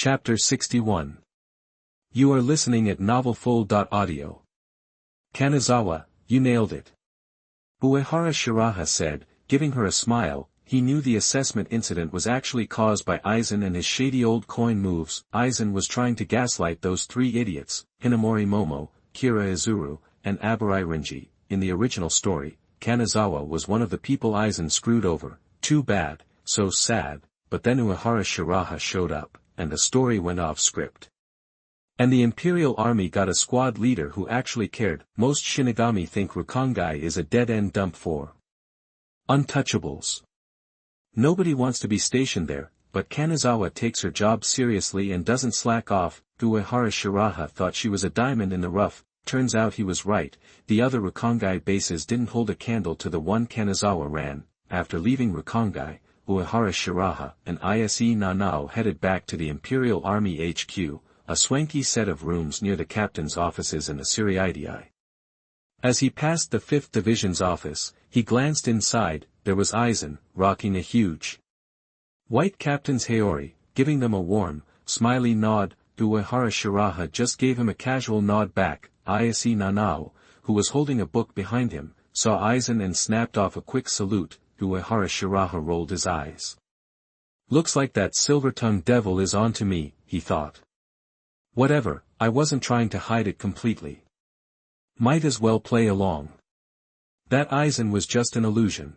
Chapter 61. You are listening at novelfull.audio. Kanazawa, you nailed it. Uehara Shiraha said, giving her a smile. He knew the assessment incident was actually caused by Aizen and his shady old coin moves. Aizen was trying to gaslight those three idiots, Hinamori Momo, Kira Izuru, and Aburai Renji. In the original story, Kanazawa was one of the people Aizen screwed over. Too bad, so sad, but then Uehara Shiraha showed up, and the story went off script. And the Imperial Army got a squad leader who actually cared. Most Shinigami think Rukongai is a dead-end dump for untouchables. Nobody wants to be stationed there, but Kanazawa takes her job seriously and doesn't slack off. Uehara Shiraha thought she was a diamond in the rough. Turns out he was right. The other Rukongai bases didn't hold a candle to the one Kanazawa ran. After leaving Rukongai, Uehara Shiraha and Ise Nanao headed back to the Imperial Army HQ, a swanky set of rooms near the captain's offices in the Siriidii. As he passed the 5th Division's office, he glanced inside. There was Aizen, rocking a huge white captain's Haori, giving them a warm, smiley nod. Uehara Shiraha just gave him a casual nod back. Ise Nanao, who was holding a book behind him, saw Aizen and snapped off a quick salute. Uehara Shiraha rolled his eyes. Looks like that silver-tongued devil is on to me, he thought. Whatever, I wasn't trying to hide it completely. Might as well play along. That Aizen was just an illusion.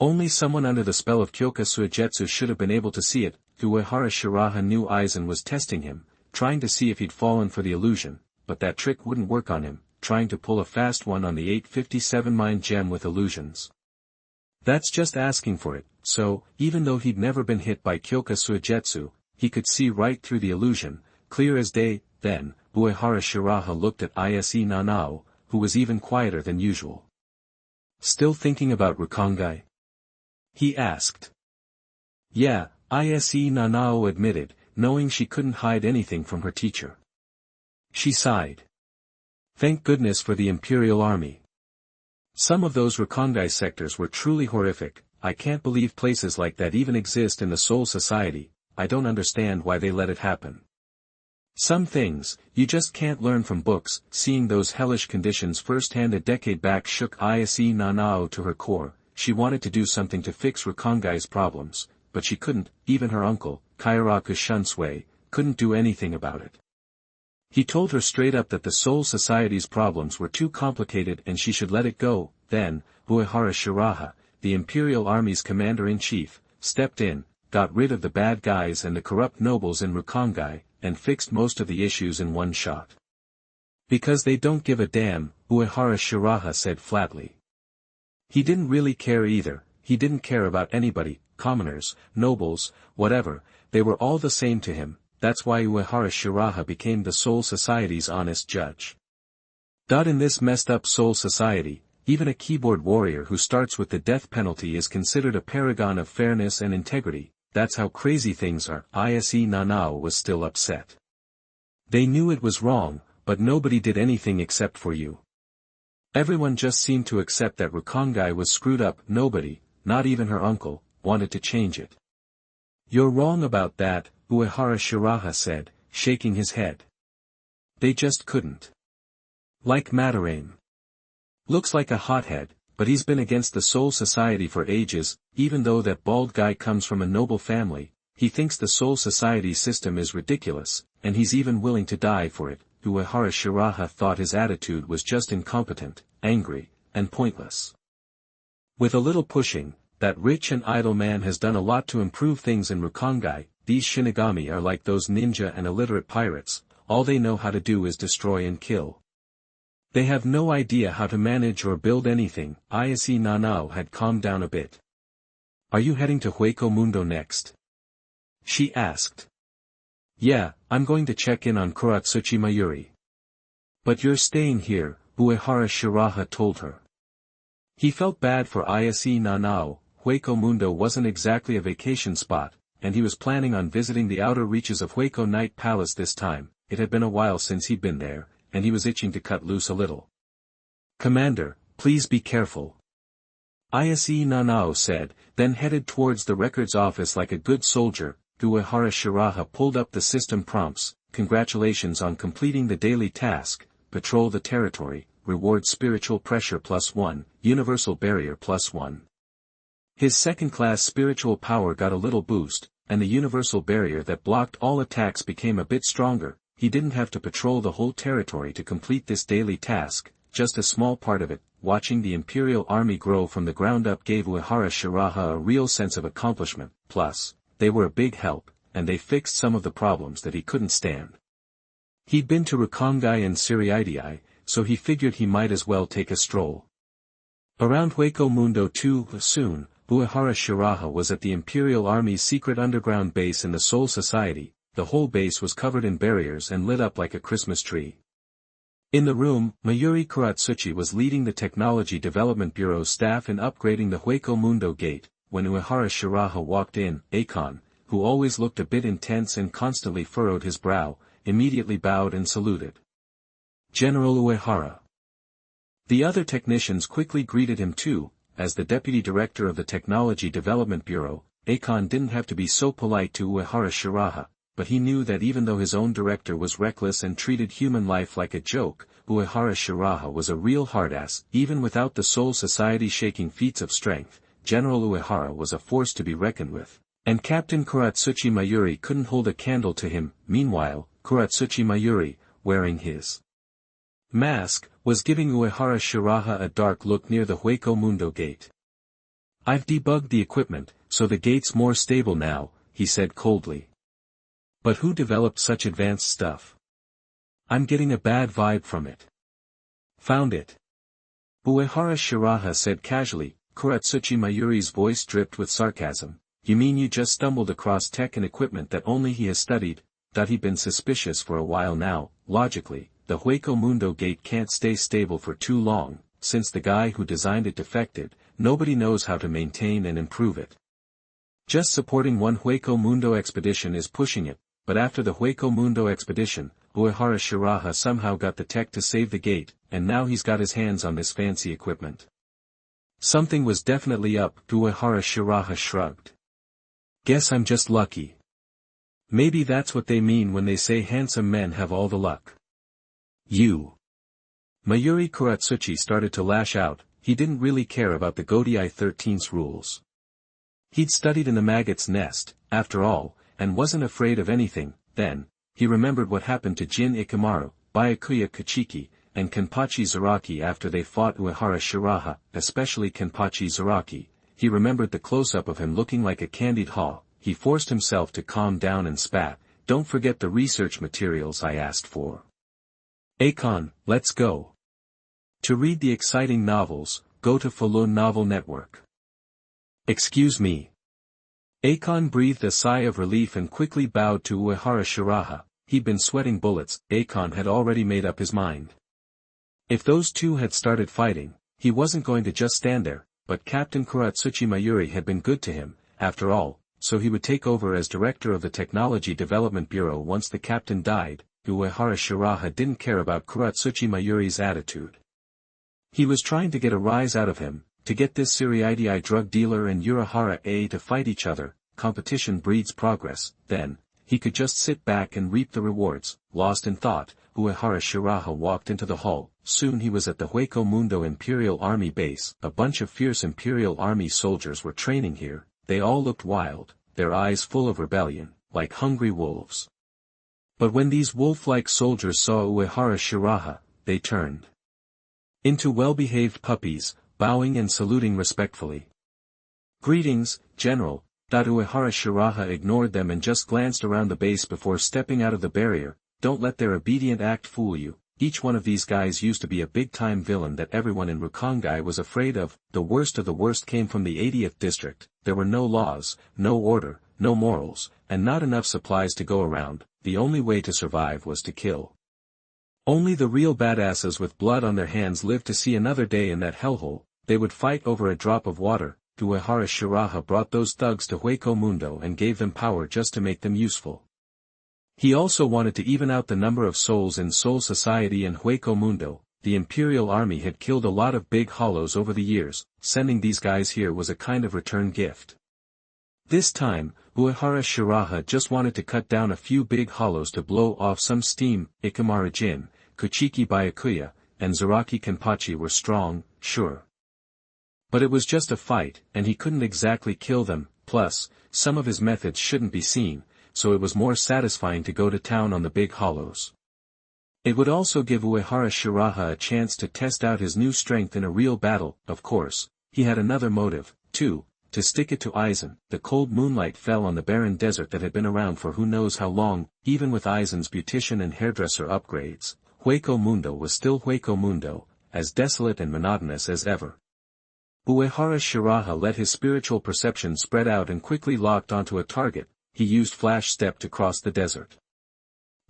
Only someone under the spell of Kyoka Suigetsu should have been able to see it. Uehara Shiraha knew Aizen was testing him, trying to see if he'd fallen for the illusion, but that trick wouldn't work on him, trying to pull a fast one on the 857 mind gem with illusions. That's just asking for it, so, even though he'd never been hit by Kyoka Suigetsu, he could see right through the illusion, clear as day. Then, Uehara Shiraha looked at Ise Nanao, who was even quieter than usual. Still thinking about Rukongai? He asked. Yeah, Ise Nanao admitted, knowing she couldn't hide anything from her teacher. She sighed. Thank goodness for the Imperial Army. Some of those Rukongai sectors were truly horrific. I can't believe places like that even exist in the Soul Society. I don't understand why they let it happen. Some things, you just can't learn from books. Seeing those hellish conditions firsthand a decade back shook Ise Nanao to her core. She wanted to do something to fix Rukongai's problems, but she couldn't. Even her uncle, Kairaku Shunsui, couldn't do anything about it. He told her straight up that the Soul Society's problems were too complicated and she should let it go. Then, Uehara Shiraha, the Imperial Army's commander-in-chief, stepped in, got rid of the bad guys and the corrupt nobles in Rukongai, and fixed most of the issues in one shot. Because they don't give a damn, Uehara Shiraha said flatly. He didn't really care either. He didn't care about anybody, commoners, nobles, whatever, they were all the same to him. That's why Uehara Shiraha became the Soul Society's honest judge. In this messed up Soul Society, even a keyboard warrior who starts with the death penalty is considered a paragon of fairness and integrity. That's how crazy things are. Ise Nanao was still upset. They knew it was wrong, but nobody did anything except for you. Everyone just seemed to accept that Rukongai was screwed up. Nobody, not even her uncle, wanted to change it. You're wrong about that, Uehara Shiraha said, shaking his head. They just couldn't. Like Madarain. Looks like a hothead, but he's been against the Soul Society for ages. Even though that bald guy comes from a noble family, he thinks the Soul Society system is ridiculous, and he's even willing to die for it. Uehara Shiraha thought his attitude was just incompetent, angry, and pointless. With a little pushing, that rich and idle man has done a lot to improve things in Rukongai. These Shinigami are like those ninja and illiterate pirates, all they know how to do is destroy and kill. They have no idea how to manage or build anything. Ise Nanao had calmed down a bit. Are you heading to Hueco Mundo next? She asked. Yeah, I'm going to check in on Kuratsuchi Mayuri. But you're staying here, Uehara Shiraha told her. He felt bad for Ise Nanao. Hueco Mundo wasn't exactly a vacation spot, and he was planning on visiting the outer reaches of Hueco Night Palace this time. It had been a while since he'd been there, and he was itching to cut loose a little. Commander, please be careful. Ise Nanao said, then headed towards the records office like a good soldier. Uehara Shiraha pulled up the system prompts. Congratulations on completing the daily task, patrol the territory, reward spiritual pressure +1, universal barrier +1. His second-class spiritual power got a little boost, and the universal barrier that blocked all attacks became a bit stronger. He didn't have to patrol the whole territory to complete this daily task, just a small part of it. Watching the Imperial Army grow from the ground up gave Uehara Shiraha a real sense of accomplishment, plus, they were a big help, and they fixed some of the problems that he couldn't stand. He'd been to Rukongai and Siriidii, so he figured he might as well take a stroll around Hueco Mundo too. Soon, Uehara Shiraha was at the Imperial Army's secret underground base in the Soul Society. The whole base was covered in barriers and lit up like a Christmas tree. In the room, Mayuri Kuratsuchi was leading the Technology Development Bureau's staff in upgrading the Hueco Mundo gate. When Uehara Shiraha walked in, Akon, who always looked a bit intense and constantly furrowed his brow, immediately bowed and saluted. General Uehara. The other technicians quickly greeted him too. As the deputy director of the Technology Development Bureau, Akon didn't have to be so polite to Uehara Shiraha, but he knew that even though his own director was reckless and treated human life like a joke, Uehara Shiraha was a real hardass. Even without the Soul Society shaking feats of strength, General Uehara was a force to be reckoned with, and Captain Kuratsuchi Mayuri couldn't hold a candle to him. Meanwhile, Kuratsuchi Mayuri, wearing his mask, was giving Uehara Shiraha a dark look near the Hueco Mundo gate. "I've debugged the equipment, so the gate's more stable now," he said coldly. "But who developed such advanced stuff? I'm getting a bad vibe from it." "Found it," Uehara Shiraha said casually. Kuratsuchi Mayuri's voice dripped with sarcasm. "You mean you just stumbled across tech and equipment that only he has studied?" He'd been suspicious for a while now. Logically, the Hueco Mundo gate can't stay stable for too long. Since the guy who designed it defected, nobody knows how to maintain and improve it. Just supporting one Hueco Mundo expedition is pushing it, but after the Hueco Mundo expedition, Uehara Shiraha somehow got the tech to save the gate, and now he's got his hands on this fancy equipment. Something was definitely up. Uehara Shiraha shrugged. "Guess I'm just lucky." "Maybe that's what they mean when they say handsome men have all the luck." "You." Mayuri Kuratsuchi started to lash out. He didn't really care about the Godii 13's rules. He'd studied in the maggot's nest, after all, and wasn't afraid of anything. Then, he remembered what happened to Jin Ikamaru, Byakuya Kachiki, and Kenpachi Zaraki after they fought Uehara Shiraha, especially Kenpachi Zaraki. He remembered the close-up of him looking like a candied haw. He forced himself to calm down and spat. "Don't forget the research materials I asked for." "Akon, let's go." To read the exciting novels, go to Falun Novel Network. "Excuse me." Akon breathed a sigh of relief and quickly bowed to Uehara Shiraha. He'd been sweating bullets. Akon had already made up his mind. If those two had started fighting, he wasn't going to just stand there, but Captain Kuratsuchi Mayuri had been good to him, after all, so he would take over as director of the Technology Development Bureau once the captain died. Uehara Shiraha didn't care about Kuratsuchi Mayuri's attitude. He was trying to get a rise out of him, to get this Siriidii drug dealer and Uehara A to fight each other. Competition breeds progress. Then, he could just sit back and reap the rewards. Lost in thought, Uehara Shiraha walked into the hall. Soon he was at the Hueco Mundo Imperial Army base. A bunch of fierce Imperial Army soldiers were training here. They all looked wild, their eyes full of rebellion, like hungry wolves. But when these wolf-like soldiers saw Uehara Shiraha, they turned into well-behaved puppies, bowing and saluting respectfully. "Greetings, General." Uehara Shiraha ignored them and just glanced around the base before stepping out of the barrier. "Don't let their obedient act fool you. Each one of these guys used to be a big-time villain that everyone in Rukongai was afraid of. The worst of the worst came from the 80th district. There were no laws, no order, no morals, and not enough supplies to go around. The only way to survive was to kill. Only the real badasses with blood on their hands lived to see another day in that hellhole. They would fight over a drop of water. Uehara Shiraha brought those thugs to Hueco Mundo and gave them power just to make them useful. He also wanted to even out the number of souls in Soul Society and Hueco Mundo. The Imperial Army had killed a lot of big hollows over the years. Sending these guys here was a kind of return gift. This time, Uehara Shiraha just wanted to cut down a few big hollows to blow off some steam. Ikimara Jin, Kuchiki Byakuya, and Zaraki Kenpachi were strong, sure. But it was just a fight, and he couldn't exactly kill them, plus, some of his methods shouldn't be seen, so it was more satisfying to go to town on the big hollows. It would also give Uehara Shiraha a chance to test out his new strength in a real battle. Of course, he had another motive, too, to stick it to Aizen. The cold moonlight fell on the barren desert that had been around for who knows how long. Even with Aizen's beautician and hairdresser upgrades, Hueco Mundo was still Hueco Mundo, as desolate and monotonous as ever. Uehara Shiraha let his spiritual perception spread out and quickly locked onto a target. He used flash step to cross the desert.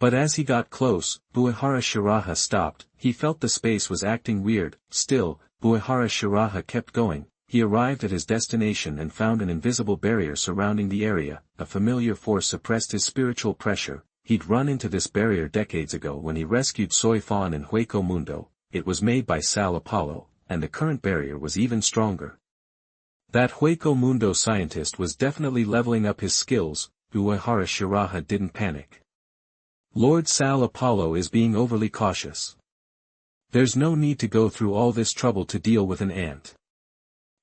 But as he got close, Uehara Shiraha stopped. He felt the space was acting weird. Still, Uehara Shiraha kept going. He arrived at his destination and found an invisible barrier surrounding the area. A familiar force suppressed his spiritual pressure. He'd run into this barrier decades ago when he rescued Soy Fawn in Hueco Mundo. It was made by Sal Apollo, and the current barrier was even stronger. That Hueco Mundo scientist was definitely leveling up his skills. Uehara Shiraha didn't panic. Lord Sal Apollo is being overly cautious. There's no need to go through all this trouble to deal with an ant.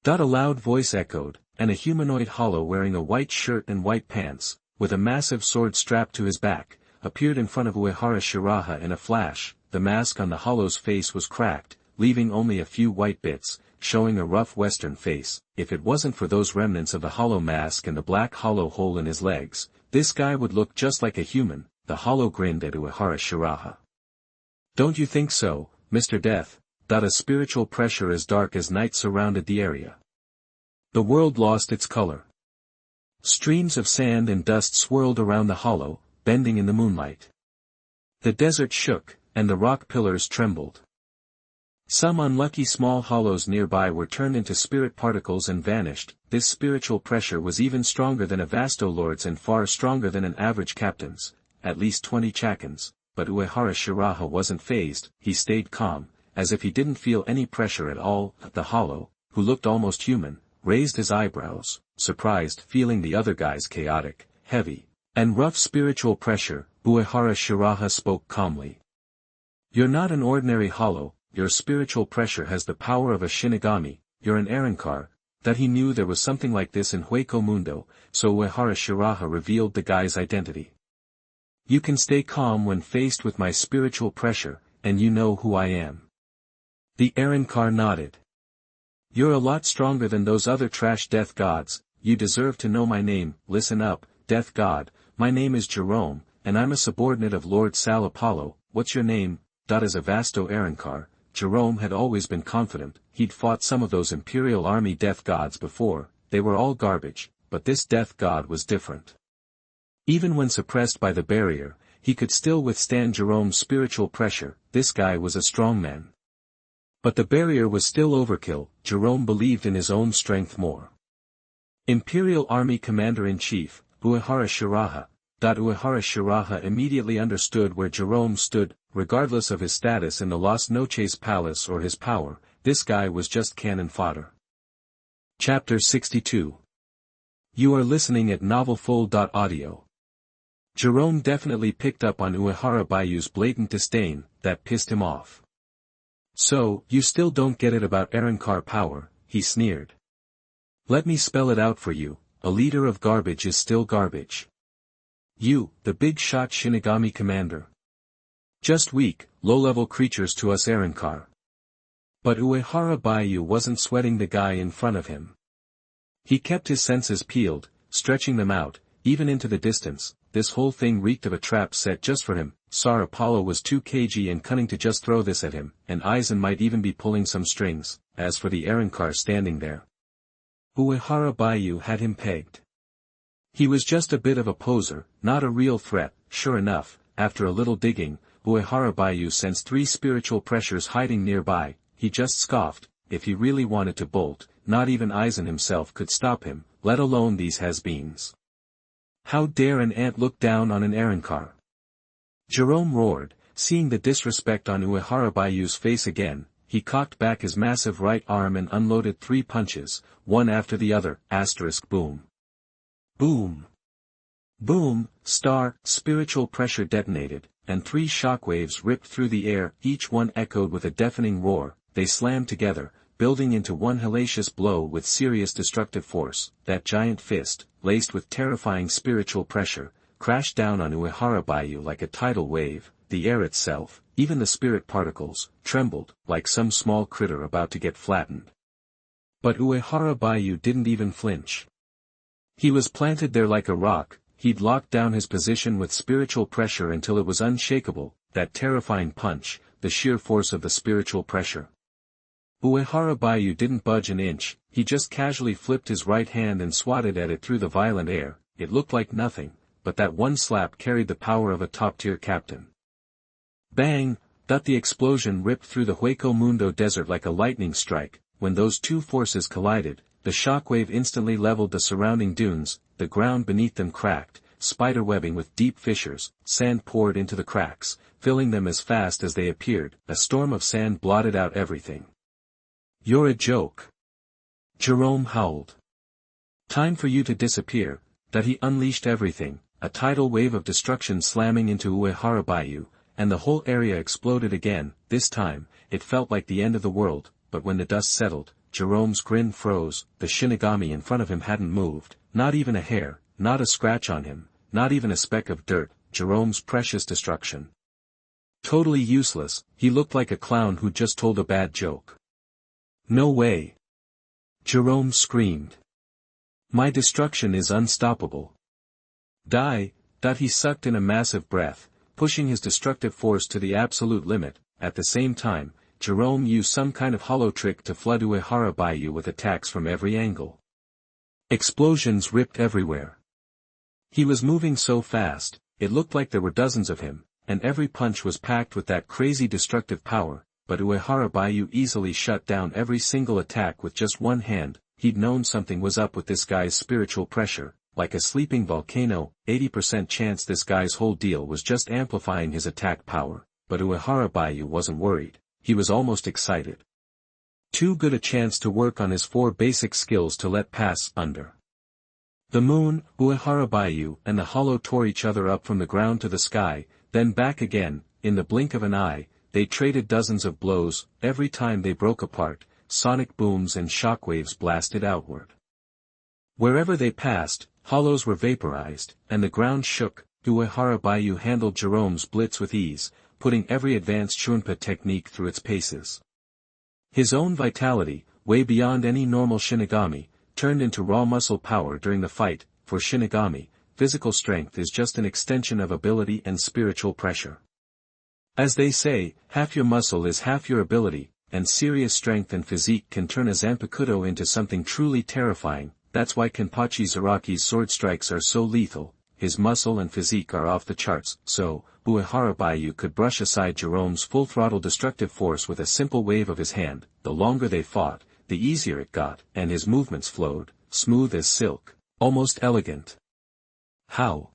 A loud voice echoed, and a humanoid hollow wearing a white shirt and white pants, with a massive sword strapped to his back, appeared in front of Uehara Shiraha in a flash. The mask on the hollow's face was cracked, leaving only a few white bits, showing a rough western face. If it wasn't for those remnants of the hollow mask and the black hollow hole in his legs, this guy would look just like a human. The hollow grinned at Uehara Shiraha. Don't you think so, Mr. Death? A spiritual pressure as dark as night surrounded the area. The world lost its color. Streams of sand and dust swirled around the hollow, bending in the moonlight. The desert shook, and the rock pillars trembled. Some unlucky small hollows nearby were turned into spirit particles and vanished. This spiritual pressure was even stronger than a Vasto Lord's and far stronger than an average captain's, at least 20 chakins, but Uehara Shiraha wasn't fazed. He stayed calm, as if he didn't feel any pressure at all. The hollow, who looked almost human, raised his eyebrows, surprised, feeling the other guy's chaotic, heavy, and rough spiritual pressure. Uehara Shiraha spoke calmly. You're not an ordinary hollow. Your spiritual pressure has the power of a Shinigami. You're an Arankar. That he knew there was something like this in Hueco Mundo, so Uehara Shiraha revealed the guy's identity. You can stay calm when faced with my spiritual pressure, and you know who I am. The Arankar nodded. You're a lot stronger than those other trash death gods. You deserve to know my name. Listen up, death god. My name is Jerome, and I'm a subordinate of Lord Sal Apollo. What's your name? As a Vasto Arankar, Jerome had always been confident. He'd fought some of those Imperial Army death gods before. They were all garbage, but this death god was different. Even when suppressed by the barrier, he could still withstand Jerome's spiritual pressure. This guy was a strong man. But the barrier was still overkill. Jerome believed in his own strength more. Imperial Army Commander-in-Chief, Uehara Shiraha. Uehara Shiraha immediately understood where Jerome stood. Regardless of his status in the Lost Noches Palace or his power, this guy was just cannon fodder. Chapter 62. You are listening at novelfull.audio. Jerome definitely picked up on Uehara Bayu's blatant disdain. That pissed him off. So, you still don't get it about Arankar power, he sneered. Let me spell it out for you. A leader of garbage is still garbage. You, the big shot Shinigami commander. Just weak, low-level creatures to us Arankar. But Uehara Bayu wasn't sweating the guy in front of him. He kept his senses peeled, stretching them out, even into the distance. This whole thing reeked of a trap set just for him. Sar Apollo was too cagey and cunning to just throw this at him, and Aizen might even be pulling some strings. As for the Arankar standing there, Uehara Bayu had him pegged. He was just a bit of a poser, not a real threat. Sure enough, after a little digging, Uehara Bayu sensed 3 spiritual pressures hiding nearby. He just scoffed. If he really wanted to bolt, not even Aizen himself could stop him, let alone these has-beens. How dare an ant look down on an Arankar? Jerome roared, seeing the disrespect on Uehara Bayu's face again. He cocked back his massive right arm and unloaded 3 punches, one after the other. Boom. Boom! Boom! Spiritual pressure detonated, and 3 shockwaves ripped through the air, each one echoed with a deafening roar. They slammed together, building into one hellacious blow with serious destructive force. That giant fist, laced with terrifying spiritual pressure, crashed down on Uehara Bayou like a tidal wave. The air itself, even the spirit particles, trembled, like some small critter about to get flattened. But Uehara Bayou didn't even flinch. He was planted there like a rock. He'd locked down his position with spiritual pressure until it was unshakable. That terrifying punch, the sheer force of the spiritual pressure. Uehara Bayou didn't budge an inch. He just casually flipped his right hand and swatted at it through the violent air. It looked like nothing, but that one slap carried the power of a top-tier captain. Bang! The explosion ripped through the Hueco Mundo desert like a lightning strike. When those two forces collided, the shockwave instantly leveled the surrounding dunes. The ground beneath them cracked, spiderwebbing with deep fissures. Sand poured into the cracks, filling them as fast as they appeared. A storm of sand blotted out everything. "You're a joke!" Jerome howled. "Time for you to disappear." That he unleashed everything, a tidal wave of destruction slamming into Uehara Bayou, and the whole area exploded again. This time, it felt like the end of the world, but when the dust settled, Jerome's grin froze. The Shinigami in front of him hadn't moved, not even a hair, not a scratch on him, not even a speck of dirt. Jerome's precious destruction. Totally useless, he looked like a clown who just told a bad joke. "No way!" Jerome screamed. "My destruction is unstoppable. Die!" He sucked in a massive breath, pushing his destructive force to the absolute limit. At the same time, Jerome used some kind of hollow trick to flood Uehara Bayou with attacks from every angle. Explosions ripped everywhere. He was moving so fast, it looked like there were dozens of him, and every punch was packed with that crazy destructive power. But Uehara Bayou easily shut down every single attack with just one hand. He'd known something was up with this guy's spiritual pressure, like a sleeping volcano. 80% chance this guy's whole deal was just amplifying his attack power. But Uehara Bayou wasn't worried. He was almost excited. Too good a chance to work on his 4 basic skills to let pass. Under the moon, Uehara Bayou and the hollow tore each other up from the ground to the sky, then back again. In the blink of an eye, they traded dozens of blows. Every time they broke apart, sonic booms and shockwaves blasted outward. Wherever they passed, hollows were vaporized, and the ground shook. Uehara Bayou handled Jerome's blitz with ease, putting every advanced Shunpa technique through its paces. His own vitality, way beyond any normal Shinigami, turned into raw muscle power during the fight. For Shinigami, physical strength is just an extension of ability and spiritual pressure. As they say, half your muscle is half your ability, and serious strength and physique can turn a Zanpakuto into something truly terrifying. That's why Kenpachi Zaraki's sword strikes are so lethal. His muscle and physique are off the charts, so Uehara Bayou could brush aside Jerome's full-throttle destructive force with a simple wave of his hand. The longer they fought, the easier it got, and his movements flowed, smooth as silk, almost elegant. How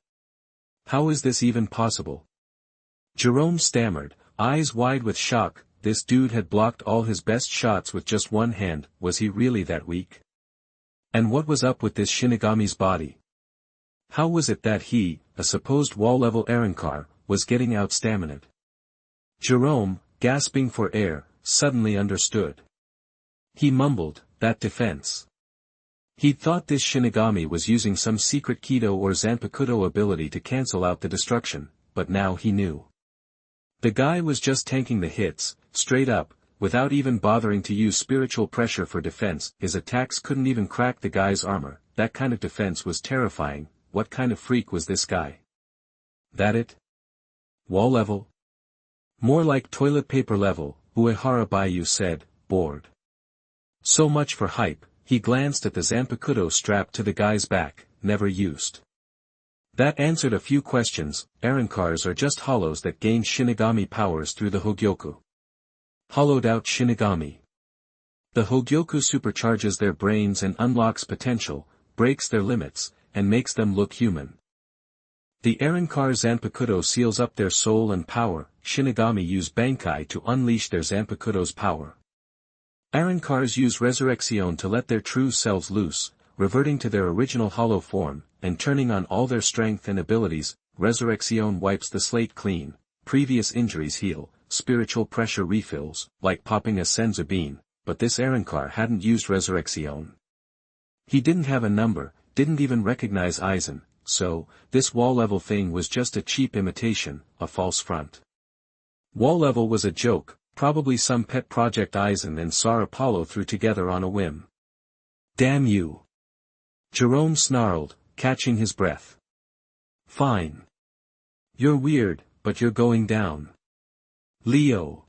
is this even possible? Jerome stammered, eyes wide with shock. This dude had blocked all his best shots with just one hand. Was he really that weak? And what was up with this Shinigami's body? How was it that he, a supposed wall-level Arrancar, was getting out-stamina'd? Jerome, gasping for air, suddenly understood. He mumbled, "That defense." He'd thought this Shinigami was using some secret Kido or Zanpakuto ability to cancel out the destruction, but now he knew. The guy was just tanking the hits, straight up, without even bothering to use spiritual pressure for defense. His attacks couldn't even crack the guy's armor. That kind of defense was terrifying. What kind of freak was this guy? That it? Wall level? More like toilet paper level, Uehara Bayou said, bored. So much for hype. He glanced at the Zanpakuto strapped to the guy's back, never used. That answered a few questions. Arrancars are just hollows that gain Shinigami powers through the Hogyoku. Hollowed-out Shinigami. The Hogyoku supercharges their brains and unlocks potential, breaks their limits, and makes them look human. The Arrancar Zanpakuto seals up their soul and power. Shinigami use Bankai to unleash their Zanpakuto's power. Arrancars use Resurrection to let their true selves loose. reverting to their original hollow form, and turning on all their strength and abilities. Resurrection wipes the slate clean, previous injuries heal, spiritual pressure refills, like popping a senzu bean, but this Arrancar hadn't used Resurrection. He didn't have a number, didn't even recognize Aizen, so, this wall level thing was just a cheap imitation, a false front. Wall level was a joke, probably some pet project Aizen and Sar Apollo threw together on a whim. Damn you! Jerome snarled, catching his breath. Fine. You're weird, but you're going down. Leo.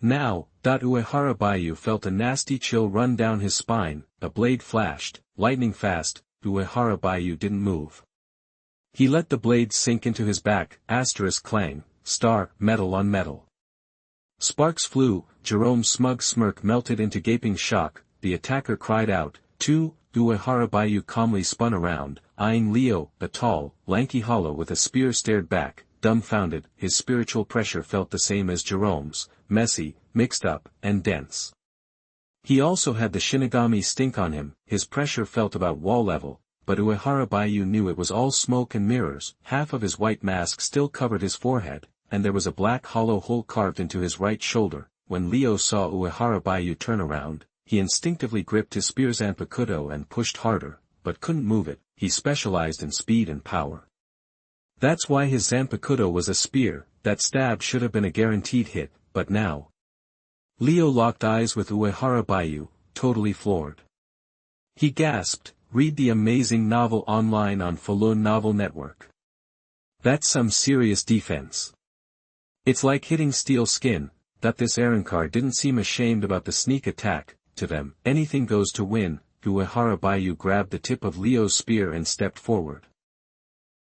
Now, Uehara Baiyu felt a nasty chill run down his spine, a blade flashed, lightning fast. Uehara Baiyu didn't move. He let the blade sink into his back, clang, star, metal on metal. Sparks flew, Jerome's smug smirk melted into gaping shock, the attacker cried out, "2!" Uehara Baiyu calmly spun around, eyeing Leo, a tall, lanky hollow with a spear stared back, dumbfounded. His spiritual pressure felt the same as Jerome's, messy, mixed up, and dense. He also had the Shinigami stink on him, his pressure felt about wall level, but Uehara Baiyu knew it was all smoke and mirrors. Half of his white mask still covered his forehead, and there was a black hollow hole carved into his right shoulder. When Leo saw Uehara Baiyu turn around, he instinctively gripped his spear's Zanpakuto and pushed harder, but couldn't move it. He specialized in speed and power. That's why his Zanpakuto was a spear. That stab should have been a guaranteed hit, but now. Leo locked eyes with Uehara Baiyu, totally floored. He gasped, "Read the amazing novel online on Falun Novel Network. That's some serious defense. It's like hitting steel skin." That this Arrancar didn't seem ashamed about the sneak attack. To them, anything goes to win. Uehara Baiyu grabbed the tip of Leo's spear and stepped forward.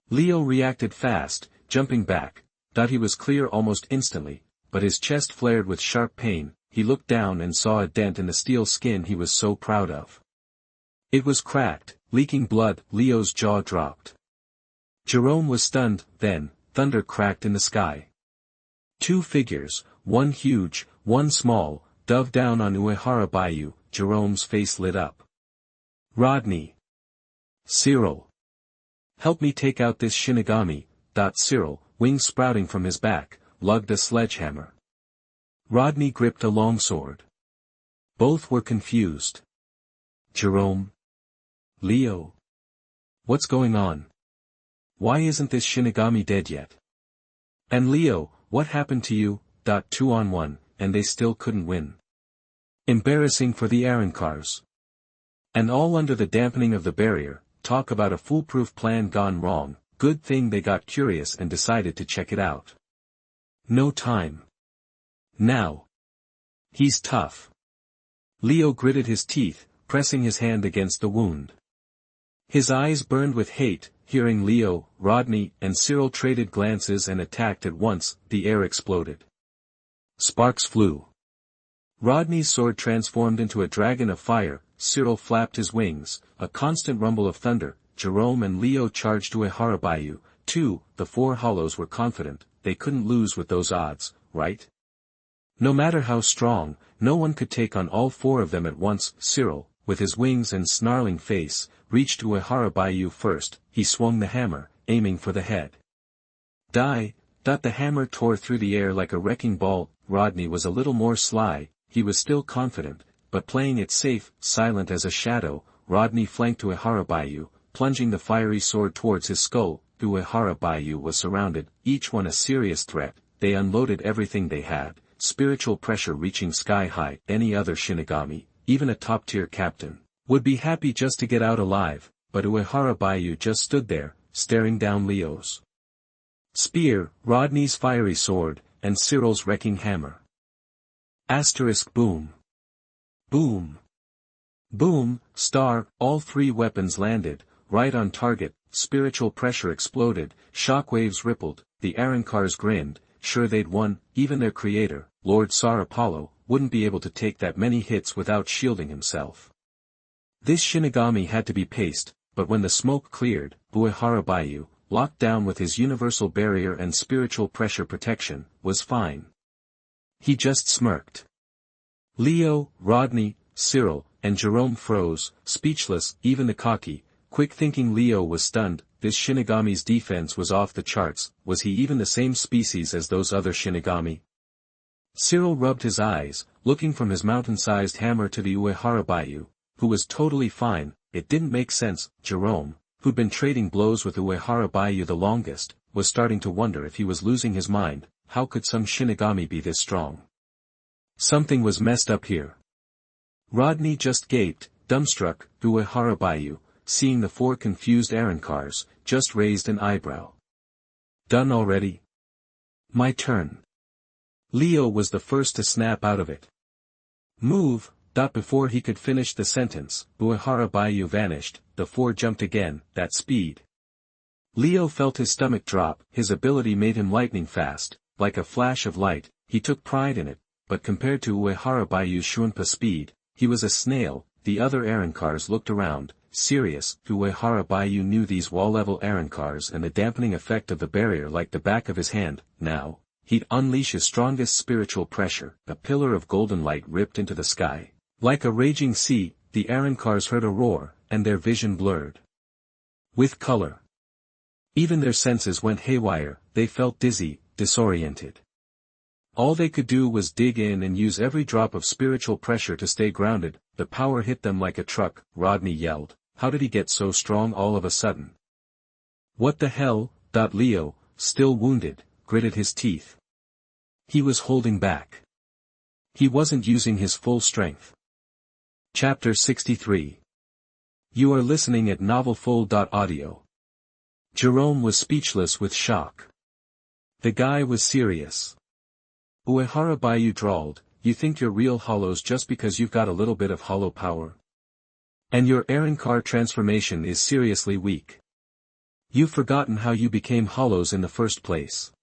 Leo reacted fast, jumping back. He was clear almost instantly, but his chest flared with sharp pain. He looked down and saw a dent in the steel skin he was so proud of. It was cracked, leaking blood. Leo's jaw dropped. Jerome was stunned. Then, thunder cracked in the sky. Two figures, one huge, one small, dove down on Uehara Baiyu. Jerome's face lit up. "Rodney! Cyril! Help me take out this Shinigami." Cyril, wings sprouting from his back, lugged a sledgehammer. Rodney gripped a longsword. Both were confused. "Jerome? Leo? What's going on? Why isn't this Shinigami dead yet? And Leo, what happened to you?" 2-on-1, and they still couldn't win. Embarrassing for the Arrancars. And all under the dampening of the barrier. Talk about a foolproof plan gone wrong. Good thing they got curious and decided to check it out. No time. Now. He's tough. Leo gritted his teeth, pressing his hand against the wound. His eyes burned with hate. Hearing Leo, Rodney, and Cyril traded glances and attacked at once, the air exploded. Sparks flew. Rodney's sword transformed into a dragon of fire. Cyril flapped his wings, a constant rumble of thunder. Jerome and Leo charged Uehara Baiyu. 2. The four hollows were confident, they couldn't lose with those odds, right? No matter how strong, no one could take on all four of them at once. Cyril, with his wings and snarling face, reached Uehara Baiyu first. He swung the hammer, aiming for the head. Die! The hammer tore through the air like a wrecking ball. Rodney was a little more sly. He was still confident, but playing it safe, silent as a shadow. Rodney flanked Uehara Baiyu, plunging the fiery sword towards his skull. Uehara Baiyu was surrounded, each one a serious threat. They unloaded everything they had, spiritual pressure reaching sky high. Any other Shinigami, even a top-tier captain, would be happy just to get out alive, but Uehara Baiyu just stood there, staring down Leo's spear, Rodney's fiery sword, and Cyril's wrecking hammer. Boom. Boom. Boom, star, all three weapons landed, right on target. Spiritual pressure exploded, shockwaves rippled, the Arrancars grinned. Sure they'd won. Even their creator, Lord Sar Apollo, wouldn't be able to take that many hits without shielding himself. This Shinigami had to be paced, but when the smoke cleared, Uehara Baiyu, locked down with his universal barrier and spiritual pressure protection, was fine. He just smirked. Leo, Rodney, Cyril, and Jerome froze, speechless. Even the cocky, quick-thinking Leo was stunned. This Shinigami's defense was off the charts. Was he even the same species as those other Shinigami? Cyril rubbed his eyes, looking from his mountain-sized hammer to the Uehara Baiyu, who was totally fine. It didn't make sense. Jerome, who'd been trading blows with Uehara Baiyu the longest, was starting to wonder if he was losing his mind. How could some Shinigami be this strong? Something was messed up here. Rodney just gaped, dumbstruck. Uehara Baiyu, seeing the four confused Arankars, just raised an eyebrow. Done already? My turn. Leo was the first to snap out of it. Move. Before he could finish the sentence, Uehara Baiyu vanished. The four jumped again. That speed. Leo felt his stomach drop. His ability made him lightning fast, like a flash of light. He took pride in it, but compared to Uehara Baiyu's Shunpa speed, he was a snail. The other Arankars looked around, serious. Uehara Baiyu knew these wall-level Arankars and the dampening effect of the barrier like the back of his hand. Now, he'd unleash his strongest spiritual pressure. A pillar of golden light ripped into the sky. Like a raging sea, the Arankars heard a roar, and their vision blurred with color. Even their senses went haywire. They felt dizzy, disoriented. All they could do was dig in and use every drop of spiritual pressure to stay grounded. The power hit them like a truck. Rodney yelled, "How did he get so strong all of a sudden?" "What the hell?" Leo, still wounded, gritted his teeth. He was holding back. He wasn't using his full strength. Chapter 63. You are listening at novelfull.audio. Jerome was speechless with shock. The guy was serious. Uehara Baiyu drawled, "You think you're real hollows just because you've got a little bit of hollow power? And your Arankar transformation is seriously weak. You've forgotten how you became hollows in the first place.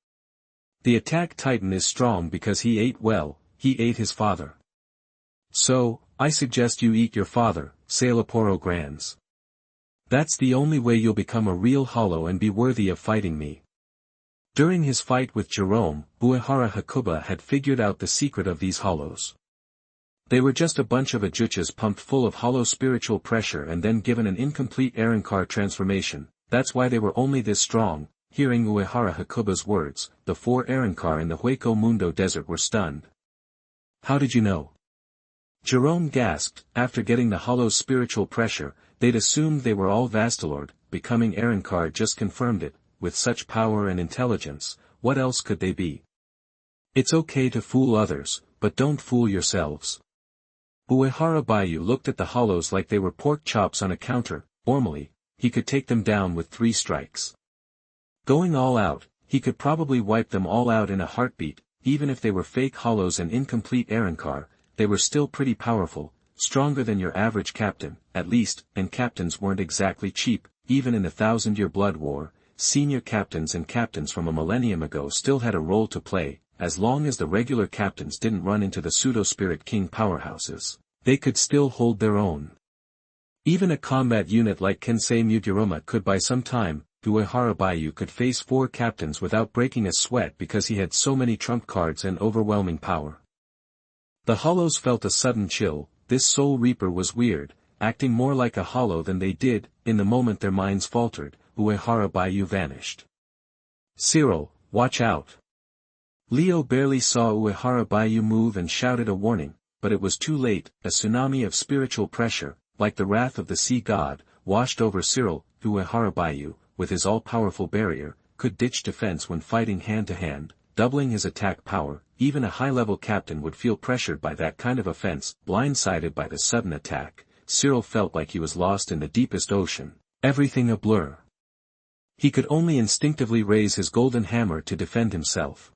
The attack titan is strong because he ate well. He ate his father. So, I suggest you eat your father, Sailaporo Grands. That's the only way you'll become a real hollow and be worthy of fighting me." During his fight with Jerome, Uehara Hakuba had figured out the secret of these hollows. They were just a bunch of ajuchas pumped full of hollow spiritual pressure and then given an incomplete Arankar transformation. That's why they were only this strong. Hearing Uehara Hakuba's words, the four Arankar in the Hueco Mundo desert were stunned. "How did you know?" Jerome gasped. After getting the hollow spiritual pressure, they'd assumed they were all Vastalord. Becoming Arankar just confirmed it. With such power and intelligence, what else could they be? It's okay to fool others, but don't fool yourselves. Uehara Baiyu looked at the hollows like they were pork chops on a counter. Normally, he could take them down with 3 strikes. Going all out, he could probably wipe them all out in a heartbeat. Even if they were fake hollows and incomplete Arankar, they were still pretty powerful, stronger than your average captain, at least, and captains weren't exactly cheap. Even in the 1000-year blood war, senior captains and captains from a millennium ago still had a role to play. As long as the regular captains didn't run into the pseudo-spirit king powerhouses, they could still hold their own. Even a combat unit like Kensei Mudiroma could buy some time. Uehara Baiyu could face 4 captains without breaking a sweat because he had so many trump cards and overwhelming power. The hollows felt a sudden chill. This Soul Reaper was weird, acting more like a hollow than they did. In the moment their minds faltered, Uehara Baiyu vanished. "Cyril, watch out." Leo barely saw Uehara Baiyu move and shouted a warning, but it was too late. A tsunami of spiritual pressure, like the wrath of the sea god, washed over Cyril. Uehara Baiyu, with his all-powerful barrier, could ditch defense when fighting hand-to-hand, doubling his attack power. Even a high-level captain would feel pressured by that kind of offense. Blindsided by the sudden attack, Cyril felt like he was lost in the deepest ocean, everything a blur. He could only instinctively raise his golden hammer to defend himself.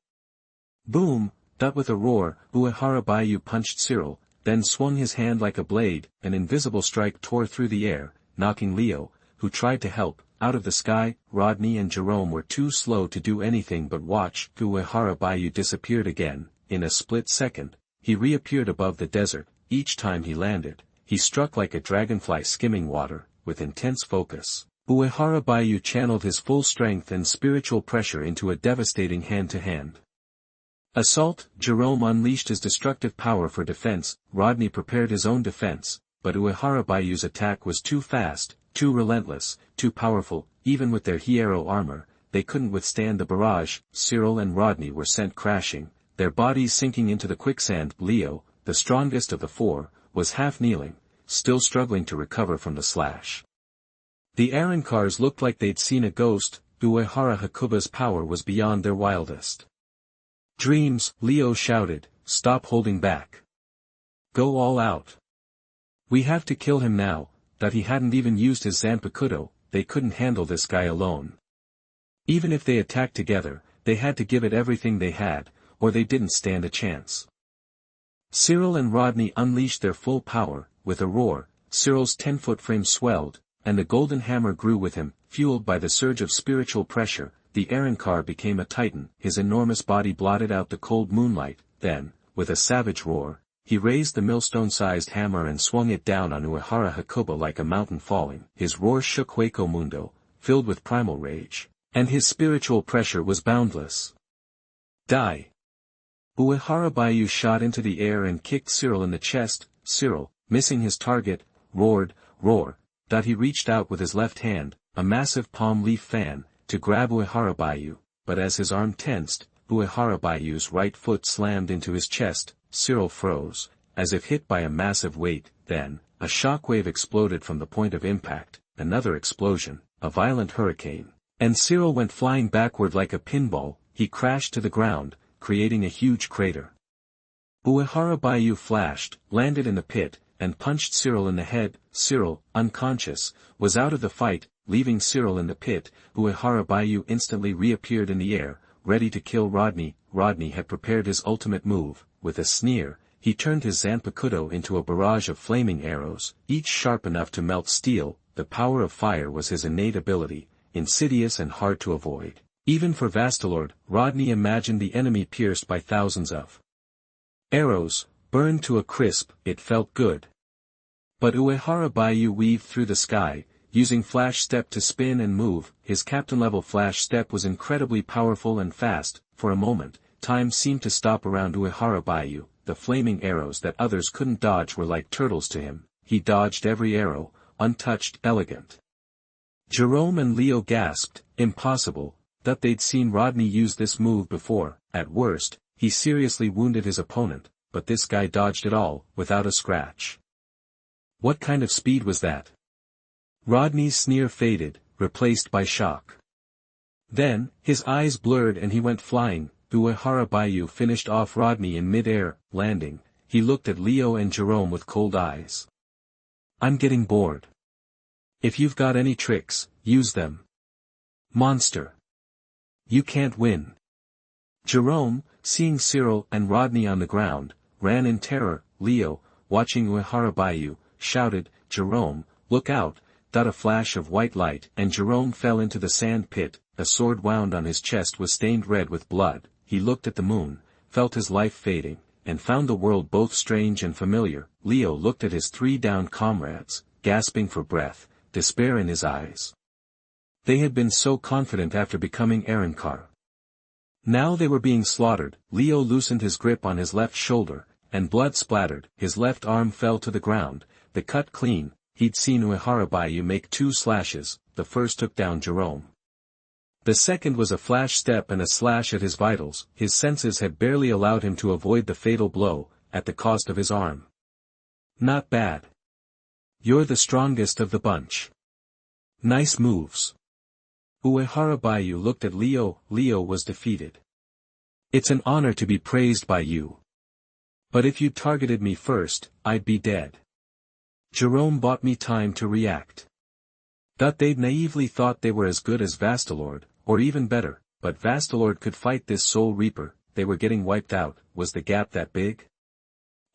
Boom! With a roar, Uehara Baiyu punched Cyril, then swung his hand like a blade. An invisible strike tore through the air, knocking Leo, who tried to help, out of the sky. Rodney and Jerome were too slow to do anything but watch. Uehara Baiyu disappeared again. In a split second, he reappeared above the desert. Each time he landed, he struck like a dragonfly skimming water, with intense focus. Uehara Baiyu channeled his full strength and spiritual pressure into a devastating hand-to-hand assault. Jerome unleashed his destructive power for defense. Rodney prepared his own defense, but Uehara Bayu's attack was too fast, too relentless, too powerful. Even with their Hiero armor, they couldn't withstand the barrage. Cyril and Rodney were sent crashing, their bodies sinking into the quicksand. Leo, the strongest of the four, was half kneeling, still struggling to recover from the slash. The Arankars looked like they'd seen a ghost. Uehara Hakuba's power was beyond their wildest dreams. Leo shouted, "Stop holding back. Go all out. We have to kill him now." That he hadn't even used his Zanpakuto, they couldn't handle this guy alone. Even if they attacked together, they had to give it everything they had, or they didn't stand a chance. Cyril and Rodney unleashed their full power. With a roar, Cyril's 10-foot frame swelled, and the golden hammer grew with him. Fueled by the surge of spiritual pressure, the Arankar became a titan. His enormous body blotted out the cold moonlight. Then, with a savage roar, he raised the millstone-sized hammer and swung it down on Uehara Hakuba like a mountain falling. His roar shook Hueco Mundo, filled with primal rage, and his spiritual pressure was boundless. Die! Uehara Bayu shot into the air and kicked Cyril in the chest. Cyril, missing his target, roared, "Roar!" He reached out with his left hand, a massive palm leaf fan, to grab Uehara Bayu, but as his arm tensed, Uehara Bayu's right foot slammed into his chest. Cyril froze, as if hit by a massive weight. Then, a shockwave exploded from the point of impact, another explosion, a violent hurricane, and Cyril went flying backward like a pinball. He crashed to the ground, creating a huge crater. Uehara Bayu flashed, landed in the pit, and punched Cyril in the head. Cyril, unconscious, was out of the fight. Leaving Cyril in the pit, Uehara Bayu instantly reappeared in the air, ready to kill Rodney. Rodney had prepared his ultimate move. With a sneer, he turned his Zanpakuto into a barrage of flaming arrows, each sharp enough to melt steel. The power of fire was his innate ability, insidious and hard to avoid. Even for Vastalord, Rodney imagined the enemy pierced by thousands of arrows, burned to a crisp. It felt good. But Uehara Bayu weaved through the sky, using Flash Step to spin and move. His captain-level Flash Step was incredibly powerful and fast. For a moment, time seemed to stop around Uehara Bayu. The flaming arrows that others couldn't dodge were like turtles to him. He dodged every arrow, untouched, elegant. Jerome and Leo gasped, impossible, that they'd seen Rodney use this move before. At worst, he seriously wounded his opponent, but this guy dodged it all, without a scratch. What kind of speed was that? Rodney's sneer faded, replaced by shock. Then, his eyes blurred and he went flying. Uehara Bayu finished off Rodney in mid-air. Landing, he looked at Leo and Jerome with cold eyes. I'm getting bored. If you've got any tricks, use them. Monster. You can't win. Jerome, seeing Cyril and Rodney on the ground, ran in terror. Leo, watching Uehara Bayu, shouted, Jerome, look out. A flash of white light, and Jerome fell into the sand pit. A sword wound on his chest was stained red with blood. He looked at the moon, felt his life fading, and found the world both strange and familiar. Leo looked at his 3 downed comrades, gasping for breath, despair in his eyes. They had been so confident after becoming Arankar. Now they were being slaughtered. Leo loosened his grip on his left shoulder, and blood splattered. His left arm fell to the ground, the cut clean. He'd seen Uehara Bayu make 2 slashes. The first took down Jerome. The second was a flash step and a slash at his vitals. His senses had barely allowed him to avoid the fatal blow, at the cost of his arm. Not bad. You're the strongest of the bunch. Nice moves. Uehara Bayu looked at Leo. Leo was defeated. It's an honor to be praised by you. But if you targeted me first, I'd be dead. Jerome bought me time to react. They'd naively thought they were as good as Vastalord, or even better, but Vastalord could fight this Soul Reaper. They were getting wiped out. Was the gap that big?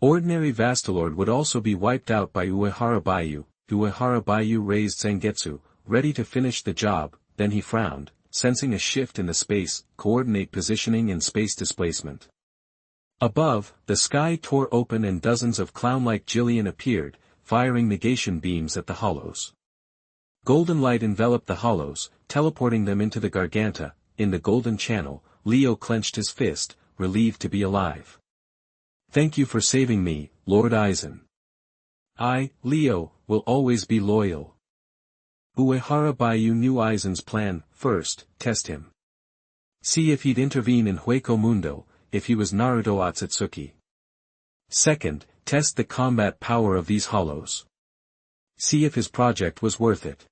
Ordinary Vastalord would also be wiped out by Uehara Bayu. Uehara Bayu raised Zangetsu, ready to finish the job. Then he frowned, sensing a shift in the space, coordinate positioning and space displacement. Above, the sky tore open and dozens of clown-like Jillian appeared, firing negation beams at the hollows. Golden light enveloped the hollows, teleporting them into the Garganta. In the golden channel, Leo clenched his fist, relieved to be alive. Thank you for saving me, Lord Aizen. I, Leo, will always be loyal. Uehara Baiyu knew Aizen's plan. First, test him. See if he'd intervene in Hueco Mundo, if he was Naruto Otsutsuki. Second, test the combat power of these hollows. See if his project was worth it.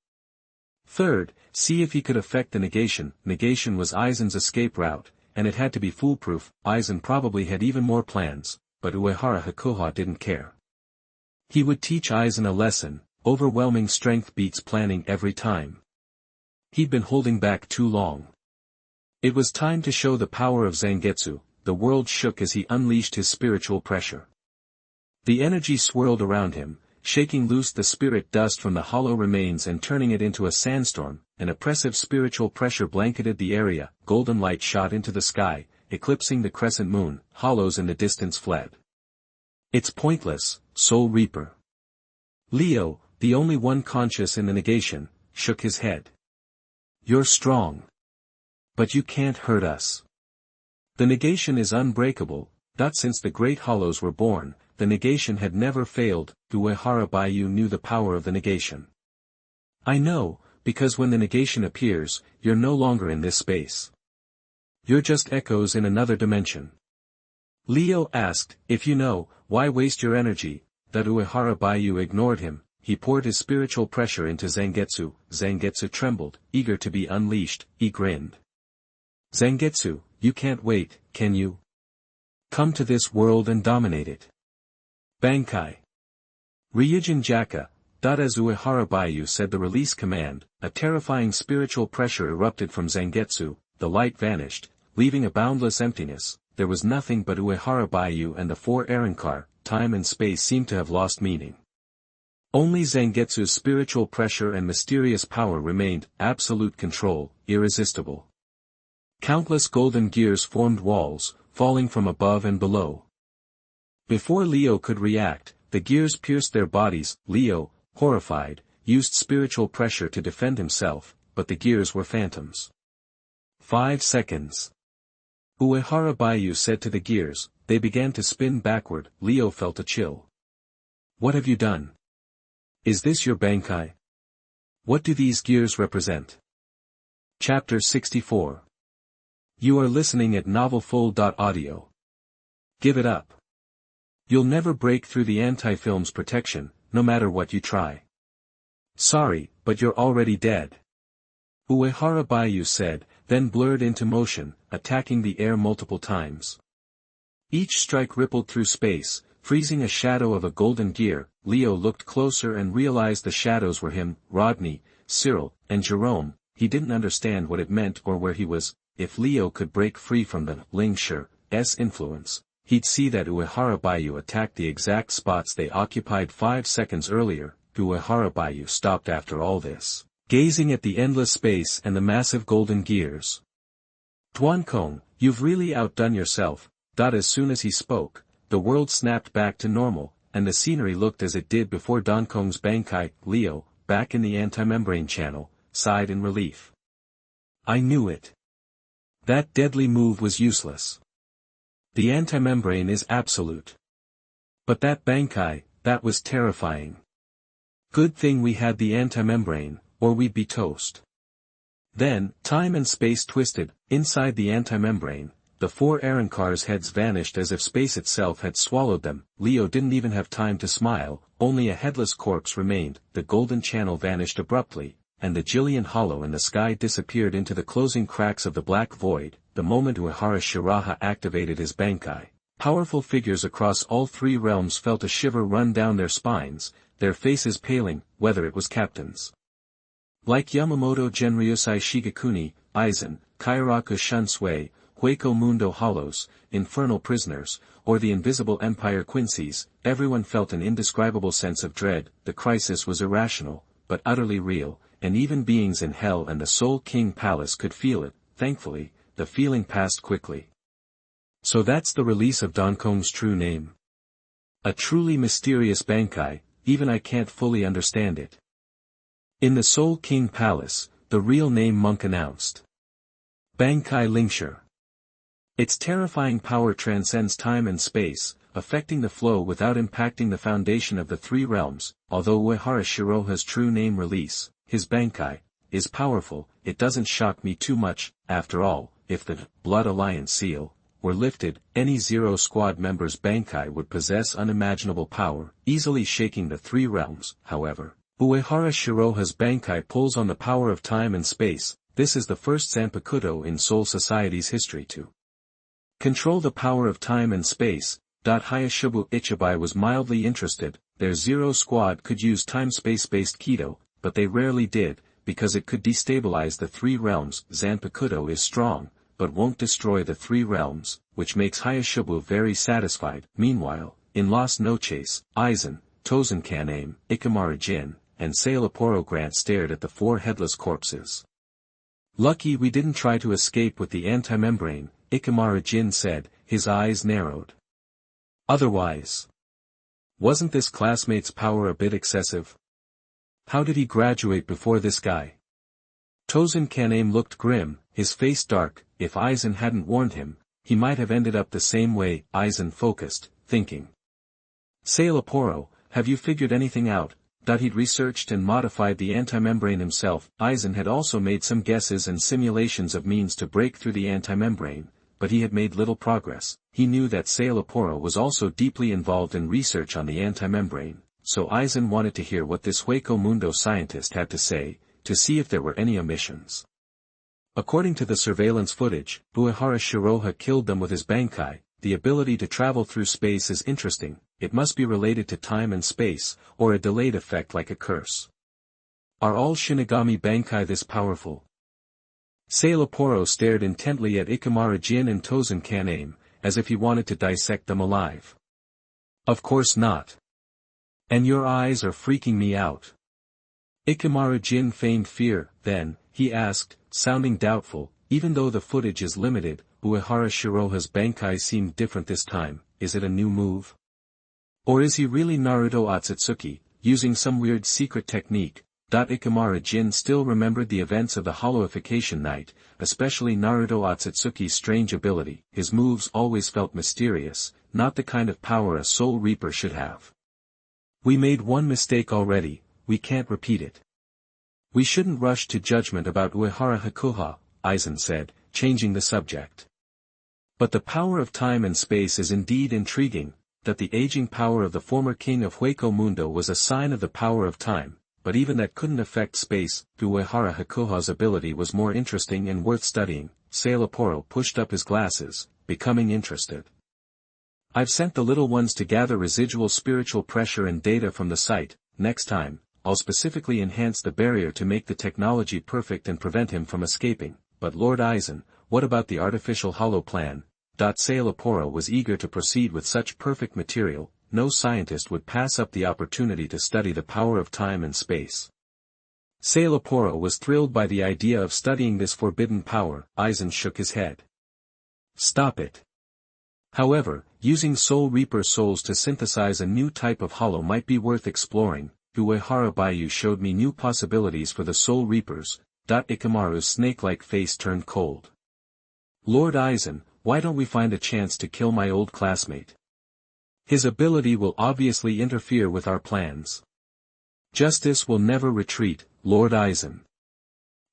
Third, see if he could affect the negation. Negation was Aizen's escape route, and it had to be foolproof. Aizen probably had even more plans, but Uehara Hakuha didn't care. He would teach Aizen a lesson: overwhelming strength beats planning every time. He'd been holding back too long. It was time to show the power of Zangetsu. The world shook as he unleashed his spiritual pressure. The energy swirled around him, shaking loose the spirit dust from the hollow remains and turning it into a sandstorm. An oppressive spiritual pressure blanketed the area. Golden light shot into the sky, eclipsing the crescent moon. Hollows in the distance fled. It's pointless, Soul Reaper. Leo, the only one conscious in the negation, shook his head. You're strong. But you can't hurt us. The negation is unbreakable. Since the great hollows were born, the negation had never failed. Uehara Baiyu knew the power of the negation. I know, because when the negation appears, you're no longer in this space. You're just echoes in another dimension. Leo asked, if you know, why waste your energy? That Uehara Baiyu ignored him. He poured his spiritual pressure into Zangetsu. Zangetsu trembled, eager to be unleashed. He grinned. Zangetsu, you can't wait, can you? Come to this world and dominate it. Bankai. Ryujin Jaka. As Uehara Baiyu said the release command, a terrifying spiritual pressure erupted from Zangetsu. The light vanished, leaving a boundless emptiness. There was nothing but Uehara Baiyu and the four Arrancar. Time and space seemed to have lost meaning. Only Zangetsu's spiritual pressure and mysterious power remained. Absolute control, irresistible. Countless golden gears formed walls, falling from above and below. Before Leo could react, the gears pierced their bodies. Leo, horrified, used spiritual pressure to defend himself, but the gears were phantoms. 5 seconds. Uehara Baiyu said to the gears. They began to spin backward. Leo felt a chill. What have you done? Is this your Bankai? What do these gears represent? Chapter 64. You are listening at novelfull.audio. Give it up. You'll never break through the anti-film's protection, no matter what you try. Sorry, but you're already dead. Uehara Baiyu said, then blurred into motion, attacking the air multiple times. Each strike rippled through space, freezing a shadow of a golden gear. Leo looked closer and realized the shadows were him, Rodney, Cyril, and Jerome. He didn't understand what it meant or where he was. If Leo could break free from the Ling Shi's influence, he'd see that Uehara Baiyu attacked the exact spots they occupied 5 seconds earlier. Uehara Baiyu stopped after all this, gazing at the endless space and the massive golden gears. Duankong, you've really outdone yourself. As soon as he spoke, the world snapped back to normal, and the scenery looked as it did before Duankong's Bankai. Leo, back in the anti-membrane channel, sighed in relief. I knew it. That deadly move was useless. The anti-membrane is absolute. But that Bankai, that was terrifying. Good thing we had the anti-membrane, or we'd be toast. Then, time and space twisted. Inside the anti-membrane, the four Arrancar's heads vanished as if space itself had swallowed them. Leo didn't even have time to smile, only a headless corpse remained. The golden channel vanished abruptly, and the Jillian hollow in the sky disappeared into the closing cracks of the black void. The moment Uehara Shiraha activated his Bankai, powerful figures across all three realms felt a shiver run down their spines, their faces paling, whether it was captains like Yamamoto Genryusai Shigekuni, Aizen, Kairaku Shunsui, Hueco Mundo Hollows, Infernal Prisoners, or the Invisible Empire Quincy's. Everyone felt an indescribable sense of dread. The crisis was irrational, but utterly real, and even beings in Hell and the Soul King Palace could feel it. Thankfully, the feeling passed quickly. So that's the release of Duankong's true name. A truly mysterious Bankai, even I can't fully understand it. In the Soul King Palace, the real name Monk announced. Bankai Lingshire. Its terrifying power transcends time and space. affecting the flow without impacting the foundation of the three realms. Although Uehara Shiraha's true name release, his Bankai, is powerful, it doesn't shock me too much. After all, if the Blood Alliance seal were lifted, any Zero Squad member's Bankai would possess unimaginable power, easily shaking the three realms. However, Uehara Shiraha's Bankai pulls on the power of time and space. This is the first Zanpakuto in Soul Society's history to control the power of time and space. Hayashibu Ichibai was mildly interested. Their Zero Squad could use time-space-based Kido, but they rarely did, because it could destabilize the three realms. Zanpakuto is strong, but won't destroy the three realms, which makes Hayashibu very satisfied. Meanwhile, in Las Noches, Aizen, Tozenkan-Aim, Ikamaru Jin, and Sailaporo Grant stared at the four headless corpses. "Lucky we didn't try to escape with the anti-membrane," Ikamaru Jin said, his eyes narrowed. "Otherwise, wasn't this classmate's power a bit excessive? How did he graduate before this guy?" Tozenkan-Aim looked grim, his face dark. If Aizen hadn't warned him, he might have ended up the same way. Aizen focused, thinking. "Sailaporo, have you figured anything out?" He'd researched and modified the anti-membrane himself. Aizen had also made some guesses and simulations of means to break through the anti-membrane, but he had made little progress. He knew that Sailaporo was also deeply involved in research on the anti-membrane, so Aizen wanted to hear what this Hueco Mundo scientist had to say, to see if there were any omissions. According to the surveillance footage, Uehara Shiraha killed them with his Bankai. The ability to travel through space is interesting. It must be related to time and space, or a delayed effect like a curse. Are all Shinigami Bankai this powerful? Sailaporo stared intently at Ikamaru Jin and Tozenkan-Aim, as if he wanted to dissect them alive. "Of course not. And your eyes are freaking me out." Ikamaru Jin feigned fear. Then, he asked, sounding doubtful, "Even though the footage is limited, Uehara Shiraha's Bankai seemed different this time. Is it a new move? Or is he really Naruto Otsutsuki, using some weird secret technique?" Ikamaru Jin still remembered the events of the Hollowification night, especially Naruto Otsutsuki's strange ability. His moves always felt mysterious, not the kind of power a Soul Reaper should have. "We made one mistake already, we can't repeat it. We shouldn't rush to judgment about Uehara Hakuha," Aizen said, changing the subject. "But the power of time and space is indeed intriguing. That the aging power of the former king of Hueco Mundo was a sign of the power of time, but even that couldn't affect space. Uehara Hakuha's ability was more interesting and worth studying." Sailaporo pushed up his glasses, becoming interested. "I've sent the little ones to gather residual spiritual pressure and data from the site. Next time, I'll specifically enhance the barrier to make the technology perfect and prevent him from escaping." "But Lord Aizen, what about the artificial hollow plan?" Sailaporo was eager to proceed with such perfect material. No scientist would pass up the opportunity to study the power of time and space. Sailaporo was thrilled by the idea of studying this forbidden power. Aizen shook his head. "Stop it. However, using Soul Reaper souls to synthesize a new type of hollow might be worth exploring. Uehara Baiyu showed me new possibilities for the Soul Reapers." Ikamaru's snake-like face turned cold. "Lord Aizen, why don't we find a chance to kill my old classmate? His ability will obviously interfere with our plans. Justice will never retreat, Lord Aizen."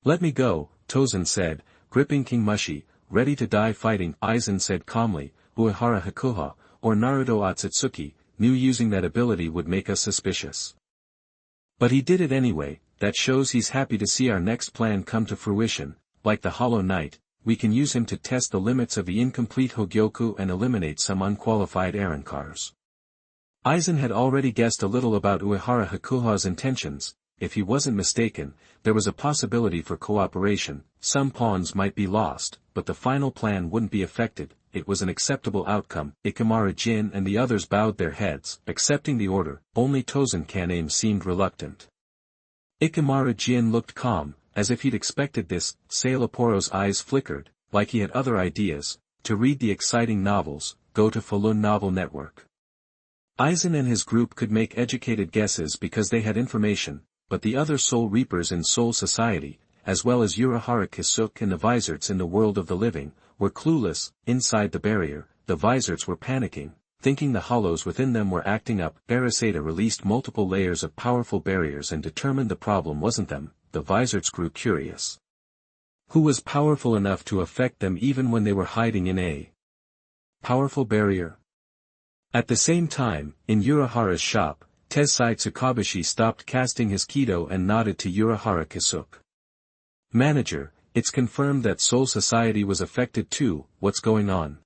"Let me go," Tozen said, gripping King Mushi, ready to die fighting. Aizen said calmly, "Uehara Hakuha, or Naruto Otsutsuki, knew using that ability would make us suspicious. But he did it anyway. That shows he's happy to see our next plan come to fruition. Like the Hollow Knight, we can use him to test the limits of the incomplete Hogyoku and eliminate some unqualified Arankars." Aizen had already guessed a little about Uehara Hakuha's intentions. If he wasn't mistaken, there was a possibility for cooperation. Some pawns might be lost, but the final plan wouldn't be affected. It was an acceptable outcome. Ikamaru Jin and the others bowed their heads, accepting the order. Only Tozenkan-Aim seemed reluctant. Ikamaru Jin looked calm, as if he'd expected this. Sailaporo's eyes flickered, like he had other ideas. To read the exciting novels, go to Falun Novel Network. Aizen and his group could make educated guesses because they had information, but the other Soul Reapers in Soul Society, as well as Uehara Kisuk and the Vizarts in the world of the living, were clueless. Inside the barrier, the Vizarts were panicking. thinking the hollows within them were acting up. Arasada released multiple layers of powerful barriers and determined the problem wasn't them. The Vizards grew curious. Who was powerful enough to affect them even when they were hiding in a powerful barrier? At the same time, in Uehara's shop, Tessai Tsukabashi stopped casting his Kido and nodded to Uehara Kisuke. Manager, it's confirmed that Soul Society was affected too. What's going on?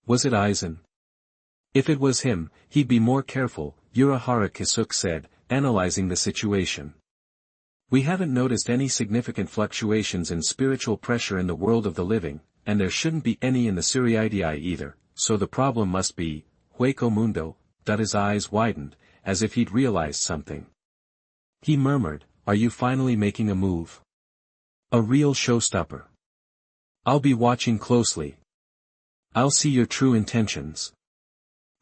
Was it Aizen? If it was him, he'd be more careful, Uehara Kisuke said, analyzing the situation. We haven't noticed any significant fluctuations in spiritual pressure in the world of the living, and there shouldn't be any in the Suriidii either, so the problem must be, Hueco Mundo. His eyes widened, as if he'd realized something. He murmured, are you finally making a move? A real showstopper. I'll be watching closely. I'll see your true intentions.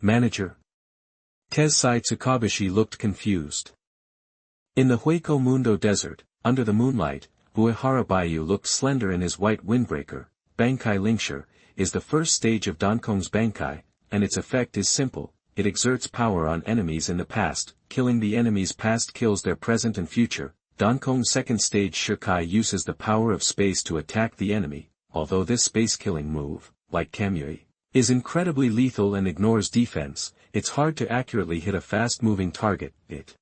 Manager. Tessai Tsukabashi looked confused. In the Hueco Mundo desert, under the moonlight, Uehara Baiyu looked slender in his white windbreaker. Bankai Linkshire is the first stage of Dankong's Bankai, and its effect is simple. It exerts power on enemies in the past, killing the enemy's past kills their present and future. Dankong's second stage Shikai uses the power of space to attack the enemy, although this space-killing move, like Kamui, is incredibly lethal and ignores defense. It's hard to accurately hit a fast-moving target. It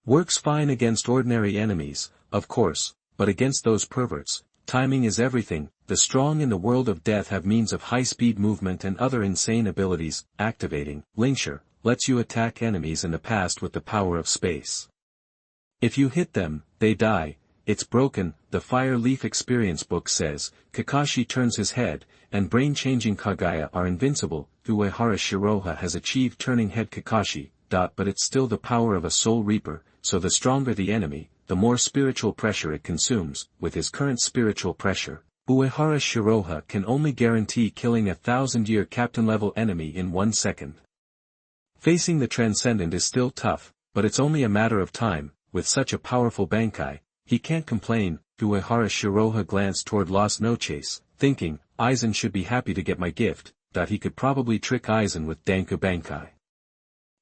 works fine against ordinary enemies, of course, but against those perverts, timing is everything. The strong in the world of death have means of high-speed movement and other insane abilities. Activating Linkshire lets you attack enemies in the past with the power of space. If you hit them, they die. It's broken, the Fire Leaf Experience book says. Kakashi turns his head, and brain-changing Kaguya are invincible. Uehara Shiraha has achieved turning head Kakashi, but it's still the power of a Soul Reaper, so the stronger the enemy, the more spiritual pressure it consumes. With his current spiritual pressure, Uehara Shiraha can only guarantee killing a 1000-year captain-level enemy in 1 second. Facing the Transcendent is still tough, but it's only a matter of time. With such a powerful Bankai, he can't complain. Uehara Shiraha glanced toward Las Noches, thinking, Aizen should be happy to get my gift. He could probably trick Aizen with Danku Bankai.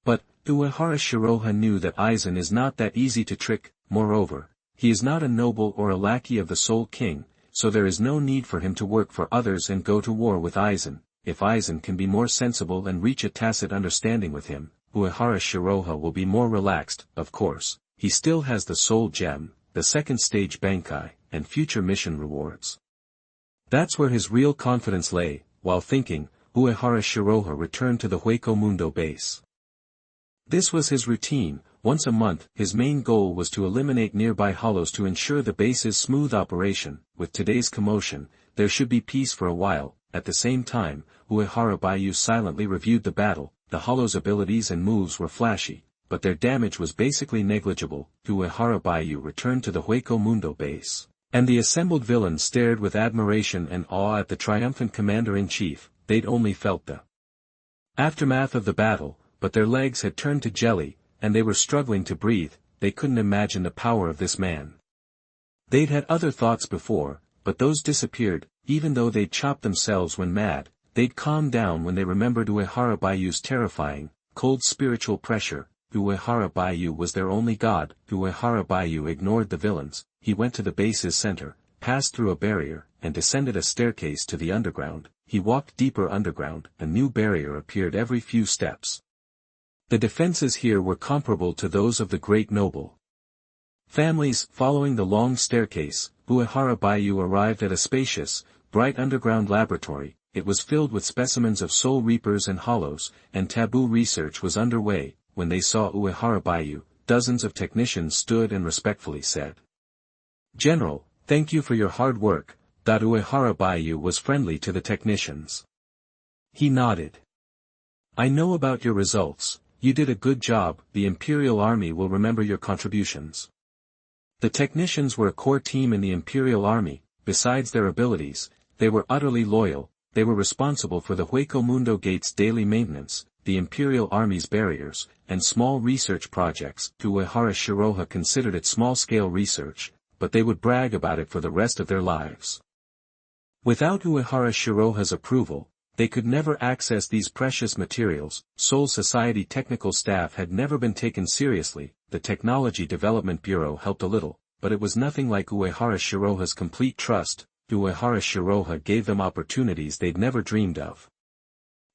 But, Uehara Shiraha knew that Aizen is not that easy to trick. Moreover, he is not a noble or a lackey of the Soul King, so there is no need for him to work for others and go to war with Aizen. If Aizen can be more sensible and reach a tacit understanding with him, Uehara Shiraha will be more relaxed. Of course, he still has the Soul Gem, the second stage Bankai, and future mission rewards. That's where his real confidence lay. While thinking, Uehara Shiraha returned to the Hueco Mundo base. This was his routine. Once a month, his main goal was to eliminate nearby hollows to ensure the base's smooth operation. With today's commotion, there should be peace for a while. At the same time, Uehara Baiyu silently reviewed the battle. The hollows' abilities and moves were flashy, but their damage was basically negligible. Uehara Baiyu returned to the Hueco Mundo base, and the assembled villains stared with admiration and awe at the triumphant commander-in-chief. They'd only felt the aftermath of the battle, but their legs had turned to jelly, and they were struggling to breathe. They couldn't imagine the power of this man. They'd had other thoughts before, but those disappeared. Even though they'd chop themselves when mad, they'd calm down when they remembered Uehara Baiyu's terrifying, cold spiritual pressure. Uehara Baiyu was their only god. Uehara Baiyu ignored the villains. He went to the base's center, passed through a barrier, and descended a staircase to the underground. He walked deeper underground. A new barrier appeared every few steps. The defenses here were comparable to those of the great noble families. Following the long staircase, Uehara Baiyu arrived at a spacious, bright underground laboratory. It was filled with specimens of Soul Reapers and Hollows, and taboo research was underway. When they saw Uehara Baiyu, dozens of technicians stood and respectfully said, "General, thank you for your hard work." Uehara Baiyu was friendly to the technicians. He nodded. "I know about your results. You did a good job. The Imperial Army will remember your contributions." The technicians were a core team in the Imperial Army. Besides their abilities, they were utterly loyal. They were responsible for the Hueco Mundo Gate's daily maintenance, the Imperial Army's barriers, and small research projects. Uehara Shiraha considered it small-scale research, but they would brag about it for the rest of their lives. Without Uehara Shiraha's approval, They could never access these precious materials. Soul Society technical staff had never been taken seriously. The Technology Development Bureau helped a little, but it was nothing like Uehara Shiraha's complete trust. Uehara Shiraha gave them opportunities they'd never dreamed of.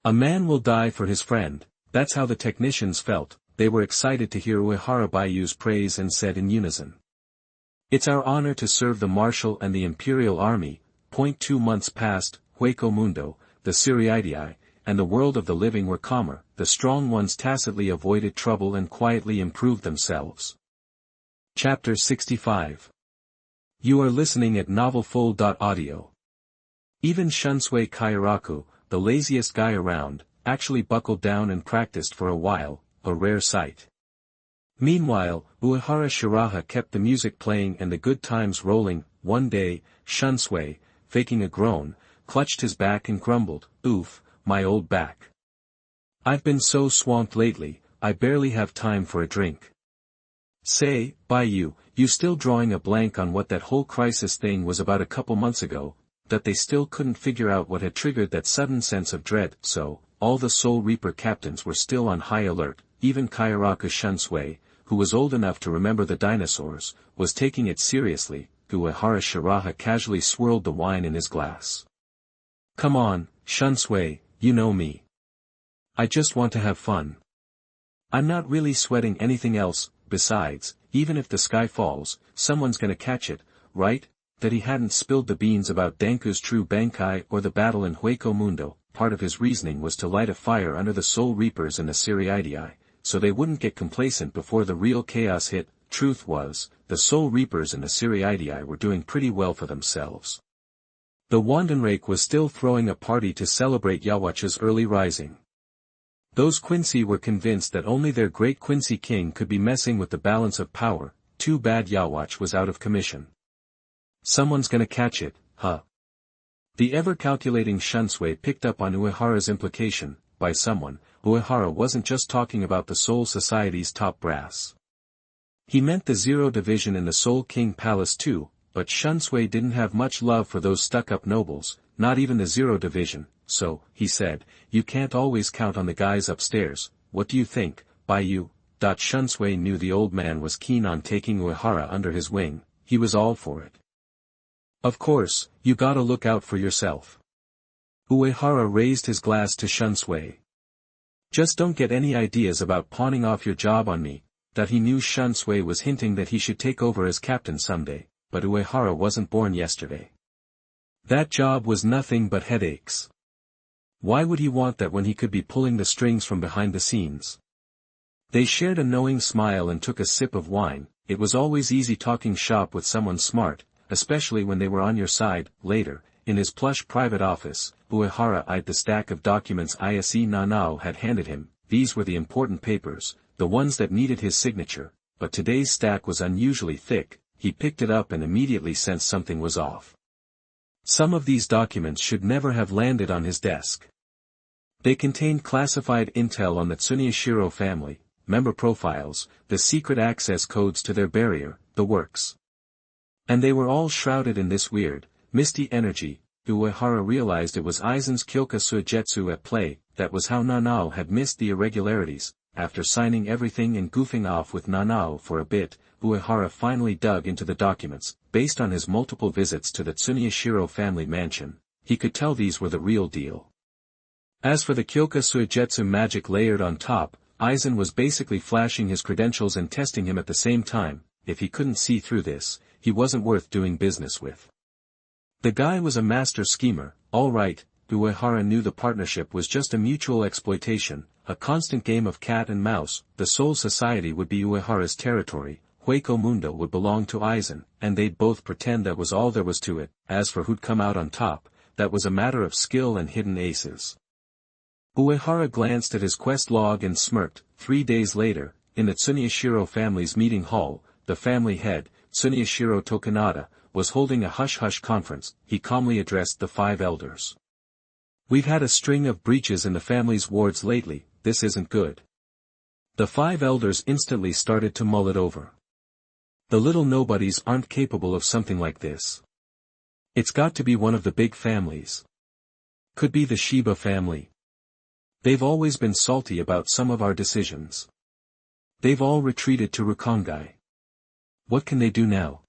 A man will die for his friend. That's how the technicians felt. They were excited to hear Uehara Bayu's praise and said in unison, "It's our honor to serve the Martial and the Imperial Army." 2 months passed. Hueco Mundo, the Siriidii, and the world of the living were calmer. The strong ones tacitly avoided trouble and quietly improved themselves. Chapter 65. You are listening at novelfull.audio. Even Shunsui Kairaku, the laziest guy around, actually buckled down and practiced for a while, a rare sight. Meanwhile, Uehara Shiraha kept the music playing and the good times rolling. One day, Shunsui, faking a groan, clutched his back and grumbled, "Oof, my old back. I've been so swamped lately, I barely have time for a drink." "Say, Bayu, you still drawing a blank on what that whole crisis thing was about a couple months ago, that they still couldn't figure out what had triggered that sudden sense of dread?" So, all the Soul Reaper captains were still on high alert. Even Kairaku Shunsui, who was old enough to remember the dinosaurs, was taking it seriously. Uehara Shiraha casually swirled the wine in his glass. "Come on, Shunsui, you know me. I just want to have fun. I'm not really sweating anything else. Besides, even if the sky falls, someone's gonna catch it, right?" That he hadn't spilled the beans about Danku's true Bankai or the battle in Hueco Mundo. Part of his reasoning was to light a fire under the Soul Reapers and the Siriidii, so they wouldn't get complacent before the real chaos hit. Truth was, the Soul Reapers and the Siriidii were doing pretty well for themselves. The Wandenrake was still throwing a party to celebrate Yhwach's early rising. Those Quincy were convinced that only their great Quincy king could be messing with the balance of power. Too bad Yhwach was out of commission. "Someone's gonna catch it, huh?" The ever-calculating Shunsui picked up on Uehara's implication. By someone, Uehara wasn't just talking about the Soul Society's top brass. He meant the Zero Division in the Soul King Palace too, but Shunsui didn't have much love for those stuck-up nobles, not even the Zero Division, so, he said, "You can't always count on the guys upstairs. What do you think, Bayu?" Shunsui knew the old man was keen on taking Uehara under his wing. He was all for it. "Of course, you gotta look out for yourself." Uehara raised his glass to Shunsui. "Just don't get any ideas about pawning off your job on me." That he knew Shunsui was hinting that he should take over as captain someday, but Uehara wasn't born yesterday. That job was nothing but headaches. Why would he want that when he could be pulling the strings from behind the scenes? They shared a knowing smile and took a sip of wine. It was always easy talking shop with someone smart, especially when they were on your side. Later, in his plush private office, Uehara eyed the stack of documents Ise Nanao had handed him. These were the important papers, the ones that needed his signature, but today's stack was unusually thick. He picked it up and immediately sensed something was off. Some of these documents should never have landed on his desk. They contained classified intel on the Tsuneyashiro family, member profiles, the secret access codes to their barrier, the works. And they were all shrouded in this weird, misty energy. Uehara realized it was Aizen's Kyoka Suigetsu at play. That was how Nanao had missed the irregularities. After signing everything and goofing off with Nanao for a bit, Uehara finally dug into the documents. Based on his multiple visits to the Tsuneyashiro family mansion, he could tell these were the real deal. As for the Kyoka Suigetsu magic layered on top, Aizen was basically flashing his credentials and testing him at the same time. If he couldn't see through this, he wasn't worth doing business with. The guy was a master schemer, all right. Uehara knew the partnership was just a mutual exploitation, a constant game of cat and mouse. The Soul Society would be Uehara's territory, Hueco Mundo would belong to Aizen, and they'd both pretend that was all there was to it. As for who'd come out on top, that was a matter of skill and hidden aces. Uehara glanced at his quest log and smirked. 3 days later, in the Tsuneyashiro family's meeting hall, the family head, Tsuneyashiro Tokunada, was holding a hush-hush conference. He calmly addressed the 5 elders. "We've had a string of breaches in the family's wards lately. This isn't good." The 5 elders instantly started to mull it over. The little nobodies aren't capable of something like this. It's got to be one of the big families. Could be the Shiba family. They've always been salty about some of our decisions. They've all retreated to Rukongai. What can they do now?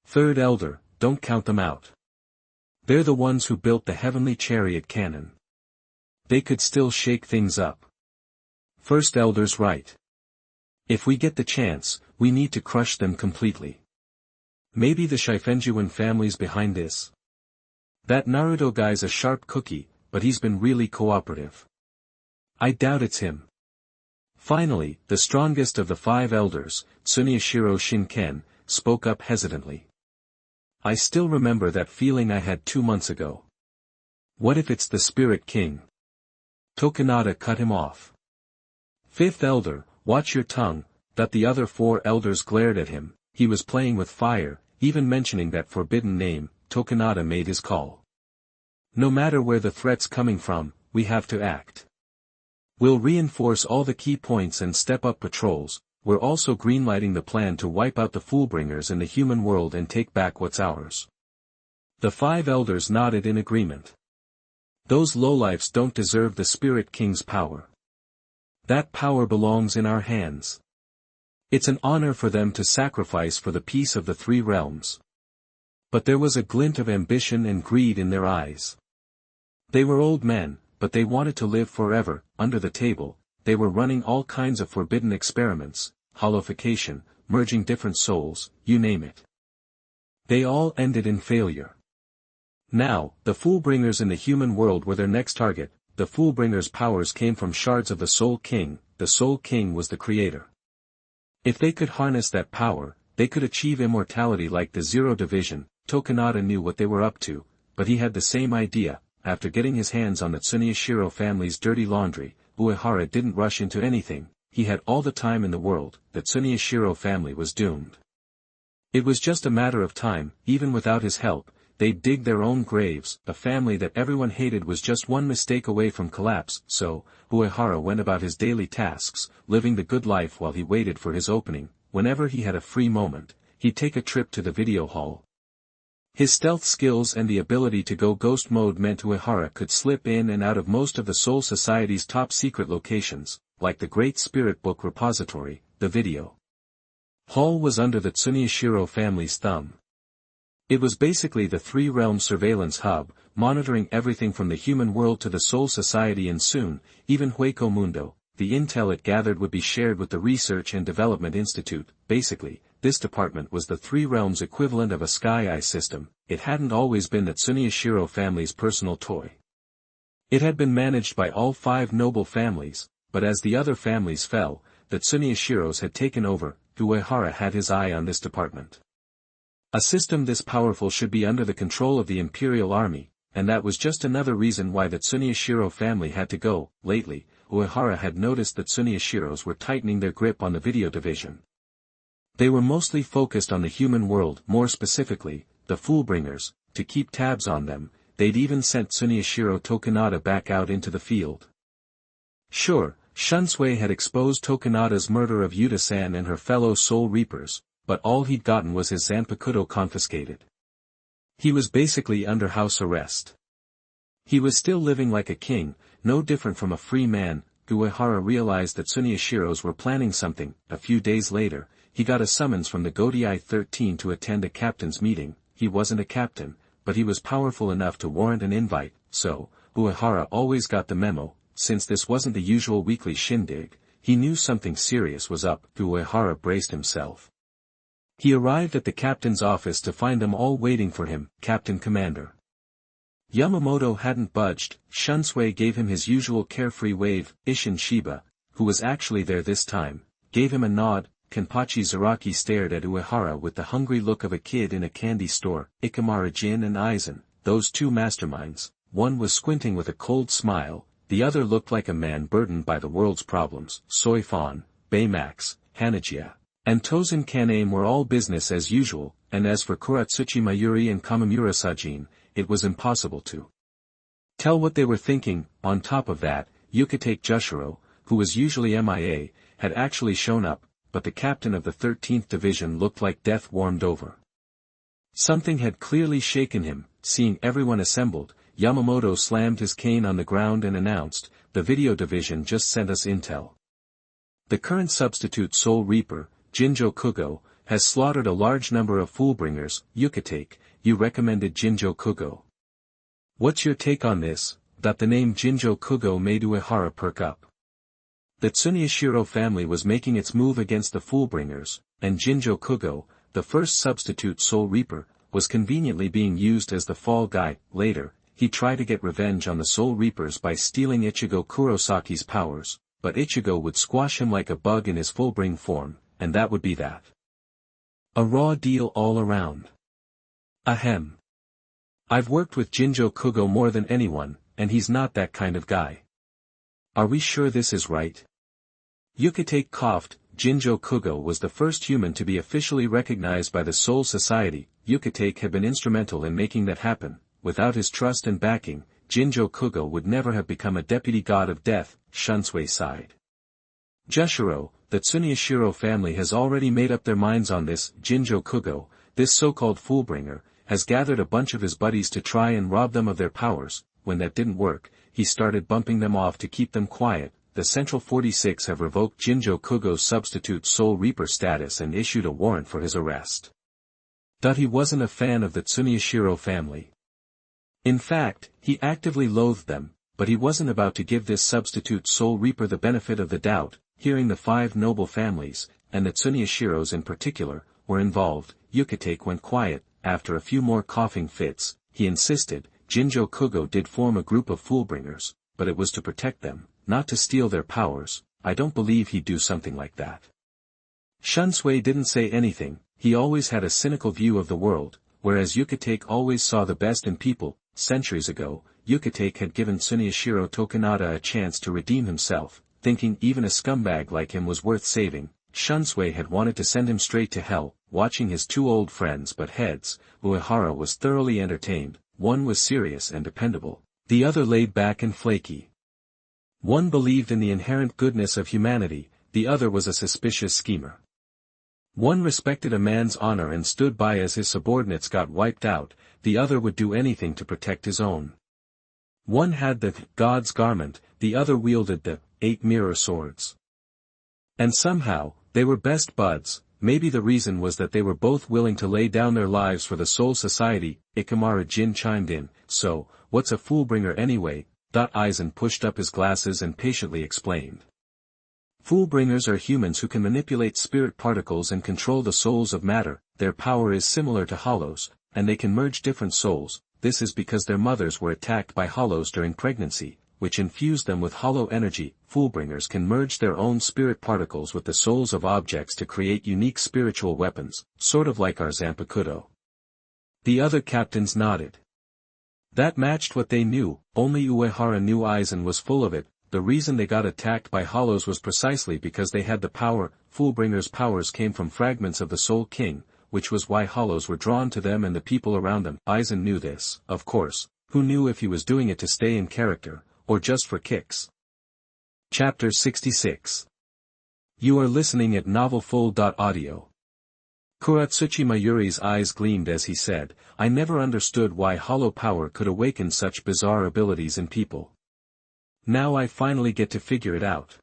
Third elder, don't count them out. They're the ones who built the heavenly chariot cannon. They could still shake things up. First elder's right. If we get the chance, we need to crush them completely. Maybe the Shifenjuan family's behind this. That Naruto guy's a sharp cookie, but he's been really cooperative. I doubt it's him. Finally, the strongest of the 5 elders, Tsuneyashiro Shinken, spoke up hesitantly. I still remember that feeling I had 2 months ago. What if it's the Spirit King? Tokunada cut him off. 5th elder, watch your tongue, that the other 4 elders glared at him. He was playing with fire, even mentioning that forbidden name. Tokunada made his call. No matter where the threat's coming from, we have to act. We'll reinforce all the key points and step up patrols. We're also greenlighting the plan to wipe out the Foolbringers in the human world and take back what's ours. The 5 elders nodded in agreement. Those lowlifes don't deserve the Spirit King's power. That power belongs in our hands. It's an honor for them to sacrifice for the peace of the 3 realms. But there was a glint of ambition and greed in their eyes. They were old men, but they wanted to live forever. Under the table, they were running all kinds of forbidden experiments, holification, merging different souls, you name it. They all ended in failure. Now, the Foolbringers in the human world were their next target. The Foolbringers' powers came from shards of the Soul King. The Soul King was the creator. If they could harness that power, they could achieve immortality like the Zero Division. Tokunada knew what they were up to, but he had the same idea. After getting his hands on the Tsuneyashiro family's dirty laundry, Uehara didn't rush into anything. He had all the time in the world. The Tsuneyashiro family was doomed. It was just a matter of time. Even without his help, they'd dig their own graves. A family that everyone hated was just one mistake away from collapse. So, Uehara went about his daily tasks, living the good life while he waited for his opening. Whenever he had a free moment, he'd take a trip to the video hall. His stealth skills and the ability to go ghost mode meant Uehara could slip in and out of most of the Soul Society's top secret locations, like the Great Spirit Book Repository. The video hall was under the Tsuneyashiro family's thumb. It was basically the 3 realm surveillance hub, monitoring everything from the human world to the Soul Society, and soon, even Hueco Mundo. The intel it gathered would be shared with the Research and Development Institute. Basically, this department was the 3 realms equivalent of a Sky Eye system. It hadn't always been the Tsuneyashiro family's personal toy. It had been managed by all 5 noble families, but as the other families fell, the Tsuneyashiros had taken over. Uehara had his eye on this department. A system this powerful should be under the control of the Imperial Army, and that was just another reason why the Tsuneyashiro family had to go. Lately, Uehara had noticed that Tsuneyashiros were tightening their grip on the video division. They were mostly focused on the human world, more specifically, the Foolbringers. To keep tabs on them, they'd even sent Tsuneyashiro Tokunada back out into the field. Sure, Shunsui had exposed Tokunada's murder of Yuta-san and her fellow Soul Reapers, but all he'd gotten was his Zanpakuto confiscated. He was basically under house arrest. He was still living like a king, no different from a free man. Uehara realized that Tsuneyashiros were planning something. A few days later, he got a summons from the Godii 13 to attend a captain's meeting. He wasn't a captain, but he was powerful enough to warrant an invite, so, Uehara always got the memo. Since this wasn't the usual weekly shindig, he knew something serious was up. Uehara braced himself. He arrived at the captain's office to find them all waiting for him. Captain Commander Yamamoto hadn't budged. Shunsui gave him his usual carefree wave. Isshin Shiba, who was actually there this time, gave him a nod. Kenpachi Zaraki stared at Uehara with the hungry look of a kid in a candy store. Ikemara Jin and Aizen, those 2 masterminds, one was squinting with a cold smile, the other looked like a man burdened by the world's problems. Soifan, Baymax, Hanagia, and Tozen Kaname were all business as usual, and as for Kuratsuchi Mayuri and Kamamura Sajin, it was impossible to tell what they were thinking. On top of that, Yukitake Jushiro, who was usually MIA, had actually shown up, but the captain of the 13th Division looked like death warmed over. Something had clearly shaken him. Seeing everyone assembled, Yamamoto slammed his cane on the ground and announced, "The video division just sent us intel. The current substitute Soul Reaper, Jinjo Kugo, has slaughtered a large number of Foolbringers. Yukatake, you recommended Jinjo Kugo. What's your take on this?" That the name Jinjo Kugo made Uehara perk up. The Tsunyashiro family was making its move against the Foolbringers, and Jinjo Kugo, the first substitute Soul Reaper, was conveniently being used as the fall guy. Later, he tried to get revenge on the Soul Reapers by stealing Ichigo Kurosaki's powers, but Ichigo would squash him like a bug in his Fullbring form, and that would be that. A raw deal all around. Ahem. I've worked with Jinjo Kugo more than anyone, and he's not that kind of guy. Are we sure this is right? Yukatake coughed. Jinjo Kugo was the first human to be officially recognized by the Soul Society. Yukatake had been instrumental in making that happen. Without his trust and backing, Jinjo Kugo would never have become a deputy god of death. Shunsui sighed. Jushiro, the Tsunyashiro family has already made up their minds on this. Jinjo Kugo, this so-called Foolbringer, has gathered a bunch of his buddies to try and rob them of their powers. When that didn't work, he started bumping them off to keep them quiet. The Central 46 have revoked Jinjo Kugo's substitute Soul Reaper status and issued a warrant for his arrest. He wasn't a fan of the Tsunyashiro family. In fact, he actively loathed them, but he wasn't about to give this substitute Soul Reaper the benefit of the doubt. Hearing the 5 noble families, and the Tsunyashiros in particular, were involved, Yukatake went quiet. After a few more coughing fits, he insisted, Jinjo Kugo did form a group of Foolbringers, but it was to protect them, not to steal their powers. I don't believe he'd do something like that. Shunsui didn't say anything. He always had a cynical view of the world, whereas Yukatake always saw the best in people. Centuries ago, Yukatake had given Tsunyashiro Tokunada a chance to redeem himself, thinking even a scumbag like him was worth saving. Shunsui had wanted to send him straight to hell. Watching his 2 old friends butt heads, Uehara was thoroughly entertained. One was serious and dependable, the other laid back and flaky. One believed in the inherent goodness of humanity, the other was a suspicious schemer. One respected a man's honor and stood by as his subordinates got wiped out, the other would do anything to protect his own. One had the God's garment, the other wielded the 8 mirror swords. And somehow, they were best buds. Maybe the reason was that they were both willing to lay down their lives for the Soul Society. Ikemara Jin chimed in, "So, what's a Foolbringer anyway?" Aizen pushed up his glasses and patiently explained. Foolbringers are humans who can manipulate spirit particles and control the souls of matter. Their power is similar to hollows, and they can merge different souls. This is because their mothers were attacked by hollows during pregnancy, which infused them with hollow energy. Foolbringers can merge their own spirit particles with the souls of objects to create unique spiritual weapons, sort of like our Zanpakuto. The other captains nodded. That matched what they knew. Only Uehara knew Aizen was full of it. The reason they got attacked by hollows was precisely because they had the power. Foolbringers' powers came from fragments of the Soul King, which was why hollows were drawn to them and the people around them. Aizen knew this, of course. Who knew if he was doing it to stay in character, or just for kicks? Chapter 66. You are listening at novelfull.audio. Kuratsuchi Mayuri's eyes gleamed as he said, "I never understood why hollow power could awaken such bizarre abilities in people. Now I finally get to figure it out.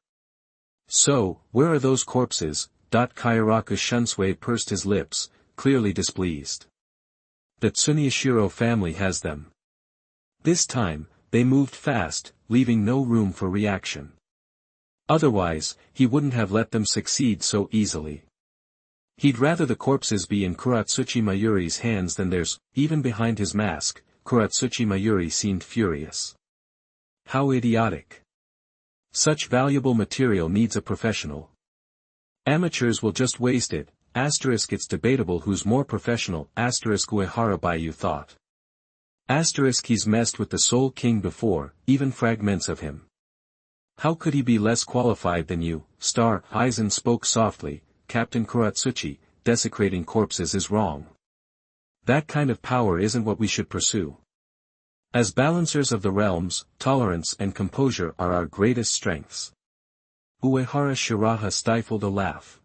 So, where are those corpses?" Kairaku Shunsui pursed his lips, clearly displeased. The Tsunyashiro family has them. This time, they moved fast, leaving no room for reaction. Otherwise, he wouldn't have let them succeed so easily. He'd rather the corpses be in Kuratsuchi Mayuri's hands than theirs. Even behind his mask, Kuratsuchi Mayuri seemed furious. How idiotic. Such valuable material needs a professional. Amateurs will just waste it. It's debatable who's more professional. Uehara Baiyu thought. He's messed with the Soul King before, even fragments of him. How could he be less qualified than you? Aizen spoke softly. Captain Kuratsuchi, desecrating corpses is wrong. That kind of power isn't what we should pursue. As balancers of the realms, tolerance and composure are our greatest strengths. Uehara Shiraha stifled a laugh.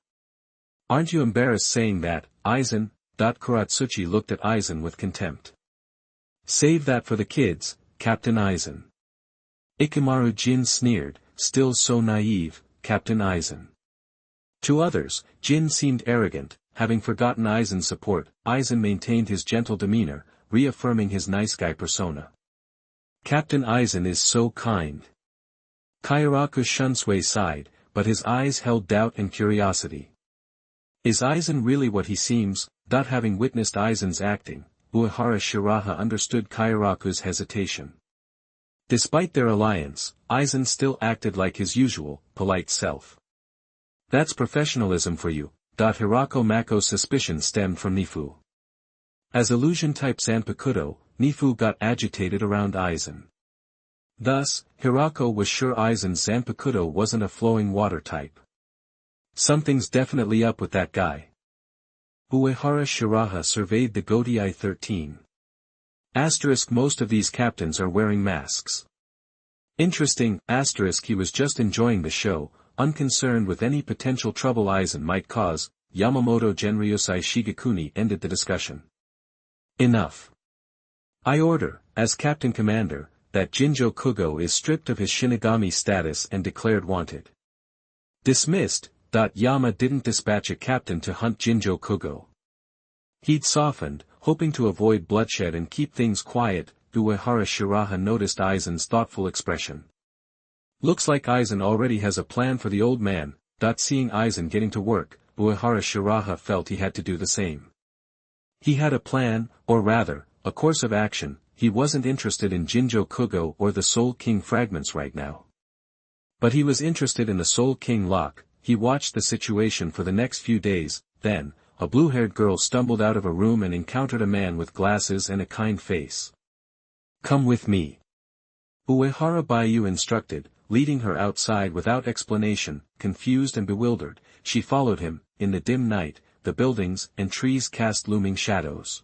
Aren't you embarrassed saying that, Aizen? Kuratsuchi looked at Aizen with contempt. Save that for the kids. Captain Aizen. Ikamaru Jin sneered, still so naive, Captain Aizen. To others, Jin seemed arrogant, having forgotten Aizen's support. Aizen maintained his gentle demeanor, reaffirming his nice guy persona. Captain Aizen is so kind. Kairaku Shunsui sighed, but his eyes held doubt and curiosity. Is Aizen really what he seems? Not having witnessed Aizen's acting, Uehara Shiraha understood Kairaku's hesitation. Despite their alliance, Aizen still acted like his usual, polite self. That's professionalism for you. Hirako Mako's suspicion stemmed from Nifu. As illusion-type Zanpakuto, Nifu got agitated around Aizen. Thus, Hirako was sure Aizen's Zanpakuto wasn't a flowing water type. Something's definitely up with that guy. Uehara Shiraha surveyed the Gotei 13. Most of these captains are wearing masks. Interesting, he was just enjoying the show, unconcerned with any potential trouble Aizen might cause. Yamamoto Genryosai Shigekuni ended the discussion. Enough. I order, as Captain Commander, that Jinjo Kugo is stripped of his Shinigami status and declared wanted. Dismissed. Yama didn't dispatch a captain to hunt Jinjo Kugo. He'd softened, hoping to avoid bloodshed and keep things quiet. Uehara Shiraha noticed Aizen's thoughtful expression. Looks like Aizen already has a plan for the old man. Seeing Aizen getting to work, Uehara Shiraha felt he had to do the same. He had a plan, or rather, a course of action. He wasn't interested in Jinjo Kugo or the Soul King fragments right now. But he was interested in the Soul King lock. He watched the situation for the next few days. Then, a blue-haired girl stumbled out of a room and encountered a man with glasses and a kind face. Come with me. Uehara Baiyu instructed, leading her outside without explanation. Confused and bewildered, she followed him. In the dim night, the buildings and trees cast looming shadows.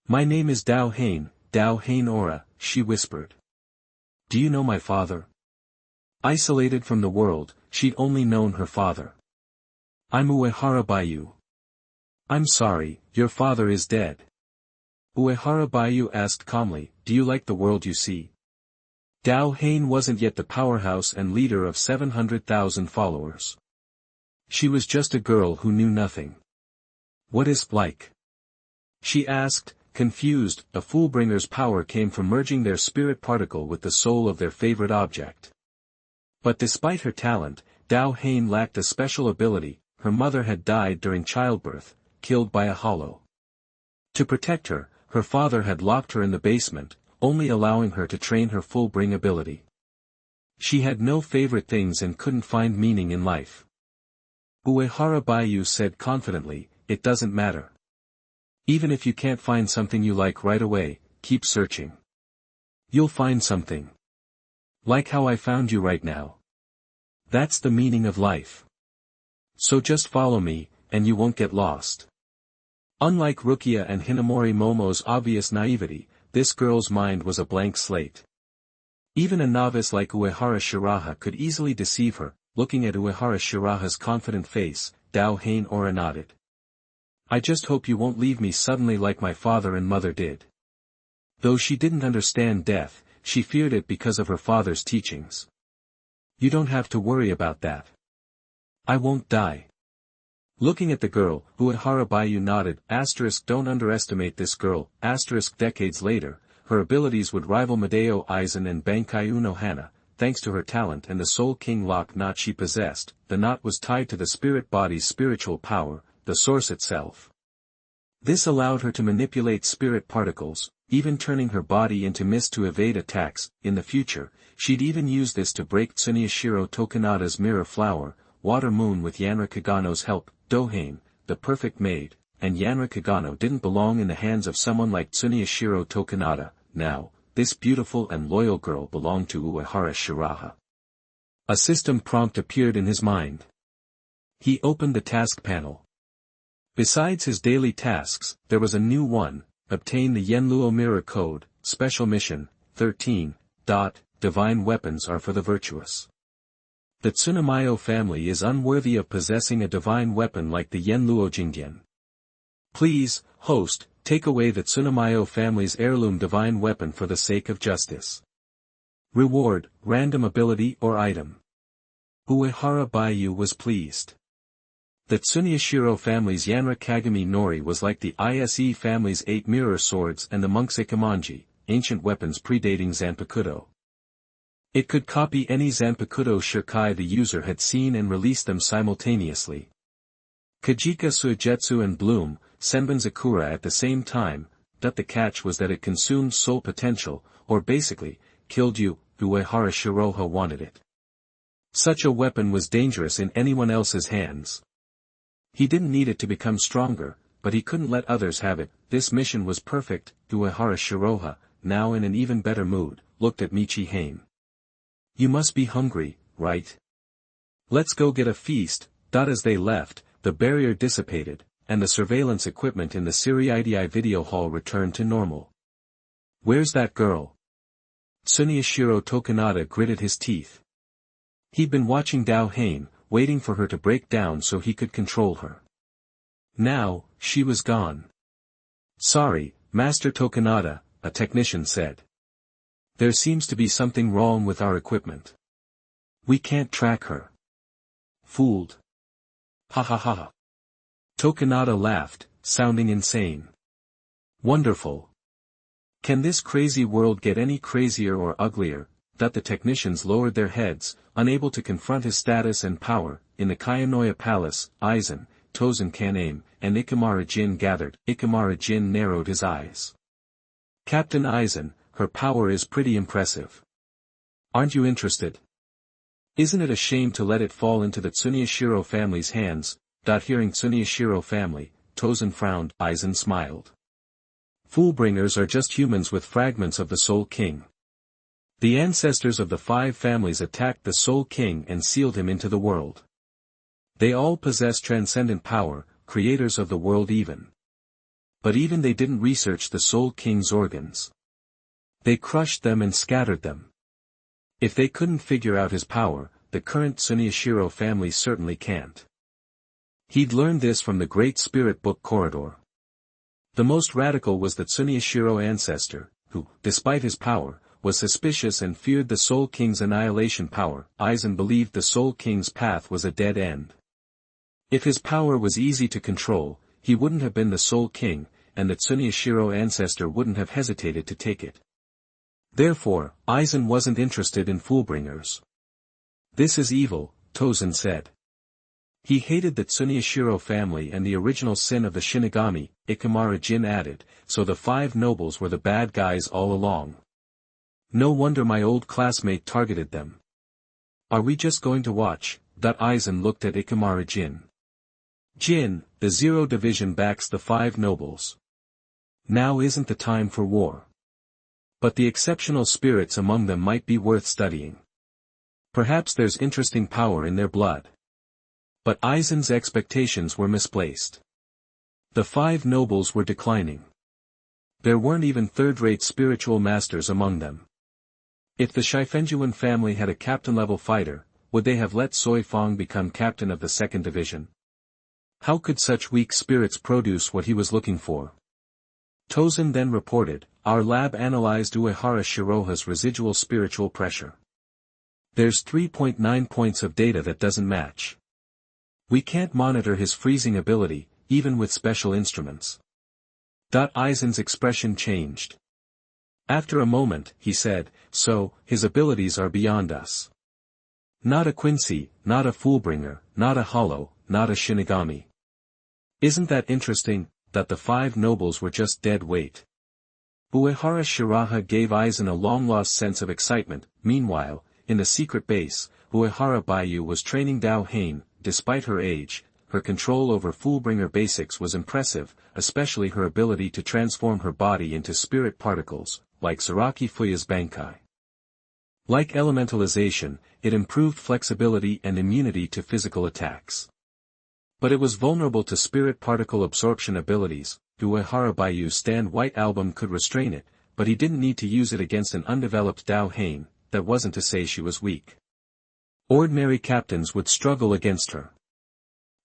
My name is Dao Hain Ora, she whispered. Do you know my father? Isolated from the world, she'd only known her father. I'm Uehara Baiyu. I'm sorry, your father is dead. Uehara Baiyu asked calmly, do you like the world you see? Dao Hain wasn't yet the powerhouse and leader of 700,000 followers. She was just a girl who knew nothing. What is like? She asked, confused. A Foolbringer's power came from merging their spirit particle with the soul of their favorite object. But despite her talent, Dao Hain lacked a special ability. Her mother had died during childbirth, killed by a hollow. To protect her, her father had locked her in the basement, only allowing her to train her Fullbring ability. She had no favorite things and couldn't find meaning in life. Uehara Baiyu said confidently, it doesn't matter. Even if you can't find something you like right away, keep searching. You'll find something. Like how I found you right now. That's the meaning of life. So just follow me, and you won't get lost. Unlike Rukia and Hinamori Momo's obvious naivety, this girl's mind was a blank slate. Even a novice like Uehara Shiraha could easily deceive her. Looking at Uehara Shiraha's confident face, Dao Hain Ora nodded. I just hope you won't leave me suddenly like my father and mother did. Though she didn't understand death, she feared it because of her father's teachings. You don't have to worry about that. I won't die. Looking at the girl, Uehara Baiyu nodded. Don't underestimate this girl. Decades later, her abilities would rival Madeo Aizen and Bankai Unohana, thanks to her talent and the Soul King lock knot she possessed. The knot was tied to the spirit body's spiritual power, the source itself. This allowed her to manipulate spirit particles, even turning her body into mist to evade attacks. In the future, she'd even use this to break Tsuneyashiro Tokunada's mirror flower, Water Moon with Yanra Kagano's help. Dohain, the perfect maid, and Yanra Kagano didn't belong in the hands of someone like Tsuneyashiro Tokunada. Now, this beautiful and loyal girl belonged to Uehara Shiraha. A system prompt appeared in his mind. He opened the task panel. Besides his daily tasks, there was a new one: obtain the Yenluo Mirror Code, Special Mission, 13. Divine weapons are for the virtuous. The Tsunemayo family is unworthy of possessing a divine weapon like the Yenluo Jingyan. Please, host, Take away the Tsunemayo family's heirloom divine weapon for the sake of justice. Reward, random ability or item. Uehara Baiyu was pleased. The Tsunyashiro family's Yanra Kagami Nori was like the Ise family's 8 mirror swords and the monk's Ikemanji, ancient weapons predating Zanpakuto. It could copy any Zanpakuto shurikai the user had seen and release them simultaneously. Kajika Suijetsu and Bloom, Senbon Zakura at the same time, but the catch was that it consumed soul potential, or basically, killed you. Uehara Shiraha wanted it. Such a weapon was dangerous in anyone else's hands. He didn't need it to become stronger, but he couldn't let others have it. This mission was perfect. Uehara Shiraha, now in an even better mood, looked at Michi-hame. You must be hungry, right? Let's go get a feast. As they left, the barrier dissipated, and the surveillance equipment in the Siriidi video hall returned to normal. Where's that girl? Tsunyashiro Tokunada gritted his teeth. He'd been watching Dao Hain, waiting for her to break down so he could control her. Now, she was gone. Sorry, Master Tokunada, a technician said. There seems to be something wrong with our equipment. We can't track her. Fooled. Ha ha ha. Tokunada laughed, sounding insane. Wonderful. Can this crazy world get any crazier or uglier? That the technicians lowered their heads, unable to confront his status and power. In the Kayanoya Palace, Aizen, Tozen Kaname, and Ikemara Jin gathered. Ikemara Jin narrowed his eyes. Captain Aizen, her power is pretty impressive. Aren't you interested? Isn't it a shame to let it fall into the Tsunyashiro family's hands? Hearing Tsunyashiro family, Tozen frowned. Aizen smiled. Foolbringers are just humans with fragments of the Soul King. The ancestors of the 5 families attacked the Soul King and sealed him into the world. They all possess transcendent power, creators of the world even. But even they didn't research the Soul King's organs. They crushed them and scattered them. If they couldn't figure out his power, the current Tsunyashiro family certainly can't. He'd learned this from the Great Spirit Book Corridor. The most radical was the Tsunyashiro ancestor, who, despite his power, was suspicious and feared the Soul King's annihilation power. Aizen believed the Soul King's path was a dead end. If his power was easy to control, he wouldn't have been the Soul King, and the Tsunyashiro ancestor wouldn't have hesitated to take it. Therefore, Aizen wasn't interested in foolbringers. This is evil, Tozen said. He hated the Tsunyashiro family and the original sin of the Shinigami. Ikemara Jin added, so the 5 nobles were the bad guys all along. No wonder my old classmate targeted them. Are we just going to watch? Aizen looked at Ikemara Jin. Jin, the Zero Division backs the 5 nobles. Now isn't the time for war. But the exceptional spirits among them might be worth studying. Perhaps there's interesting power in their blood. But Aizen's expectations were misplaced. The 5 nobles were declining. There weren't even third-rate spiritual masters among them. If the Shifenjuan family had a captain-level fighter, would they have let Soi Fong become captain of the 2nd division? How could such weak spirits produce what he was looking for? Tozen then reported, our lab analyzed Uehara Shiraha's residual spiritual pressure. There's 3.9 points of data that doesn't match. We can't monitor his freezing ability, even with special instruments. Aizen's expression changed. After a moment, he said, so, his abilities are beyond us. Not a Quincy, not a Foolbringer, not a Hollow, not a Shinigami. Isn't that interesting, that the 5 nobles were just dead weight? Uehara Shiraha gave Aizen a long-lost sense of excitement. Meanwhile, in the secret base, Uehara Baiyu was training Dao Hain. Despite her age, her control over Foolbringer basics was impressive, especially her ability to transform her body into spirit particles, like Saraki Fuya's Bankai. Like elementalization, it improved flexibility and immunity to physical attacks. But it was vulnerable to spirit particle absorption abilities. Uehara Baiyu's Stand White album could restrain it, but he didn't need to use it against an undeveloped Dao Hain. That wasn't to say she was weak. Ordinary captains would struggle against her.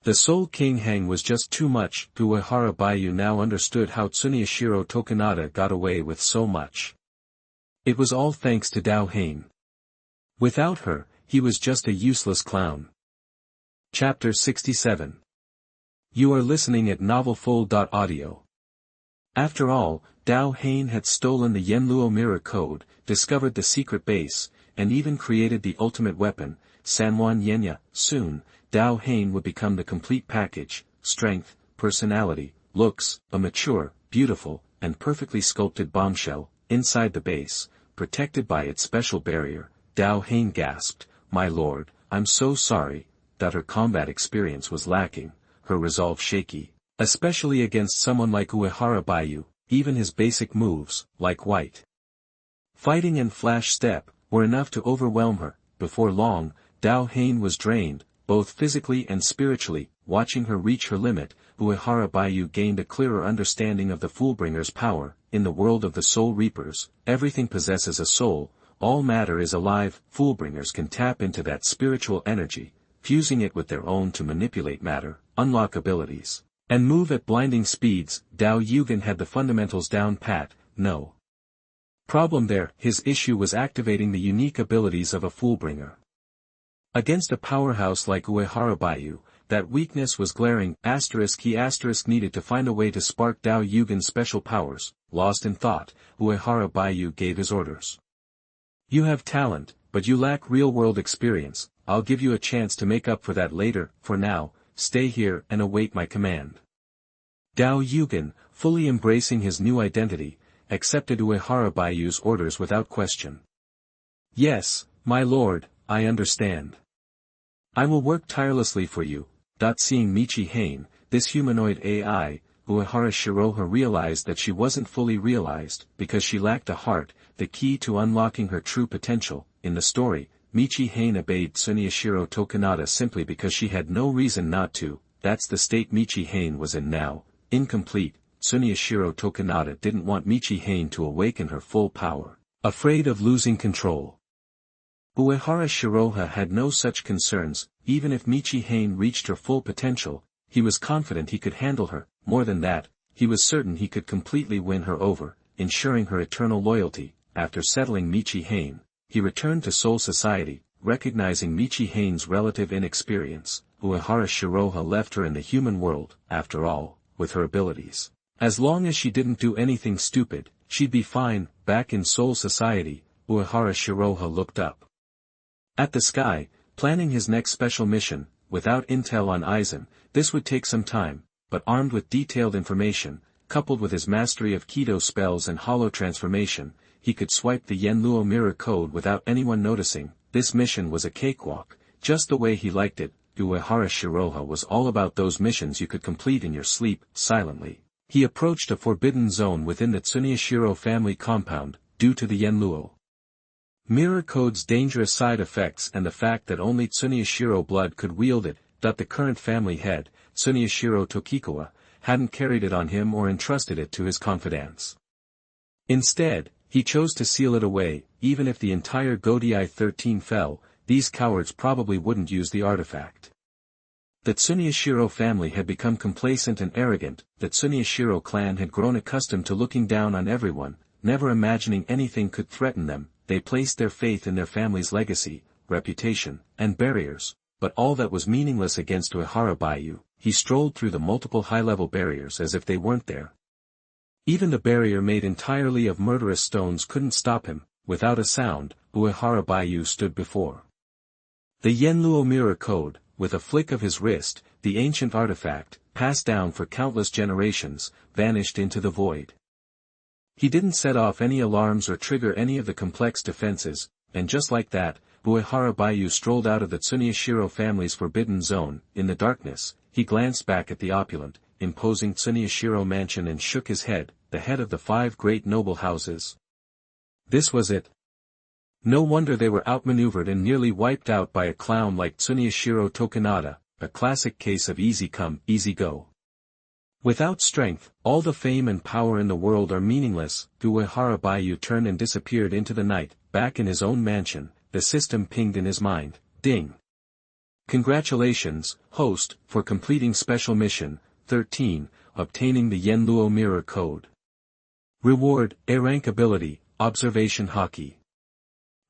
The Soul King hang was just too much. Uehara Baiyu now understood how Tsuneyashiro Tokunada got away with so much. It was all thanks to Dao Hain. Without her, he was just a useless clown. Chapter 67. You are listening at novelfull.audio. After all, Dao Hain had stolen the Yenluo mirror code, discovered the secret base, and even created the ultimate weapon, Sanwan Yenya. Soon, Dao Hain would become the complete package: strength, personality, looks, a mature, beautiful, and perfectly sculpted bombshell. Inside the base, protected by its special barrier, Dao Hain gasped, "My lord, I'm so sorry," that her combat experience was lacking, her resolve shaky, especially against someone like Uehara Baiyu. Even his basic moves, like White Fighting and Flash Step, were enough to overwhelm her. Before long, Dao Hain was drained, both physically and spiritually. Watching her reach her limit, Uehara Baiyu gained a clearer understanding of the Foolbringer's power. In the world of the Soul Reapers, everything possesses a soul, all matter is alive. Foolbringers can tap into that spiritual energy, fusing it with their own to manipulate matter, unlock abilities, and move at blinding speeds. Dao Yugen had the fundamentals down pat. No problem there. His issue was activating the unique abilities of a Foolbringer. Against a powerhouse like Uehara Baiyu, that weakness was glaring. He needed to find a way to spark Dao Yugen's special powers. Lost in thought, Uehara Baiyu gave his orders. "You have talent, but you lack real-world experience. I'll give you a chance to make up for that later. For now, stay here and await my command." Dao Yugen, fully embracing his new identity, accepted Uehara Baiyu's orders without question. "Yes, my lord, I understand. I will work tirelessly for you." Seeing Michi Hain, this humanoid AI, Uehara Shiraha realized that she wasn't fully realized, because she lacked a heart, the key to unlocking her true potential. In the story, Michi Hain obeyed Tsuneyashiro Tokunada simply because she had no reason not to. That's the state Michi Hain was in now. Incomplete, Tsuneyashiro Tokunada didn't want Michi Hain to awaken her full power, afraid of losing control. Uehara Shiraha had no such concerns. Even if Michi Hain reached her full potential, he was confident he could handle her. More than that, he was certain he could completely win her over, ensuring her eternal loyalty. After settling Michi Hain, he returned to Soul Society. Recognizing Michi Hain's relative inexperience, Uehara Shiraha left her in the human world. After all, with her abilities, as long as she didn't do anything stupid, she'd be fine. Back in Soul Society, Uehara Shiraha looked up at the sky, planning his next special mission. Without intel on Aizen, this would take some time, but armed with detailed information, coupled with his mastery of Kido spells and hollow transformation, he could swipe the Yenluo mirror code without anyone noticing. This mission was a cakewalk, just the way he liked it. Uehara Shiraha was all about those missions you could complete in your sleep. Silently, he approached a forbidden zone within the Tsuneyashiro family compound. Due to the Yenluo mirror code's dangerous side effects and the fact that only Tsuneyashiro blood could wield it, the current family head, Tsuneyashiro Tokikawa, hadn't carried it on him or entrusted it to his confidants. Instead, he chose to seal it away. Even if the entire Godei 13 fell, these cowards probably wouldn't use the artifact. The Tsuneyashiro family had become complacent and arrogant. The Tsuneyashiro clan had grown accustomed to looking down on everyone, never imagining anything could threaten them. They placed their faith in their family's legacy, reputation, and barriers, but all that was meaningless against Uehara Baiyu. He strolled through the multiple high-level barriers as if they weren't there. Even the barrier made entirely of murderous stones couldn't stop him. Without a sound, Uehara Baiyu stood before the Yenluo mirror code. With a flick of his wrist, the ancient artifact, passed down for countless generations, vanished into the void. He didn't set off any alarms or trigger any of the complex defenses, and just like that, Uehara Baiyu strolled out of the Tsuneyashiro family's forbidden zone. In the darkness, he glanced back at the opulent, imposing Tsuneyashiro mansion and shook his head. The head of the 5 great noble houses. This was it. No wonder they were outmaneuvered and nearly wiped out by a clown like Tsuneyashiro Tokunada, a classic case of easy come, easy go. Without strength, all the fame and power in the world are meaningless. Uehara Baiyu turned and disappeared into the night. Back in his own mansion, the system pinged in his mind. Ding. Congratulations, host, for completing Special Mission 13, obtaining the Yenluo Mirror Code. Reward, A rank ability, Observation Haki.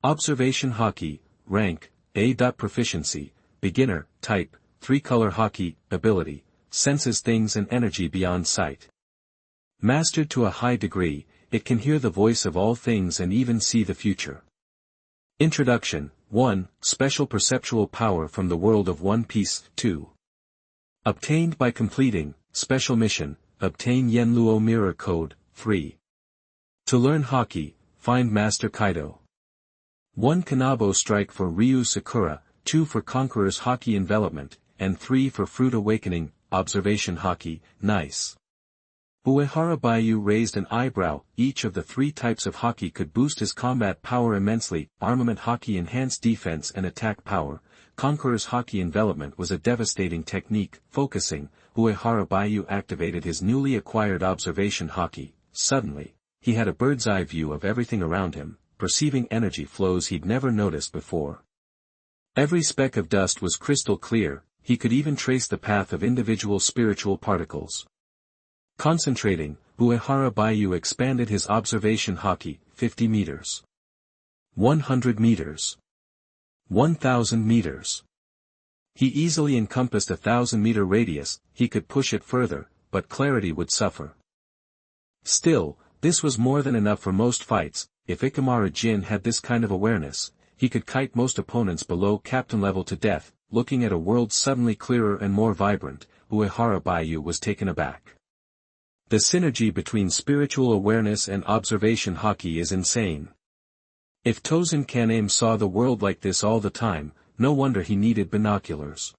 Observation Haki, rank, A. Proficiency, beginner, type, 3-color Haki, ability, senses things and energy beyond sight. Mastered to a high degree, it can hear the voice of all things and even see the future. Introduction, 1. Special perceptual power from the world of One Piece, 2. Obtained by completing, Special Mission, obtain Yenluo Mirror Code, 3. To learn Haki, find Master Kaido. 1. Kanabo Strike for Ryu Sakura, 2 for Conqueror's Haki Envelopment, and 3 for Fruit Awakening, Observation Haki, nice. Uehara Baiyu raised an eyebrow. Each of the 3 types of Haki could boost his combat power immensely. Armament Haki enhanced defense and attack power. Conqueror's Haki Envelopment was a devastating technique. Focusing, Uehara Baiyu activated his newly acquired Observation Haki. Suddenly, he had a bird's-eye view of everything around him, perceiving energy flows he'd never noticed before. Every speck of dust was crystal clear. He could even trace the path of individual spiritual particles. Concentrating, Uehara Baiyu expanded his Observation Haki, 50 meters. 100 meters. 1,000 meters. He easily encompassed a 1,000-meter radius. He could push it further, but clarity would suffer. Still, this was more than enough for most fights. If Ikemara Jin had this kind of awareness, he could kite most opponents below captain level to death. Looking at a world suddenly clearer and more vibrant, Uehara Baiyu was taken aback. The synergy between spiritual awareness and observation Haki is insane. If Tozen Kanem saw the world like this all the time, no wonder he needed binoculars.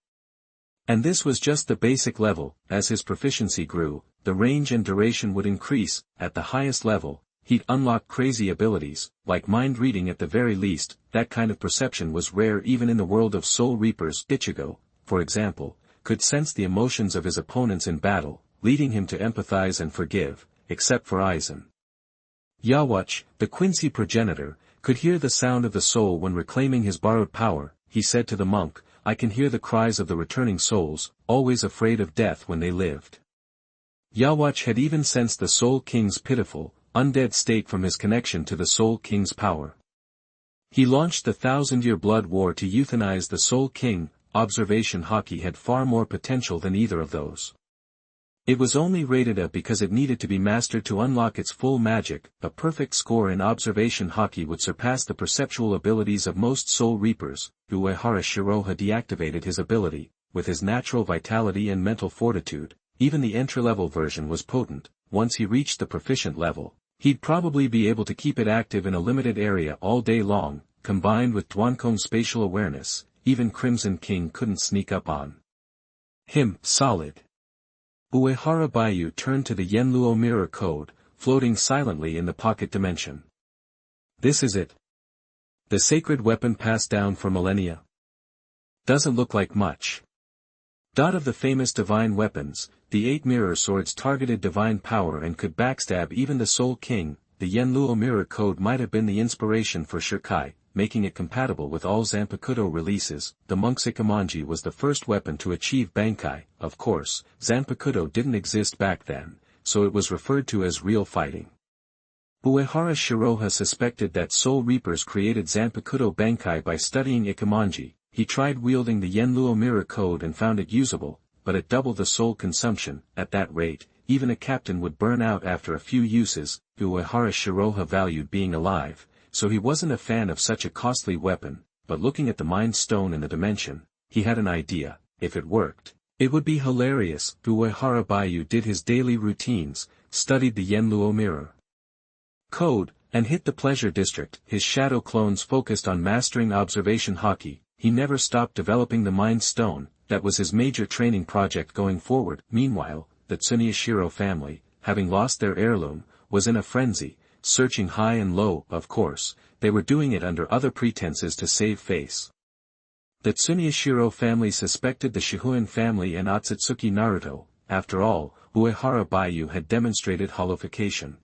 And this was just the basic level. As his proficiency grew, the range and duration would increase. At the highest level, he'd unlock crazy abilities, like mind reading at the very least. That kind of perception was rare even in the world of Soul Reapers. Ichigo, for example, could sense the emotions of his opponents in battle, leading him to empathize and forgive, except for Aizen. Yawatch, the Quincy progenitor, could hear the sound of the soul when reclaiming his borrowed power. He said to the monk, "I can hear the cries of the returning souls, always afraid of death when they lived." Yawatch had even sensed the Soul King's pitiful, undead state from his connection to the Soul King's power. He launched the 1,000-year blood war to euthanize the Soul King. Observation Haki had far more potential than either of those. It was only rated A because it needed to be mastered to unlock its full magic. A perfect score in Observation Haki would surpass the perceptual abilities of most Soul Reapers. Uehara Shiraha deactivated his ability. With his natural vitality and mental fortitude, even the entry-level version was potent. Once he reached the proficient level, he'd probably be able to keep it active in a limited area all day long. Combined with Duankong's spatial awareness, even Crimson King couldn't sneak up on him. Solid. Uehara Baiyu turned to the Yenluo Mirror Code, floating silently in the pocket dimension. This is it. The sacred weapon passed down for millennia. Doesn't look like much. Of the famous divine weapons, the 8 mirror swords targeted divine power and could backstab even the Soul King. The Yenluo Mirror Code might have been the inspiration for Shirkai, making it compatible with all Zanpakuto releases. The monk's Ikemonji was the first weapon to achieve Bankai. Of course, Zanpakuto didn't exist back then, so it was referred to as real fighting. Uehara Shiraha suspected that Soul Reapers created Zanpakuto Bankai by studying Ikemonji. He tried wielding the Yenluo Mirror Code and found it usable, but it doubled the soul consumption. At that rate, even a captain would burn out after a few uses. Uehara Shiraha valued being alive, so he wasn't a fan of such a costly weapon, but looking at the Mind Stone in the dimension, he had an idea. If it worked, it would be hilarious. Uehara Baiyu did his daily routines, studied the Yenluo Mirror Code, and hit the Pleasure District. His shadow clones focused on mastering Observation Haki. He never stopped developing the Mind Stone. That was his major training project going forward. Meanwhile, the Tsuneyashiro family, having lost their heirloom, was in a frenzy, searching high and low. Of course, they were doing it under other pretenses to save face. The Tsuneyashiro family suspected the Shihoin family and Otsutsuki Naruto. After all, Uehara Baiyu had demonstrated holification.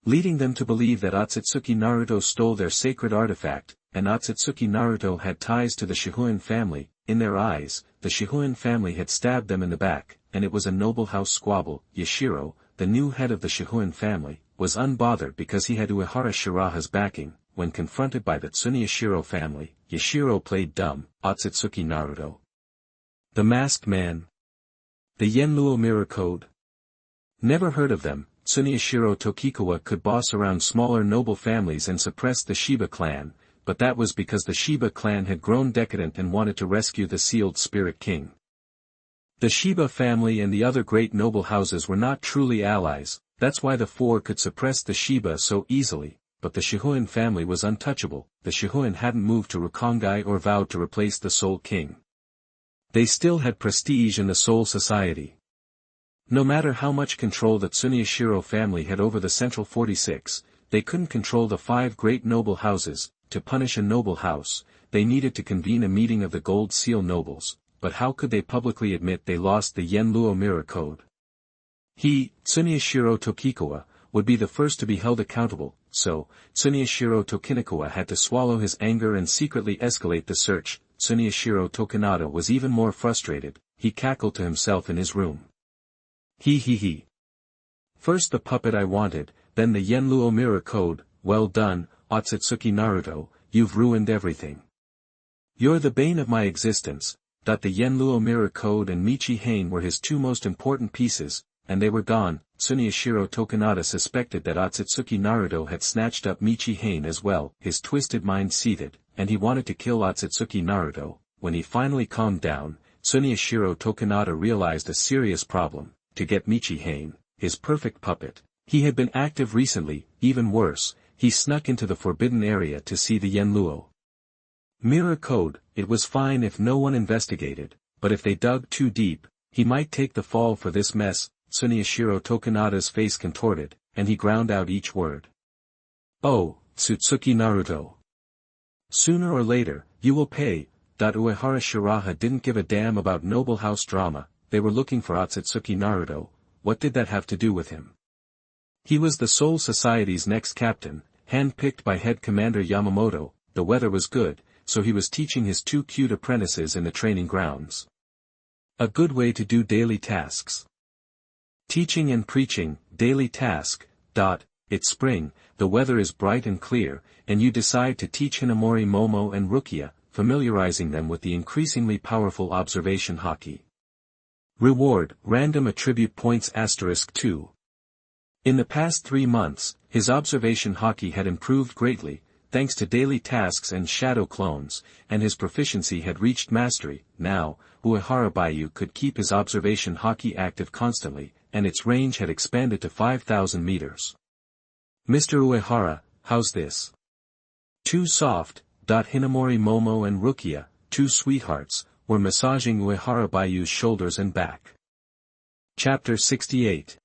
leading them to believe that Otsutsuki Naruto stole their sacred artifact, and Otsutsuki Naruto had ties to the Shihoin family. In their eyes, the Shihoin family had stabbed them in the back, and it was a noble house squabble. Yashiro, the new head of the Shihoin family, was unbothered because he had Uehara Shiraha's backing. When confronted by the Tsuneyashiro family, Yashiro played dumb. Otsutsuki Naruto, the Masked Man, the Yenluo Mirror Code. Never heard of them. Tsuneyashiro Tokikawa could boss around smaller noble families and suppress the Shiba clan, but that was because the Shiba clan had grown decadent and wanted to rescue the sealed Spirit King. The Shiba family and the other great noble houses were not truly allies, that's why the four could suppress the Shiba so easily, but the Shihoin family was untouchable. The Shihoin hadn't moved to Rukongai or vowed to replace the Soul King. They still had prestige in the Soul Society. No matter how much control the Tsuneyashiro family had over the Central 46, they couldn't control the 5 great noble houses. To punish a noble house, they needed to convene a meeting of the Gold Seal nobles, but how could they publicly admit they lost the Yenluo Mirror Code? He, Tsuneyashiro Tokikawa, would be the first to be held accountable, so, Tsuneyashiro Tokinakawa had to swallow his anger and secretly escalate the search. Tsuneyashiro Tokinada was even more frustrated. He cackled to himself in his room. He. First the puppet I wanted, then the Yenluo Mirror Code. Well done, Otsutsuki Naruto, you've ruined everything. You're the bane of my existence. The Yenluo Mirror Code and Michi Hain were his 2 most important pieces, and they were gone. Tsuneyashiro Tokinada suspected that Otsutsuki Naruto had snatched up Michi Hain as well. His twisted mind seethed, and he wanted to kill Otsutsuki Naruto. When he finally calmed down, Tsuneyashiro Tokinada realized a serious problem. To get Michi Hain, his perfect puppet. He had been active recently. Even worse, he snuck into the forbidden area to see the Yenluo Mirror Code. It was fine if no one investigated, but if they dug too deep, he might take the fall for this mess. Tsuneyashiro Tokinada's face contorted, and he ground out each word. Oh, Tsutsuki Naruto. Sooner or later, you will pay. Uehara Shiraha didn't give a damn about noble house drama. They were looking for Otsutsuki Naruto. What did that have to do with him? He was the Soul Society's next captain, hand-picked by head commander Yamamoto. The weather was good, so he was teaching his 2 cute apprentices in the training grounds. A good way to do daily tasks. Teaching and preaching, daily task. It's spring, the weather is bright and clear, and you decide to teach Hinamori Momo and Rukia, familiarizing them with the increasingly powerful observation haki. Reward, random attribute points *2. In the past 3 months, his observation haki had improved greatly, thanks to daily tasks and shadow clones, and his proficiency had reached mastery. Now, Uehara Bayou could keep his observation haki active constantly, and its range had expanded to 5,000 meters. Mr. Uehara, how's this? Too soft. Hinamori Momo and Rukia, 2 sweethearts, were massaging Uehara Bayou's shoulders and back. Chapter 68.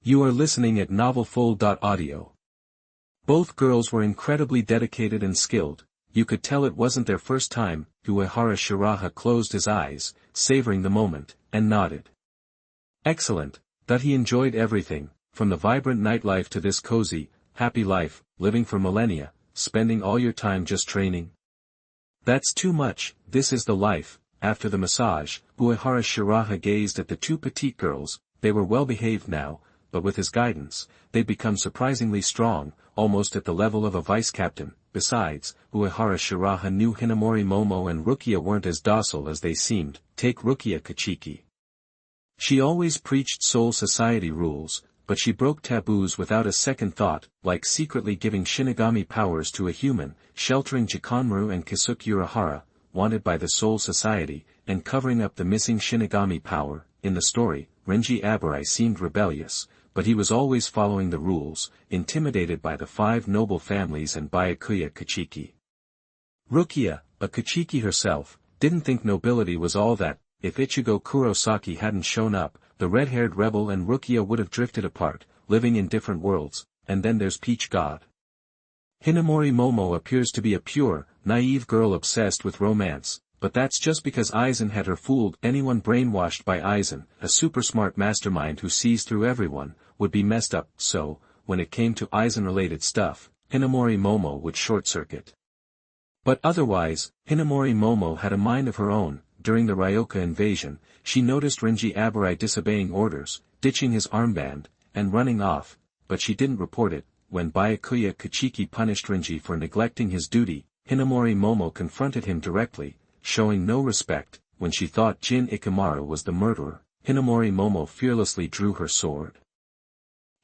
You are listening at novelfull.audio. Both girls were incredibly dedicated and skilled. You could tell it wasn't their first time. Uehara Shiraha closed his eyes, savoring the moment, and nodded. Excellent. That he enjoyed everything, from the vibrant nightlife to this cozy, happy life, living for millennia, spending all your time just training. That's too much. This is the life. After the massage, Uehara Shiraha gazed at the 2 petite girls. They were well behaved now, but with his guidance, they'd become surprisingly strong, almost at the level of a vice-captain. Besides, Uehara Shiraha knew Hinamori Momo and Rukia weren't as docile as they seemed. Take Rukia Kachiki. She always preached Soul Society rules, but she broke taboos without a second thought, like secretly giving Shinigami powers to a human, sheltering Chikanmaru and Kisuke Urahara, wanted by the Soul Society, and covering up the missing Shinigami power. In the story, Renji Aburai seemed rebellious, but he was always following the rules, intimidated by the 5 noble families and Byakuya Kachiki. Rukia, a Kachiki herself, didn't think nobility was all that. If Ichigo Kurosaki hadn't shown up, the red-haired rebel and Rukia would have drifted apart, living in different worlds. And then there's Peach God. Hinamori Momo appears to be a pure, naive girl obsessed with romance, but that's just because Aizen had her fooled. Anyone brainwashed by Aizen, a super smart mastermind who sees through everyone, would be messed up. So, when it came to Aizen-related stuff, Hinamori Momo would short-circuit. But otherwise, Hinamori Momo had a mind of her own. During the Ryoka invasion, she noticed Renji Abarai disobeying orders, ditching his armband, and running off, but she didn't report it. When Byakuya Kachiki punished Renji for neglecting his duty, Hinamori Momo confronted him directly, showing no respect. When she thought Jin Ikamaru was the murderer, Hinamori Momo fearlessly drew her sword.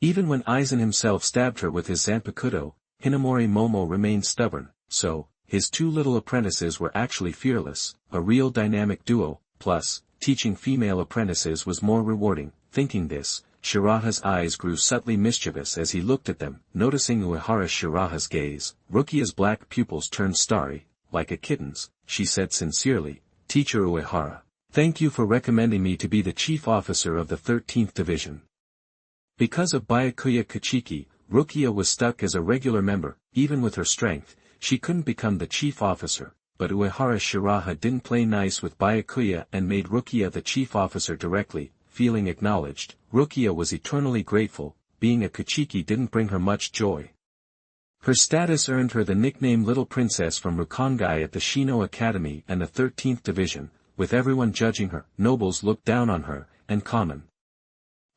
Even when Aizen himself stabbed her with his Zanpakuto, Hinamori Momo remained stubborn, so, his two little apprentices were actually fearless, a real dynamic duo. Plus, teaching female apprentices was more rewarding. Thinking this, Shiraha's eyes grew subtly mischievous as he looked at them. Noticing Uehara Shiraha's gaze, Rukia's black pupils turned starry, like a kitten's. She said sincerely, "Teacher Uehara, thank you for recommending me to be the chief officer of the 13th Division." Because of Byakuya Kachiki, Rukia was stuck as a regular member. Even with her strength, she couldn't become the chief officer, but Uehara Shiraha didn't play nice with Byakuya and made Rukia the chief officer directly. Feeling acknowledged, Rukia was eternally grateful. Being a Kachiki didn't bring her much joy. Her status earned her the nickname Little Princess from Rukongai at the Shino Academy and the 13th Division. With everyone judging her, nobles looked down on her, and common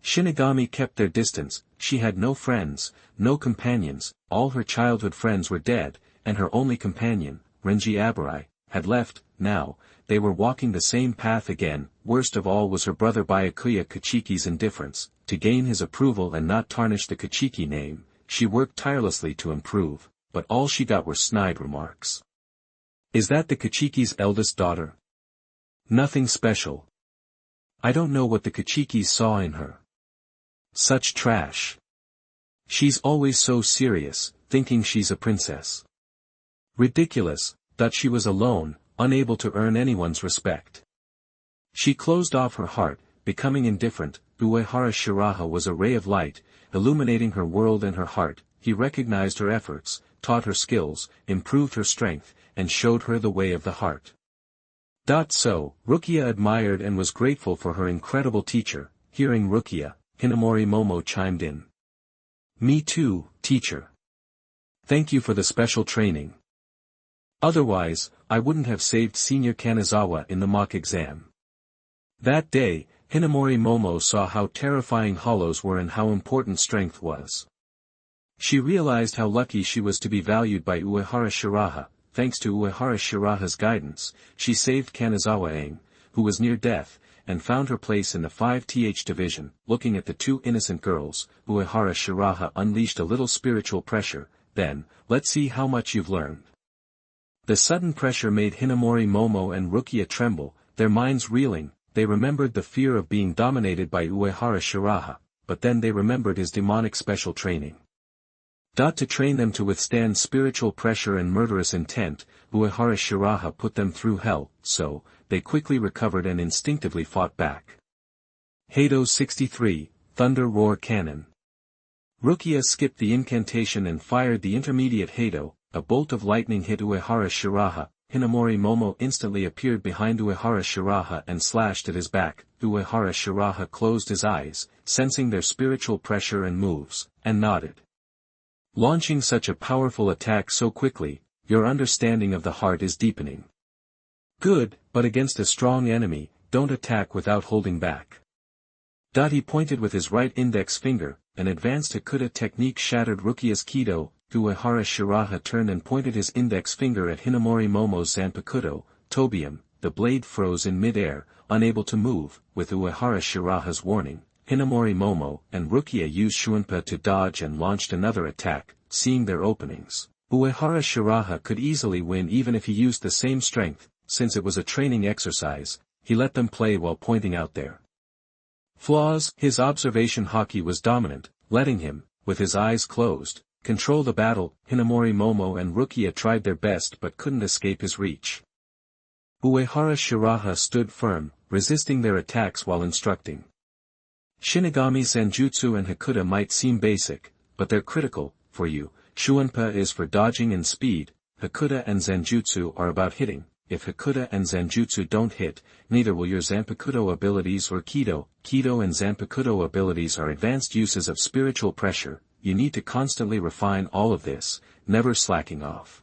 Shinigami kept their distance. She had no friends, no companions. All her childhood friends were dead, and her only companion, Renji Abarai, had left. Now, they were walking the same path again. Worst of all was her brother Byakuya Kachiki's indifference. To gain his approval and not tarnish the Kachiki name, she worked tirelessly to improve, but all she got were snide remarks. "Is that the Kachiki's eldest daughter? Nothing special. I don't know what the Kachikis saw in her. Such trash. She's always so serious, thinking she's a princess. Ridiculous." That she was alone, unable to earn anyone's respect. She closed off her heart, becoming indifferent. Uehara Shiraha was a ray of light, illuminating her world and her heart. He recognized her efforts, taught her skills, improved her strength, and showed her the way of the heart. So, Rukia admired and was grateful for her incredible teacher. Hearing Rukia, Hinamori Momo chimed in. "Me too, teacher. Thank you for the special training. Otherwise, I wouldn't have saved Senior Kanazawa in the mock exam." That day, Hinamori Momo saw how terrifying hollows were and how important strength was. She realized how lucky she was to be valued by Uehara Shiraha. Thanks to Uehara Shiraha's guidance, she saved Kanazawa Aang, who was near death, and found her place in the 5th Division. Looking at the two innocent girls, Uehara Shiraha unleashed a little spiritual pressure. "Then, let's see how much you've learned." The sudden pressure made Hinamori Momo and Rukia tremble, their minds reeling. They remembered the fear of being dominated by Uehara Shiraha, but then they remembered his demonic special training. To train them to withstand spiritual pressure and murderous intent, Uehara Shiraha put them through hell, so, they quickly recovered and instinctively fought back. Hado 63, Thunder Roar Cannon. Rukia skipped the incantation and fired the intermediate Hado. A bolt of lightning hit Uehara Shiraha. Hinamori Momo instantly appeared behind Uehara Shiraha and slashed at his back. Uehara Shiraha closed his eyes, sensing their spiritual pressure and moves, and nodded. "Launching such a powerful attack so quickly, your understanding of the heart is deepening. Good, but against a strong enemy, don't attack without holding back." He pointed with his right index finger. An advanced Hakuda technique shattered Rukia's Kido. Uehara Shiraha turned and pointed his index finger at Hinamori Momo's Zanpakuto, Tobium. The blade froze in mid-air, unable to move. With Uehara Shiraha's warning, Hinamori Momo and Rukia used Shuanpa to dodge and launched another attack. Seeing their openings, Uehara Shiraha could easily win even if he used the same strength. Since it was a training exercise, he let them play while pointing out their flaws. His observation haki was dominant, letting him, with his eyes closed, control the battle. Hinamori Momo and Rukia tried their best but couldn't escape his reach. Uehara Shiraha stood firm, resisting their attacks while instructing. Shinigami Zanjutsu and Hakuda might seem basic, but they're critical. For you, Shuanpa is for dodging and speed. Hakuda and Zanjutsu are about hitting. If Hakuda and Zanjutsu don't hit, neither will your Zanpakuto abilities or Kido. Kido and Zanpakuto abilities are advanced uses of spiritual pressure. you need to constantly refine all of this, never slacking off.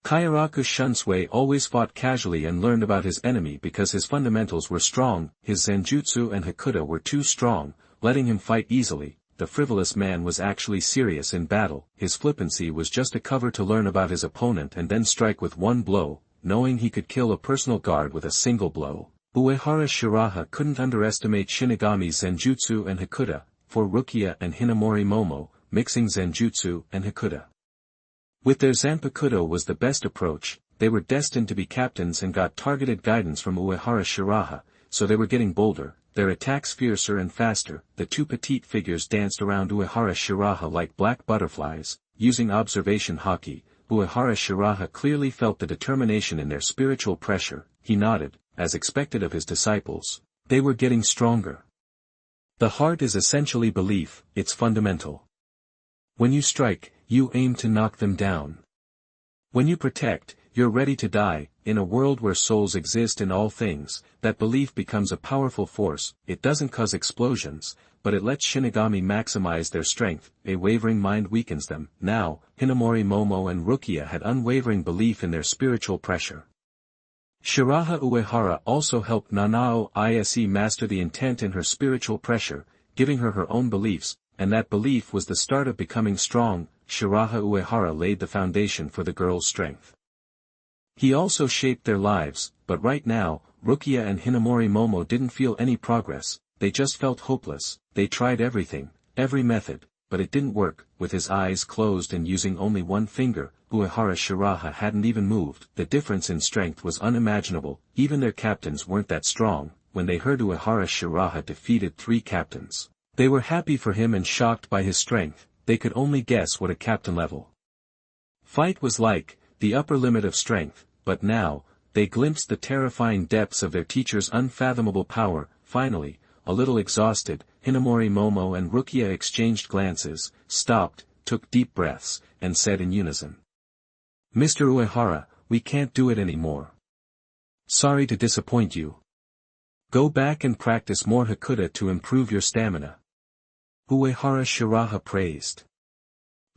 Kairaku Shunsui always fought casually and learned about his enemy because his fundamentals were strong, his Zenjutsu and Hakuta were too strong, letting him fight easily. The frivolous man was actually serious in battle, his flippancy was just a cover to learn about his opponent and then strike with one blow, knowing he could kill a personal guard with a single blow. Uehara Shiraha couldn't underestimate Shinigami's Zenjutsu and Hakuta, for Rukia and Hinamori Momo, mixing Zenjutsu and Hakuta with their Zanpakuto was the best approach. They were destined to be captains and got targeted guidance from Uehara Shiraha, so they were getting bolder, their attacks fiercer and faster. The two petite figures danced around Uehara Shiraha like black butterflies, using observation haki. Uehara Shiraha clearly felt the determination in their spiritual pressure. He nodded, as expected of his disciples. They were getting stronger. The heart is essentially belief, it's fundamental. When you strike, you aim to knock them down. When you protect, you're ready to die. In a world where souls exist in all things, that belief becomes a powerful force. It doesn't cause explosions, but it lets Shinigami maximize their strength. A wavering mind weakens them. Now, Hinamori Momo and Rukia had unwavering belief in their spiritual pressure. Shiraha Uehara also helped Nanao Ise master the intent in her spiritual pressure, giving her her own beliefs, and that belief was the start of becoming strong. Shiraha Uehara laid the foundation for the girl's strength. He also shaped their lives, but right now, Rukia and Hinamori Momo didn't feel any progress. They just felt hopeless. They tried everything, every method, but it didn't work. With his eyes closed and using only one finger, Uehara Shiraha hadn't even moved. The difference in strength was unimaginable. Even their captains weren't that strong. When they heard Uehara Shiraha defeated 3 captains, they were happy for him and shocked by his strength. They could only guess what a captain level fight was like, the upper limit of strength, but now, they glimpsed the terrifying depths of their teacher's unfathomable power. Finally, a little exhausted, Hinamori Momo and Rukia exchanged glances, stopped, took deep breaths, and said in unison. Mr. Uehara, we can't do it anymore. Sorry to disappoint you. Go back and practice more Hakuta to improve your stamina. Uehara Shiraha praised.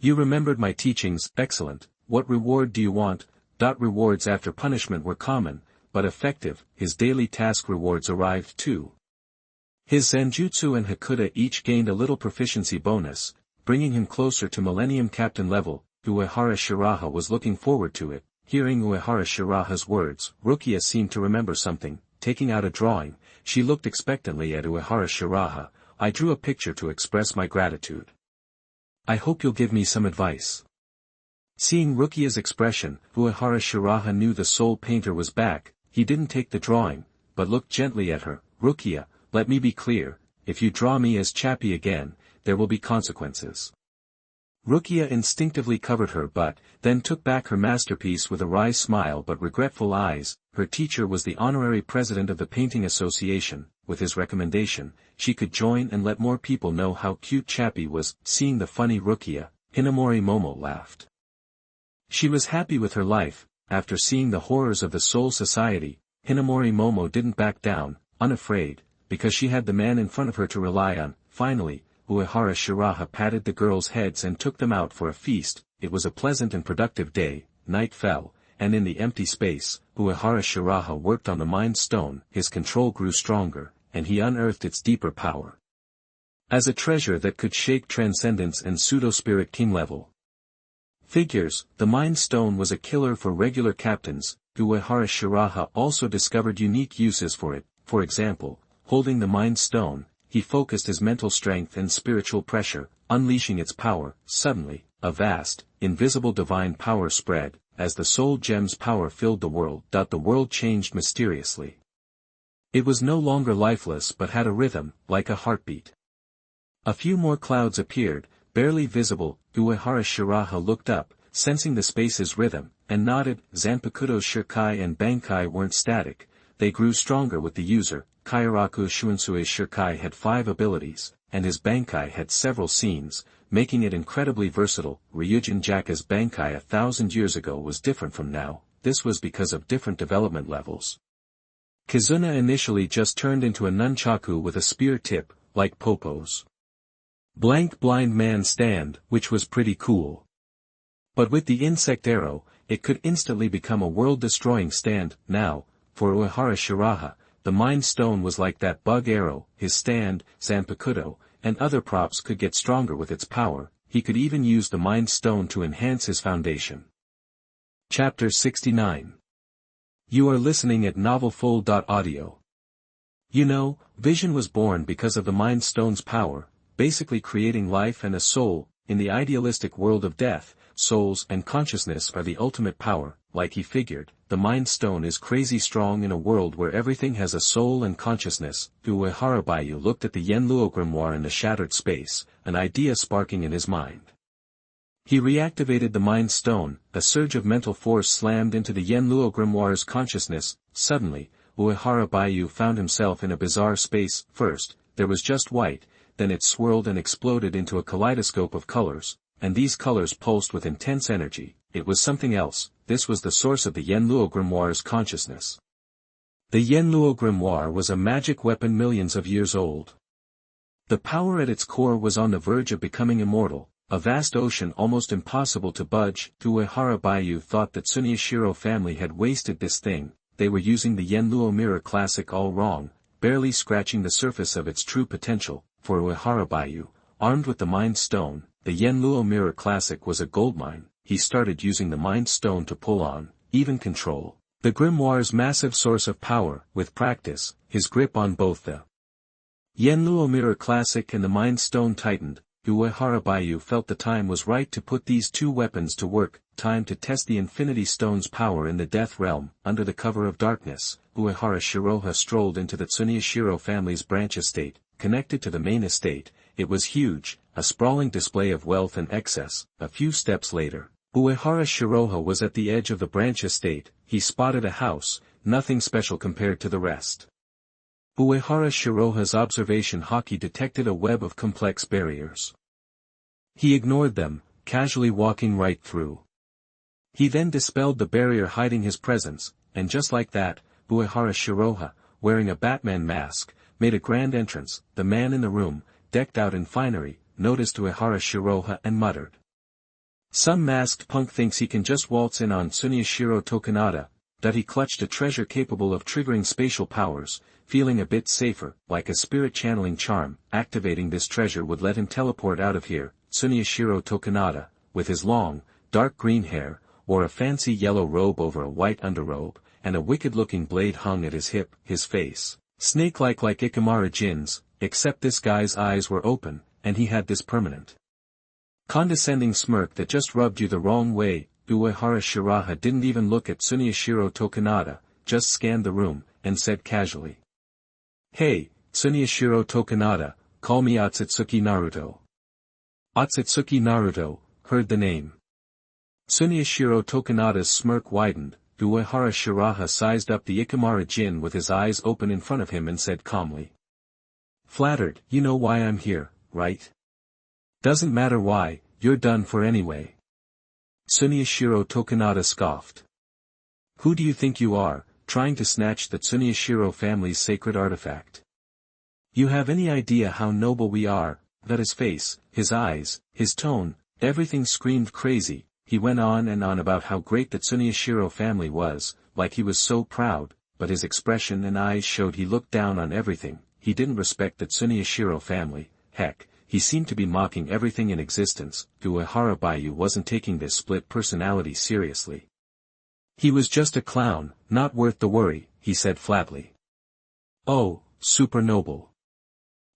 You remembered my teachings, excellent. What reward do you want? Rewards after punishment were common, but effective. His daily task rewards arrived too. His Zenjutsu and Hakuta each gained a little proficiency bonus, bringing him closer to Millennium Captain level. Uehara Shiraha was looking forward to it. Hearing Uehara Shiraha's words, Rukia seemed to remember something. Taking out a drawing, she looked expectantly at Uehara Shiraha. I drew a picture to express my gratitude. I hope you'll give me some advice. Seeing Rukia's expression, Uehara Shiraha knew the soul painter was back. He didn't take the drawing, but looked gently at her. Rukia, let me be clear, if you draw me as Chappie again, there will be consequences. Rukia instinctively covered her butt, then took back her masterpiece with a wry smile but regretful eyes. Her teacher was the honorary president of the Painting Association. With his recommendation, she could join and let more people know how cute Chappie was. Seeing the funny Rukia, Hinamori Momo laughed. She was happy with her life. After seeing the horrors of the Soul Society, Hinamori Momo didn't back down, unafraid, because she had the man in front of her to rely on. Finally, Uehara Shiraha patted the girls' heads and took them out for a feast. It was a pleasant and productive day. Night fell, and in the empty space, Uehara Shiraha worked on the Mind Stone. His control grew stronger, and he unearthed its deeper power as a treasure that could shake Transcendence and Pseudo-Spirit King level figures. The Mind Stone was a killer for regular captains. Uehara Shiraha also discovered unique uses for it. For example, holding the Mind Stone, he focused his mental strength and spiritual pressure, unleashing its power. Suddenly, a vast, invisible divine power spread, as the soul gem's power filled the world. The world changed mysteriously. It was no longer lifeless but had a rhythm, like a heartbeat. A few more clouds appeared, barely visible. Uehara Shiraha looked up, sensing the space's rhythm, and nodded. Zanpakuto's Shirkai and Bankai weren't static, they grew stronger with the user. Kairaku Shuansue's Shirkai had 5 abilities, and his Bankai had several scenes, making it incredibly versatile. Ryujin Jaka's Bankai 1,000 years ago was different from now. This was because of different development levels. Kizuna initially just turned into a nunchaku with a spear tip, like Popo's. Blind man stand, which was pretty cool. But with the insect arrow, it could instantly become a world-destroying stand. Now, for Uehara Shiraha, the Mind Stone was like that bug arrow. His stand, Zanpakuto, and other props could get stronger with its power. He could even use the Mind Stone to enhance his foundation. Chapter 69. You are listening at novelfull.audio. You know, vision was born because of the Mind Stone's power, basically creating life and a soul. In the idealistic world of death, souls and consciousness are the ultimate power. Like he figured, the Mind Stone is crazy strong in a world where everything has a soul and consciousness. Uehara looked at the Yenluo grimoire in the shattered space, an idea sparking in his mind. He reactivated the Mind Stone. A surge of mental force slammed into the Yenluo grimoire's consciousness. Suddenly, Uehara found himself in a bizarre space. First, there was just white, then it swirled and exploded into a kaleidoscope of colors, and these colors pulsed with intense energy. It was something else. This was the source of the Yenluo grimoire's consciousness. The Yenluo grimoire was a magic weapon millions of years old. The power at its core was on the verge of becoming immortal, a vast ocean almost impossible to budge. Uehara thought that Tsuneyashiro family had wasted this thing. They were using the Yenluo Mirror Classic all wrong, barely scratching the surface of its true potential. For Uehara, armed with the Mind Stone, the Yenluo Mirror Classic was a goldmine. He started using the Mind Stone to pull on, even control, the grimoire's massive source of power. With practice, his grip on both the Yenluo Mirror Classic and the Mind Stone tightened. Uehara felt the time was right to put these two weapons to work. Time to test the Infinity Stone's power in the Death Realm. Under the cover of darkness, Uehara Shiraha strolled into the Tsuneyashiro family's branch estate, connected to the main estate. It was huge, a sprawling display of wealth and excess. A few steps later, Uehara Shiraha was at the edge of the branch estate. He spotted a house, nothing special compared to the rest. Uehara Shiraha's observation hockey detected a web of complex barriers. He ignored them, casually walking right through. He then dispelled the barrier hiding his presence, and just like that, Uehara Shiraha, wearing a Batman mask, made a grand entrance. The man in the room, decked out in finery, noticed Uehara Shiraha and muttered. Some masked punk thinks he can just waltz in on Tsuneyashiro Tokunada. That he clutched a treasure capable of triggering spatial powers, feeling a bit safer. Like a spirit channeling charm. Activating this treasure would let him teleport out of here. Tsuneyashiro Tokunada, with his long, dark green hair, wore a fancy yellow robe over a white underrobe, and a wicked-looking blade hung at his hip. His face, snake-like like Ikimara Jin's, except this guy's eyes were open, and he had this permanent, condescending smirk that just rubbed you the wrong way. Uehara Shiraha didn't even look at Tsuneyashiro Tokunada, just scanned the room, and said casually. Hey, Tsuneyashiro Tokunada, call me Otsutsuki Naruto. Otsutsuki Naruto, heard the name. Tsuneyashiro Tokunada's smirk widened. Uehara Shiraha sized up the Ikimara Jin with his eyes open in front of him and said calmly. Flattered. You know why I'm here, right? Doesn't matter why, you're done for anyway. Tsuneyashiro Tokunada scoffed. Who do you think you are, trying to snatch the Tsuneyashiro family's sacred artifact? You have any idea how noble we are? That his face, his eyes, his tone, everything screamed crazy. He went on and on about how great the Tsuneyashiro family was, like he was so proud, but his expression and eyes showed he looked down on everything. He didn't respect the Tsuneyashiro family. Heck, he seemed to be mocking everything in existence. Uehara wasn't taking this split personality seriously. He was just a clown, not worth the worry, he said flatly. Oh, super noble.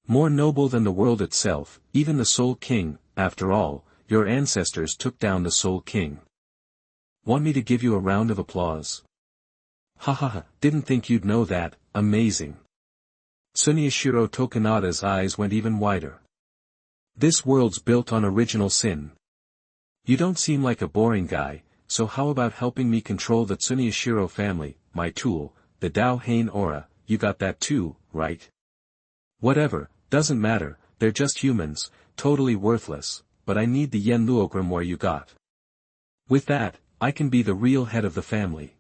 More noble than the world itself, even the Soul King. After all, your ancestors took down the Soul King. Want me to give you a round of applause? Ha, didn't think you'd know that. Amazing. Tsuneyashiro Tokunada's eyes went even wider. This world's built on original sin. You don't seem like a boring guy, so how about helping me control the Tsuneyashiro family, my tool, the Dao Hain Aura? You got that too, right? Whatever, doesn't matter, they're just humans, totally worthless, but I need the Yenluo grimoire you got. With that, I can be the real head of the family.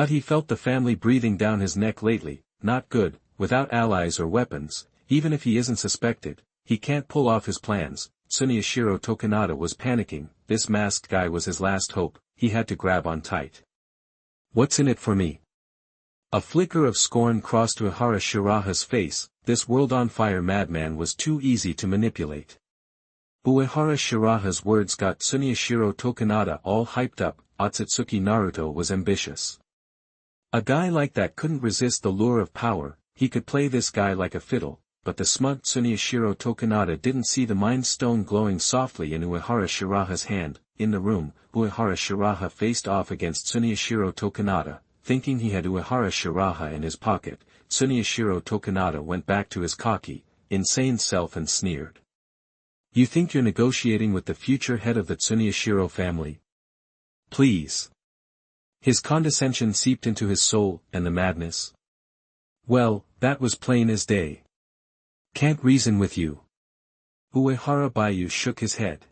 He felt the family breathing down his neck lately. Not good. Without allies or weapons, even if he isn't suspected, he can't pull off his plans. Tsuneyashiro Tokunada was panicking, this masked guy was his last hope, he had to grab on tight. What's in it for me? A flicker of scorn crossed Uehara Shiraha's face, this world-on-fire madman was too easy to manipulate. Uehara Shiraha's words got Tsuneyashiro Tokunada all hyped up. Otsutsuki Naruto was ambitious. A guy like that couldn't resist the lure of power, he could play this guy like a fiddle, but the smug Tsuneyashiro Tokunada didn't see the Mind Stone glowing softly in Uehara Shiraha's hand. In the room, Uehara Shiraha faced off against Tsuneyashiro Tokunada, thinking he had Uehara Shiraha in his pocket. Tsuneyashiro Tokunada went back to his cocky, insane self and sneered. You think you're negotiating with the future head of the Tsuneyashiro family? Please. His condescension seeped into his soul, and the madness. Well, that was plain as day. Can't reason with you. Uehara Baiyu shook his head.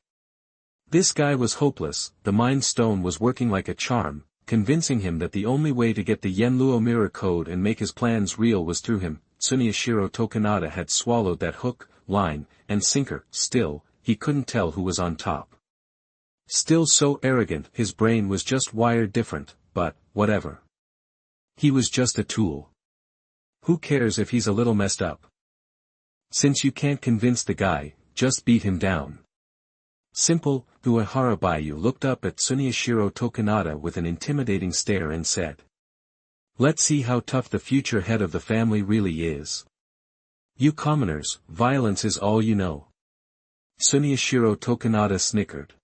This guy was hopeless, the Mind Stone was working like a charm, convincing him that the only way to get the Yenluo Mirror Code and make his plans real was through him. Tsuneyashiro Tokunada had swallowed that hook, line, and sinker. Still, he couldn't tell who was on top. Still so arrogant, his brain was just wired different, but, whatever. He was just a tool. Who cares if he's a little messed up? Since you can't convince the guy, just beat him down. Simple. Uehara Baiyu looked up at Tsuneyashiro Tokunada with an intimidating stare and said. Let's see how tough the future head of the family really is. You commoners, violence is all you know. Tsuneyashiro Tokunada snickered.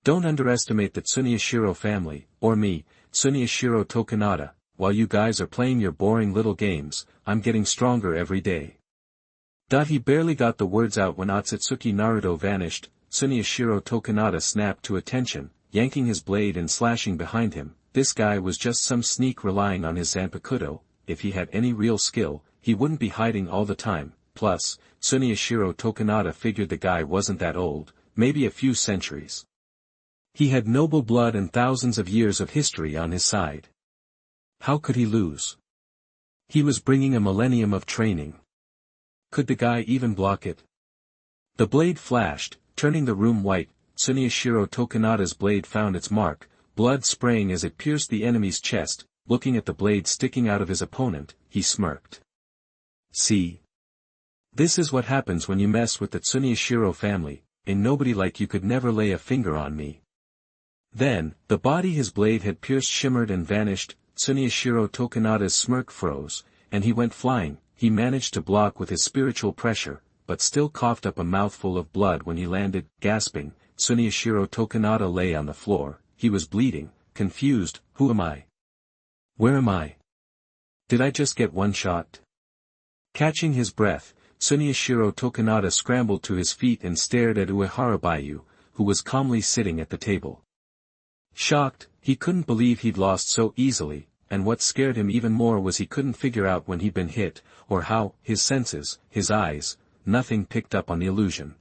Don't underestimate the Tsuneyashiro family, or me, Tsuneyashiro Tokunada. While you guys are playing your boring little games, I'm getting stronger every day. He barely got the words out when Otsutsuki Naruto vanished. Tsuneyashiro Tokunada snapped to attention, yanking his blade and slashing behind him. This guy was just some sneak relying on his Zanpakuto. If he had any real skill, he wouldn't be hiding all the time. Plus, Tsuneyashiro Tokunada figured the guy wasn't that old, maybe a few centuries. He had noble blood and thousands of years of history on his side. How could he lose? He was bringing a millennium of training. Could the guy even block it? The blade flashed, turning the room white. Tsuneyashiro Tokunada's blade found its mark, blood spraying as it pierced the enemy's chest. Looking at the blade sticking out of his opponent, he smirked. See? This is what happens when you mess with the Tsuneyashiro family, and nobody like you could never lay a finger on me. Then, the body his blade had pierced shimmered and vanished. Tsuneyashiro Tokunada's smirk froze, and he went flying. He managed to block with his spiritual pressure, but still coughed up a mouthful of blood when he landed. Gasping, Tsuneyashiro Tokunada lay on the floor. He was bleeding, confused. Who am I? Where am I? Did I just get one shot? Catching his breath, Tsuneyashiro Tokunada scrambled to his feet and stared at Uehara Baiyu, who was calmly sitting at the table. Shocked, he couldn't believe he'd lost so easily, and what scared him even more was he couldn't figure out when he'd been hit, or how. His senses, his eyes, nothing picked up on the illusion.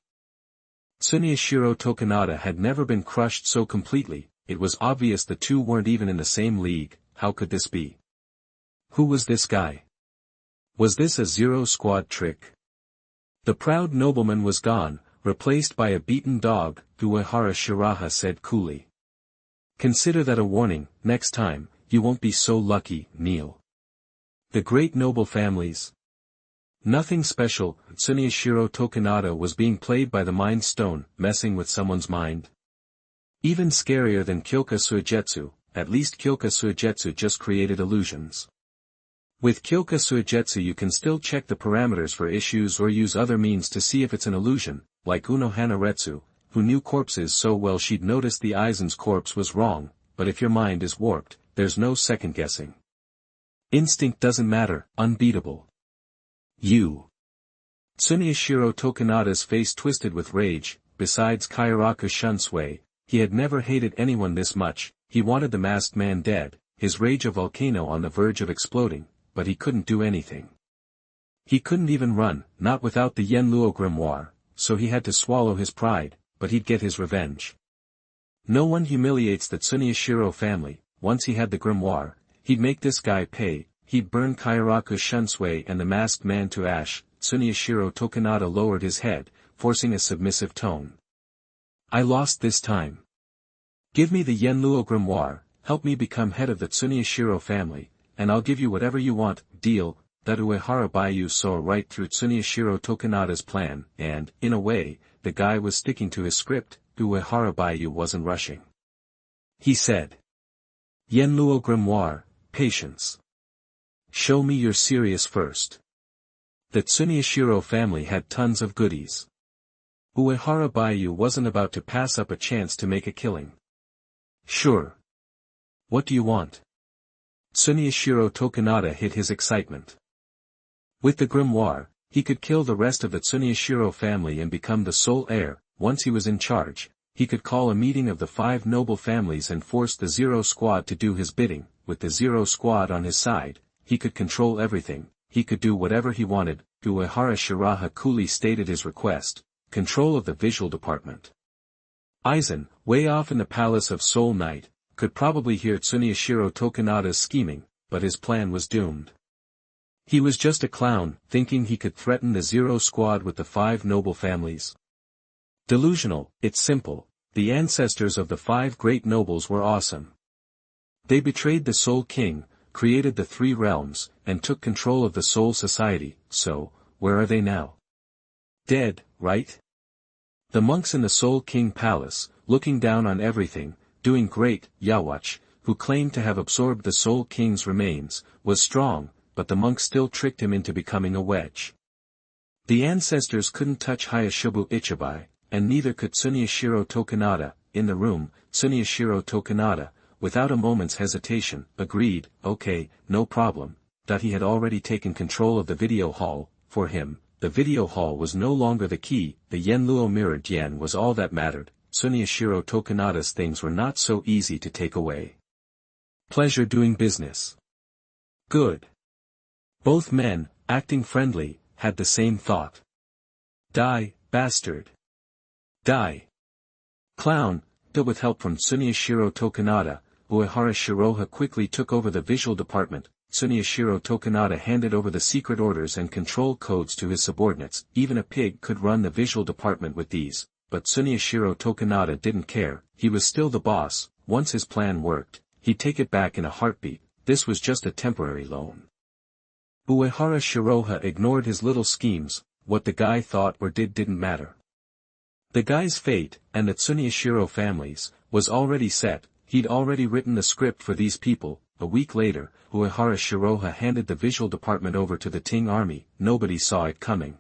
Tsuneyashiro Tokunada had never been crushed so completely. It was obvious the two weren't even in the same league. How could this be? Who was this guy? Was this a Zero Squad trick? The proud nobleman was gone, replaced by a beaten dog. Uehara Shiraha said coolly. Consider that a warning. Next time, you won't be so lucky, Neil. The great noble families. Nothing special. Tsuneyashiro Tokunada was being played by the Mind Stone, messing with someone's mind. Even scarier than Kyoka Suigetsu. At least Kyoka Suigetsu just created illusions. With Kyoka Suigetsu you can still check the parameters for issues or use other means to see if it's an illusion, like Unohana Retsu, who knew corpses so well she'd noticed the Aizen's corpse was wrong, but if your mind is warped, there's no second guessing. Instinct doesn't matter. Unbeatable. You. Tsuneyashiro Tokunada's face twisted with rage. Besides Kairaku Shunsui, he had never hated anyone this much. He wanted the masked man dead, his rage a volcano on the verge of exploding, but he couldn't do anything. He couldn't even run, not without the Yenluo grimoire, so he had to swallow his pride, but he'd get his revenge. No one humiliates the Tsuneyashiro family. Once he had the grimoire, he'd make this guy pay. He'd burn Kairaku Shunsui and the masked man to ash. Tsuneyashiro Tokunada lowered his head, forcing a submissive tone. I lost this time. Give me the Yenluo grimoire, help me become head of the Tsuneyashiro family, and I'll give you whatever you want. Deal. That Uehara Baiyu saw right through Tsuneyashiro Tokunada's plan, and, in a way, the guy was sticking to his script. Uehara Baiyu wasn't rushing. He said. Yenluo grimoire, patience. Show me you're serious first. The Tsuneyashiro family had tons of goodies. Uehara Baiyu wasn't about to pass up a chance to make a killing. Sure. What do you want? Tsuneyashiro Tokunada hid his excitement. With the grimoire, he could kill the rest of the Tsuneyashiro family and become the sole heir. Once he was in charge, he could call a meeting of the 5 noble families and force the Zero Squad to do his bidding. With the Zero Squad on his side, he could control everything, he could do whatever he wanted. Uehara Shiraha coolly stated his request, control of the visual department. Aizen, way off in the palace of Soul Knight, could probably hear Tsuneyashiro Tokunada's scheming, but his plan was doomed. He was just a clown, thinking he could threaten the Zero Squad with the 5 noble families. Delusional. It's simple, the ancestors of the 5 great nobles were awesome. They betrayed the Soul King, created the 3 realms, and took control of the Soul Society. So, where are they now? Dead, right? The monks in the Soul King Palace, looking down on everything, doing great. Yawatch, who claimed to have absorbed the Soul King's remains, was strong, but the monks still tricked him into becoming a wedge. The ancestors couldn't touch Hayashibu Ichibai, and neither could Tsuneyashiro Tokunada. In the room, Tsuneyashiro Tokunada, without a moment's hesitation, agreed, okay, no problem, that he had already taken control of the video hall. For him, the video hall was no longer the key, the Yenluo mirrored yen was all that mattered. Tsuneyashiro Tokunada's things were not so easy to take away. Pleasure doing business. Good. Both men, acting friendly, had the same thought. Die, bastard. Die. Clown. With help from Tsuneyashiro Tokunada, Uehara Shiraha quickly took over the visual department. Tsuneyashiro Tokunada handed over the secret orders and control codes to his subordinates. Even a pig could run the visual department with these, but Tsuneyashiro Tokunada didn't care. He was still the boss. Once his plan worked, he'd take it back in a heartbeat. This was just a temporary loan. Uehara Shiraha ignored his little schemes. What the guy thought or did didn't matter. The guy's fate, and the Tsuneyashiro family's, was already set. He'd already written the script for these people. A week later, Uehara Shiraha handed the visual department over to the Ting army. Nobody saw it coming.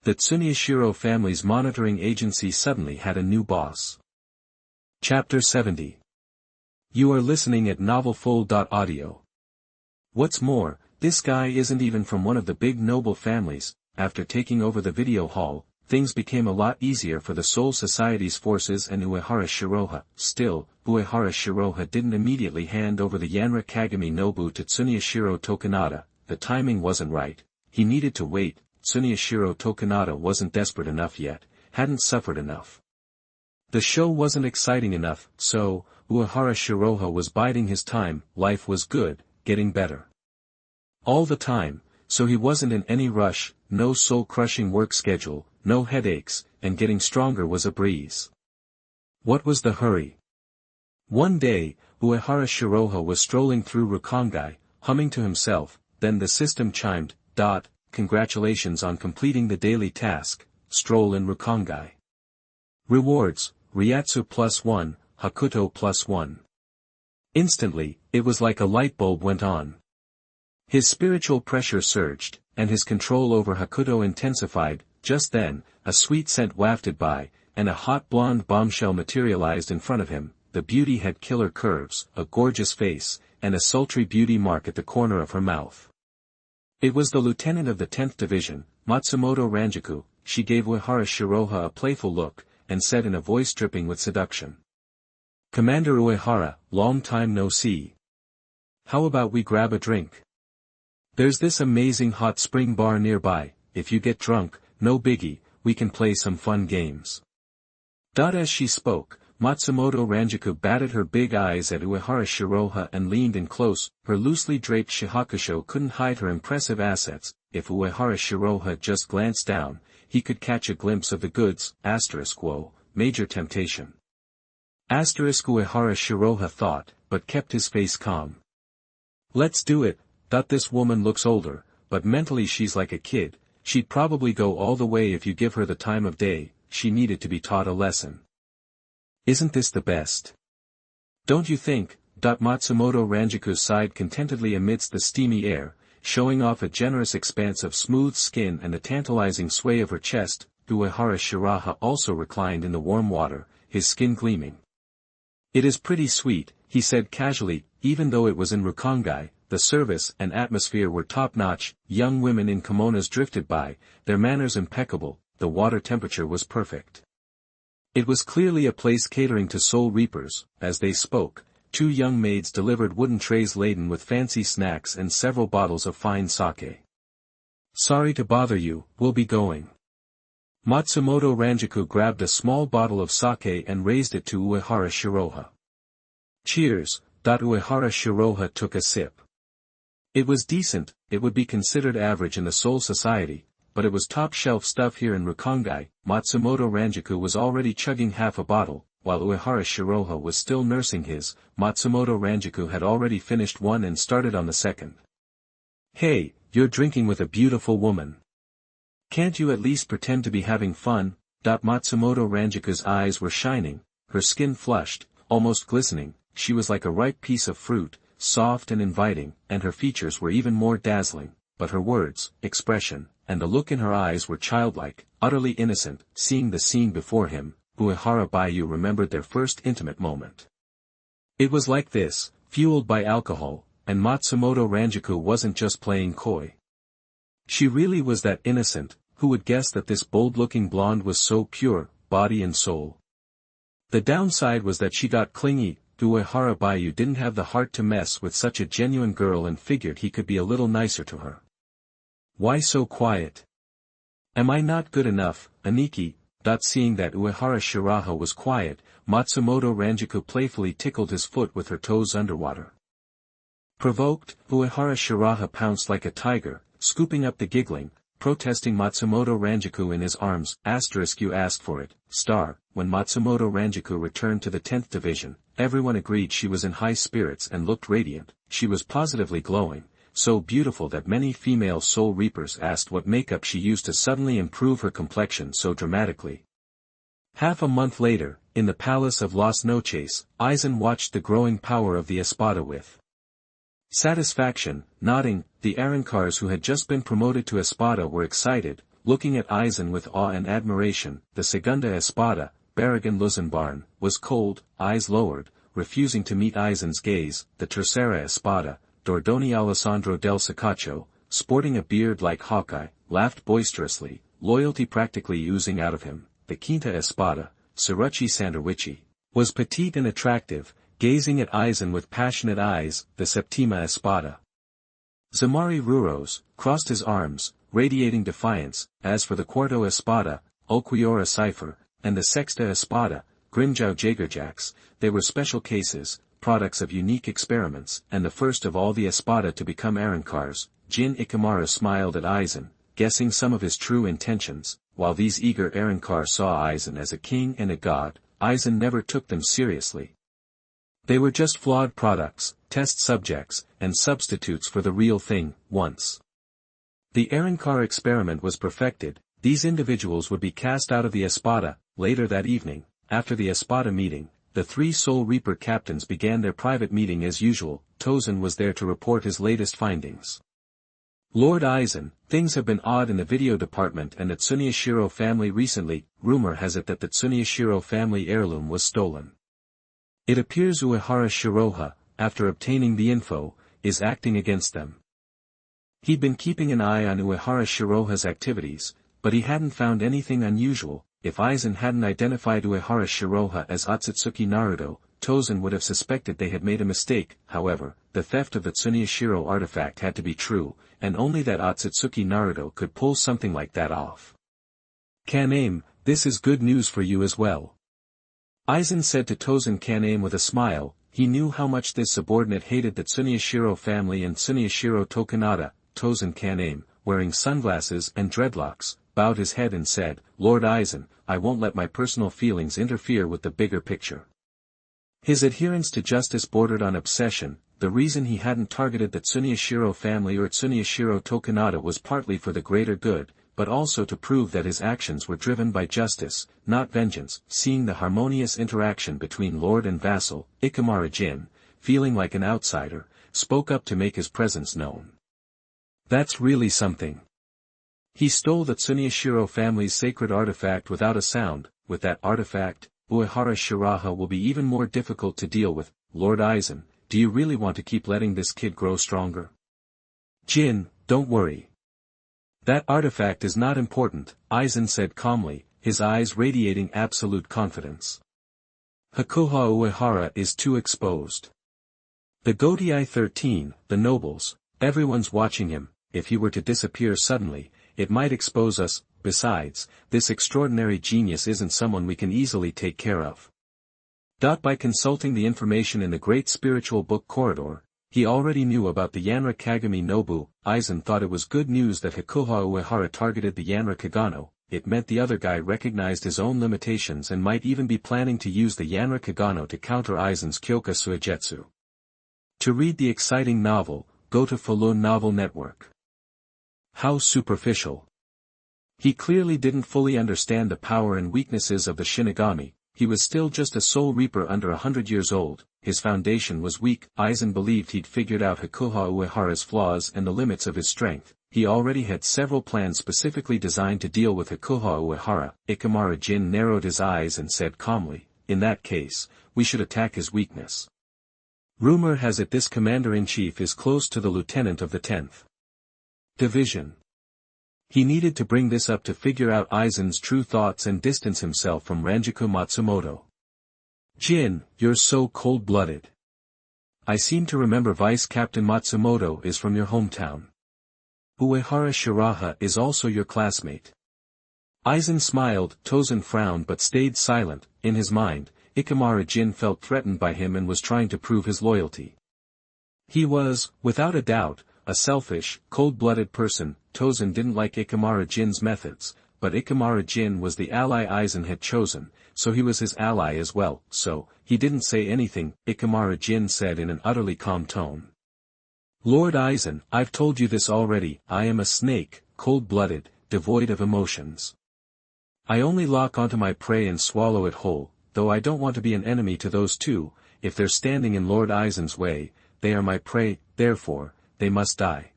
The Tsuneyashiro family's monitoring agency suddenly had a new boss. Chapter 70. You are listening at novelfull.audio. What's more, this guy isn't even from one of the big noble families. After taking over the video hall, things became a lot easier for the Soul Society's forces and Uehara Shiraha. Still, Uehara Shiraha didn't immediately hand over the Yanra Kagami Nobu to Tsuneyashiro Tokunada. The timing wasn't right. He needed to wait. Tsuneyashiro Tokunada wasn't desperate enough yet, hadn't suffered enough. The show wasn't exciting enough, so, Uehara Shiraha was biding his time. Life was good, getting better. All the time, so he wasn't in any rush, no soul-crushing work schedule, no headaches, and getting stronger was a breeze. What was the hurry? One day, Uehara Shiraha was strolling through Rukongai, humming to himself. Then the system chimed. Congratulations on completing the daily task, stroll in Rukongai. Rewards, Ryatsu +1, Hakuto +1. Instantly, it was like a light bulb went on. His spiritual pressure surged, and his control over Hakuto intensified. Just then, a sweet scent wafted by, and a hot blonde bombshell materialized in front of him. The beauty had killer curves, a gorgeous face, and a sultry beauty mark at the corner of her mouth. It was the lieutenant of the 10th Division, Matsumoto Ranjaku. She gave Uehara Shiraha a playful look, and said in a voice dripping with seduction. Commander Uehara, long time no see. How about we grab a drink? There's this amazing hot spring bar nearby. If you get drunk, no biggie, we can play some fun games. As she spoke, Matsumoto Ranjaku batted her big eyes at Uehara Shiraha and leaned in close. Her loosely draped shihakusho couldn't hide her impressive assets. If Uehara Shiraha just glanced down, he could catch a glimpse of the goods. Whoa, major temptation. Uehara Shiraha thought, but kept his face calm. Let's do it. This woman looks older, but mentally she's like a kid. She'd probably go all the way if you give her the time of day. She needed to be taught a lesson. Isn't this the best? Don't you think? Matsumoto Ranjaku sighed contentedly amidst the steamy air, showing off a generous expanse of smooth skin and a tantalizing sway of her chest. Uehara Shiraha also reclined in the warm water, his skin gleaming. It is pretty sweet, he said casually. Even though it was in Rukongai, the service and atmosphere were top-notch. Young women in kimonos drifted by, their manners impeccable. The water temperature was perfect. It was clearly a place catering to soul reapers. As they spoke, two young maids delivered wooden trays laden with fancy snacks and several bottles of fine sake. Sorry to bother you, we'll be going. Matsumoto Ranjaku grabbed a small bottle of sake and raised it to Uehara Shiraha. Cheers. Uehara Shiraha took a sip. It was decent. It would be considered average in the Soul Society, but it was top-shelf stuff here in Rukongai. Matsumoto Ranjaku was already chugging half a bottle, while Uehara Shiraha was still nursing his. Matsumoto Ranjaku had already finished one and started on the second. Hey, you're drinking with a beautiful woman. Can't you at least pretend to be having fun? Matsumoto Ranjaku's eyes were shining, her skin flushed, almost glistening. She was like a ripe piece of fruit, soft and inviting, and her features were even more dazzling, but her words, expression, and the look in her eyes were childlike, utterly innocent. Seeing the scene before him, Uehara Baiyu remembered their first intimate moment. It was like this, fueled by alcohol, and Matsumoto Ranjaku wasn't just playing coy. She really was that innocent. Who would guess that this bold-looking blonde was so pure, body and soul? The downside was that she got clingy. Uehara Baiyu didn't have the heart to mess with such a genuine girl and figured he could be a little nicer to her. Why so quiet? Am I not good enough, Aniki? Seeing that Uehara Shiraha was quiet, Matsumoto Ranjaku playfully tickled his foot with her toes underwater. Provoked, Uehara Shiraha pounced like a tiger, scooping up the giggling, protesting Matsumoto Ranjaku in his arms. You asked for it, star. When Matsumoto Ranjaku returned to the 10th division, everyone agreed she was in high spirits and looked radiant. She was positively glowing, so beautiful that many female soul reapers asked what makeup she used to suddenly improve her complexion so dramatically. Half a month later, in the palace of Las Noches, Aizen watched the growing power of the espada with satisfaction, nodding. The Arankars who had just been promoted to espada were excited, looking at Aizen with awe and admiration. The segunda espada, Barragan Luzenbarn, was cold, eyes lowered, refusing to meet Aizen's gaze. The tercera espada, Dordoni Alessandro del Sacaccio, sporting a beard like Hawkeye, laughed boisterously, loyalty practically oozing out of him. The quinta espada, Sirachi Sanderwichi, was petite and attractive, gazing at Aizen with passionate eyes. The septima espada, Zamari Ruros, crossed his arms, radiating defiance. As for the cuarto espada, Ulquiorra Cipher, and the sexta espada, Grimjow Jagerjax, they were special cases, products of unique experiments, and the first of all the espada to become Arankars. Jin Ikimara smiled at Aizen, guessing some of his true intentions. While these eager Arankars saw Aizen as a king and a god, Aizen never took them seriously. They were just flawed products, test subjects, and substitutes for the real thing. Once the Arankar experiment was perfected, these individuals would be cast out of the espada. Later that evening, after the espada meeting, the three Soul Reaper captains began their private meeting as usual. Tozen was there to report his latest findings. Lord Aizen, things have been odd in the video department and at Tsuneyashiro family recently. Rumor has it that the Tsuneyashiro family heirloom was stolen. It appears Uehara Shiraha, after obtaining the info, is acting against them. He'd been keeping an eye on Uehara Shiraha's activities, but he hadn't found anything unusual. If Aizen hadn't identified Uehara Shiraha as Otsutsuki Naruto, Tozen would have suspected they had made a mistake. However, the theft of the Tsuneyashiro artifact had to be true, and only that Otsutsuki Naruto could pull something like that off. Kaname, this is good news for you as well. Aizen said to Tozen Kaname with a smile. He knew how much this subordinate hated the Tsuneyashiro family and Tsuneyashiro Tokunada. Tozen Kaname, wearing sunglasses and dreadlocks, bowed his head and said, Lord Aizen, I won't let my personal feelings interfere with the bigger picture. His adherence to justice bordered on obsession. The reason he hadn't targeted the Tsuneyashiro family or Tsuneyashiro Tokunada was partly for the greater good, but also to prove that his actions were driven by justice, not vengeance. Seeing the harmonious interaction between lord and vassal, Ikemara Jin, feeling like an outsider, spoke up to make his presence known. That's really something. He stole the Tsuneyashiro family's sacred artifact without a sound. With that artifact, Uehara Shiraha will be even more difficult to deal with. Lord Aizen, do you really want to keep letting this kid grow stronger? Jin, don't worry. That artifact is not important, Aizen said calmly, his eyes radiating absolute confidence. Hakuha Uehara is too exposed. The Gotei 13, the nobles, everyone's watching him. If he were to disappear suddenly, it might expose us. Besides, this extraordinary genius isn't someone we can easily take care of. By consulting the information in the Great Spiritual Book Corridor, he already knew about the Yanra Kagami Nobu. Aizen thought it was good news that Hakuha Uehara targeted the Yanra Kagano. It meant the other guy recognized his own limitations and might even be planning to use the Yanra Kagano to counter Aizen's Kyoka Suigetsu. To read the exciting novel, go to Falun Novel Network. How superficial. He clearly didn't fully understand the power and weaknesses of the Shinigami. He was still just a soul reaper under 100 years old. His foundation was weak. Aizen believed he'd figured out Hakuha Uehara's flaws and the limits of his strength. He already had several plans specifically designed to deal with Hakuha Uehara. Ikemara Jin narrowed his eyes and said calmly, in that case, we should attack his weakness. Rumor has it this commander-in-chief is close to the lieutenant of the 10th Division. He needed to bring this up to figure out Aizen's true thoughts and distance himself from Ranjaku Matsumoto. Jin, you're so cold-blooded. I seem to remember Vice Captain Matsumoto is from your hometown. Uehara Shiraha is also your classmate. Aizen smiled. Tozen frowned but stayed silent. In his mind, Ikemara Jin felt threatened by him and was trying to prove his loyalty. He was, without a doubt, a selfish, cold-blooded person. Tozen didn't like Ikemara Jin's methods, but Ikemara Jin was the ally Aizen had chosen, so he was his ally as well. So, he didn't say anything. Ikemara Jin said in an utterly calm tone. Lord Aizen, I've told you this already. I am a snake, cold-blooded, devoid of emotions. I only lock onto my prey and swallow it whole, though I don't want to be an enemy to those two. If they're standing in Lord Aizen's way, they are my prey, therefore, they must die.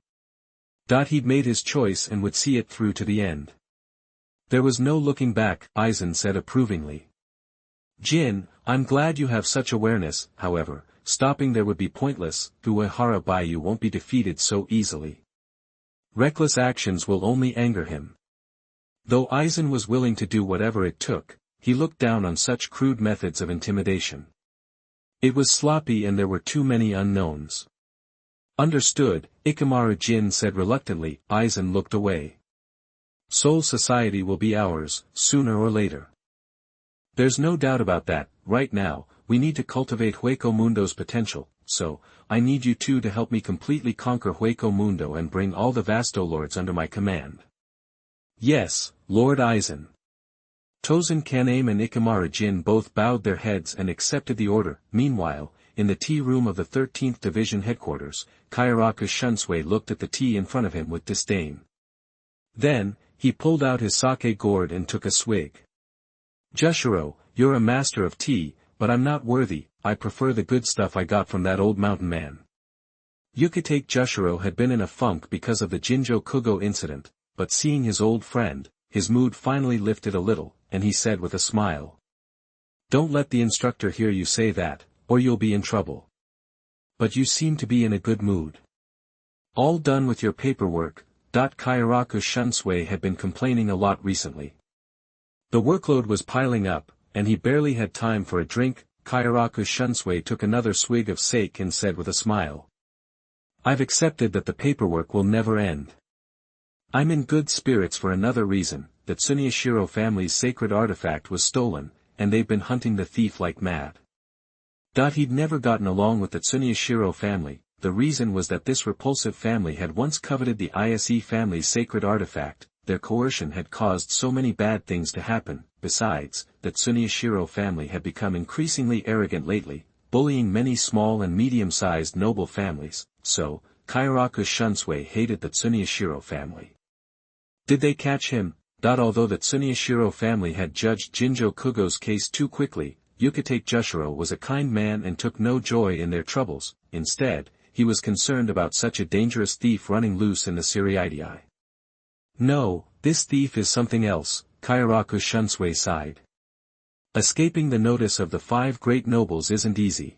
He'd made his choice and would see it through to the end. There was no looking back, Aizen said approvingly. Jin, I'm glad you have such awareness. However, stopping there would be pointless. The Uehara Baiyu won't be defeated so easily. Reckless actions will only anger him. Though Aizen was willing to do whatever it took, he looked down on such crude methods of intimidation. It was sloppy and there were too many unknowns. Understood, Ikemara Jin said reluctantly. Aizen looked away. Soul Society will be ours, sooner or later. There's no doubt about that. Right now, we need to cultivate Hueco Mundo's potential, so, I need you two to help me completely conquer Hueco Mundo and bring all the Vasto Lords under my command. Yes, Lord Aizen. Tozen Kaname and Ikemara Jin both bowed their heads and accepted the order. Meanwhile, in the tea room of the 13th Division headquarters, Kairaku Shunsui looked at the tea in front of him with disdain. Then, he pulled out his sake gourd and took a swig. Jushiro, you're a master of tea, but I'm not worthy. I prefer the good stuff I got from that old mountain man. Yukitake Jushiro had been in a funk because of the Jinjo Kugo incident, but seeing his old friend, his mood finally lifted a little, and he said with a smile. Don't let the instructor hear you say that, or you'll be in trouble. But you seem to be in a good mood. All done with your paperwork. Kairaku Shunsui had been complaining a lot recently. The workload was piling up, and he barely had time for a drink. Kairaku Shunsui took another swig of sake and said with a smile. I've accepted that the paperwork will never end. I'm in good spirits for another reason. That Tsuneyashiro family's sacred artifact was stolen, and they've been hunting the thief like mad. He'd never gotten along with the Tsuneyashiro family. The reason was that this repulsive family had once coveted the Ise family's sacred artifact. Their coercion had caused so many bad things to happen. Besides, the Tsuneyashiro family had become increasingly arrogant lately, bullying many small and medium-sized noble families, so, Kairaku Shunsui hated the Tsuneyashiro family. Did they catch him? Although the Tsuneyashiro family had judged Jinjo Kugo's case too quickly, Yukitake Jushiro was a kind man and took no joy in their troubles. Instead, he was concerned about such a dangerous thief running loose in the Siriidii. No, this thief is something else, Kairaku Shunsui sighed. Escaping the notice of the 5 great nobles isn't easy.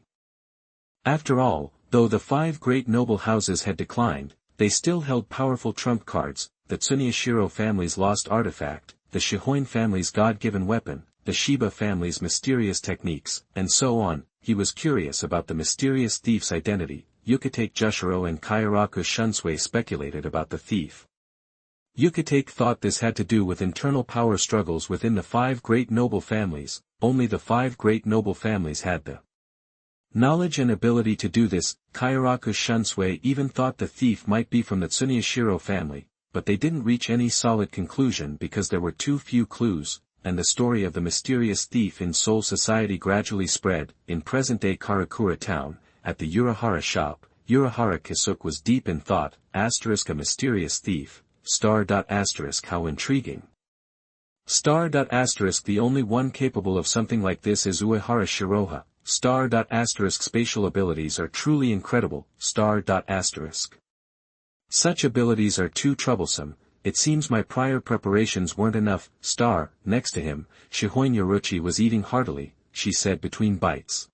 After all, though the 5 great noble houses had declined, they still held powerful trump cards: the Tsuneyashiro family's lost artifact, the Shihoin family's God-given weapon, the Shiba family's mysterious techniques, and so on. He was curious about the mysterious thief's identity. Yukitake Jushiro and Kairaku Shunsui speculated about the thief. Yukitake thought this had to do with internal power struggles within the 5 great noble families. Only the 5 great noble families had the knowledge and ability to do this. Kairaku Shunsui even thought the thief might be from the Tsuneyashiro family, but they didn't reach any solid conclusion because there were too few clues, and the story of the mysterious thief in Seoul society gradually spread. In present-day Karakura town, at the Uehara shop, Uehara Kisuk was deep in thought. A mysterious thief. How intriguing. The only one capable of something like this is Uehara Shiraha. Spatial abilities are truly incredible. Such abilities are too troublesome. It seems my prior preparations weren't enough. Next to him, Shihoin Yoruchi was eating heartily. She said between bites.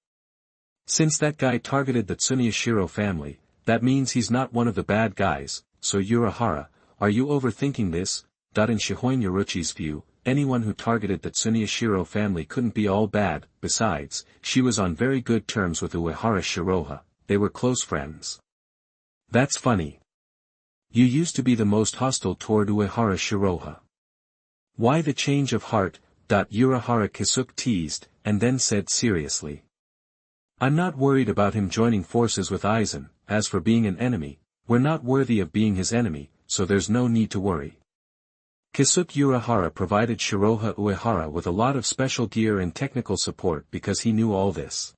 Since that guy targeted the Tsuneyashiro family, that means he's not one of the bad guys. So Uehara, are you overthinking this? In Shihoin Yoruchi's view, anyone who targeted the Tsuneyashiro family couldn't be all bad. Besides, she was on very good terms with Uehara Shiraha. They were close friends. That's funny. You used to be the most hostile toward Uehara Shiraha. Why the change of heart? Uehara Kisuk teased, and then said seriously. I'm not worried about him joining forces with Aizen. As for being an enemy, we're not worthy of being his enemy, so there's no need to worry. Kisuk Uehara provided Shiroha Uehara with a lot of special gear and technical support because he knew all this.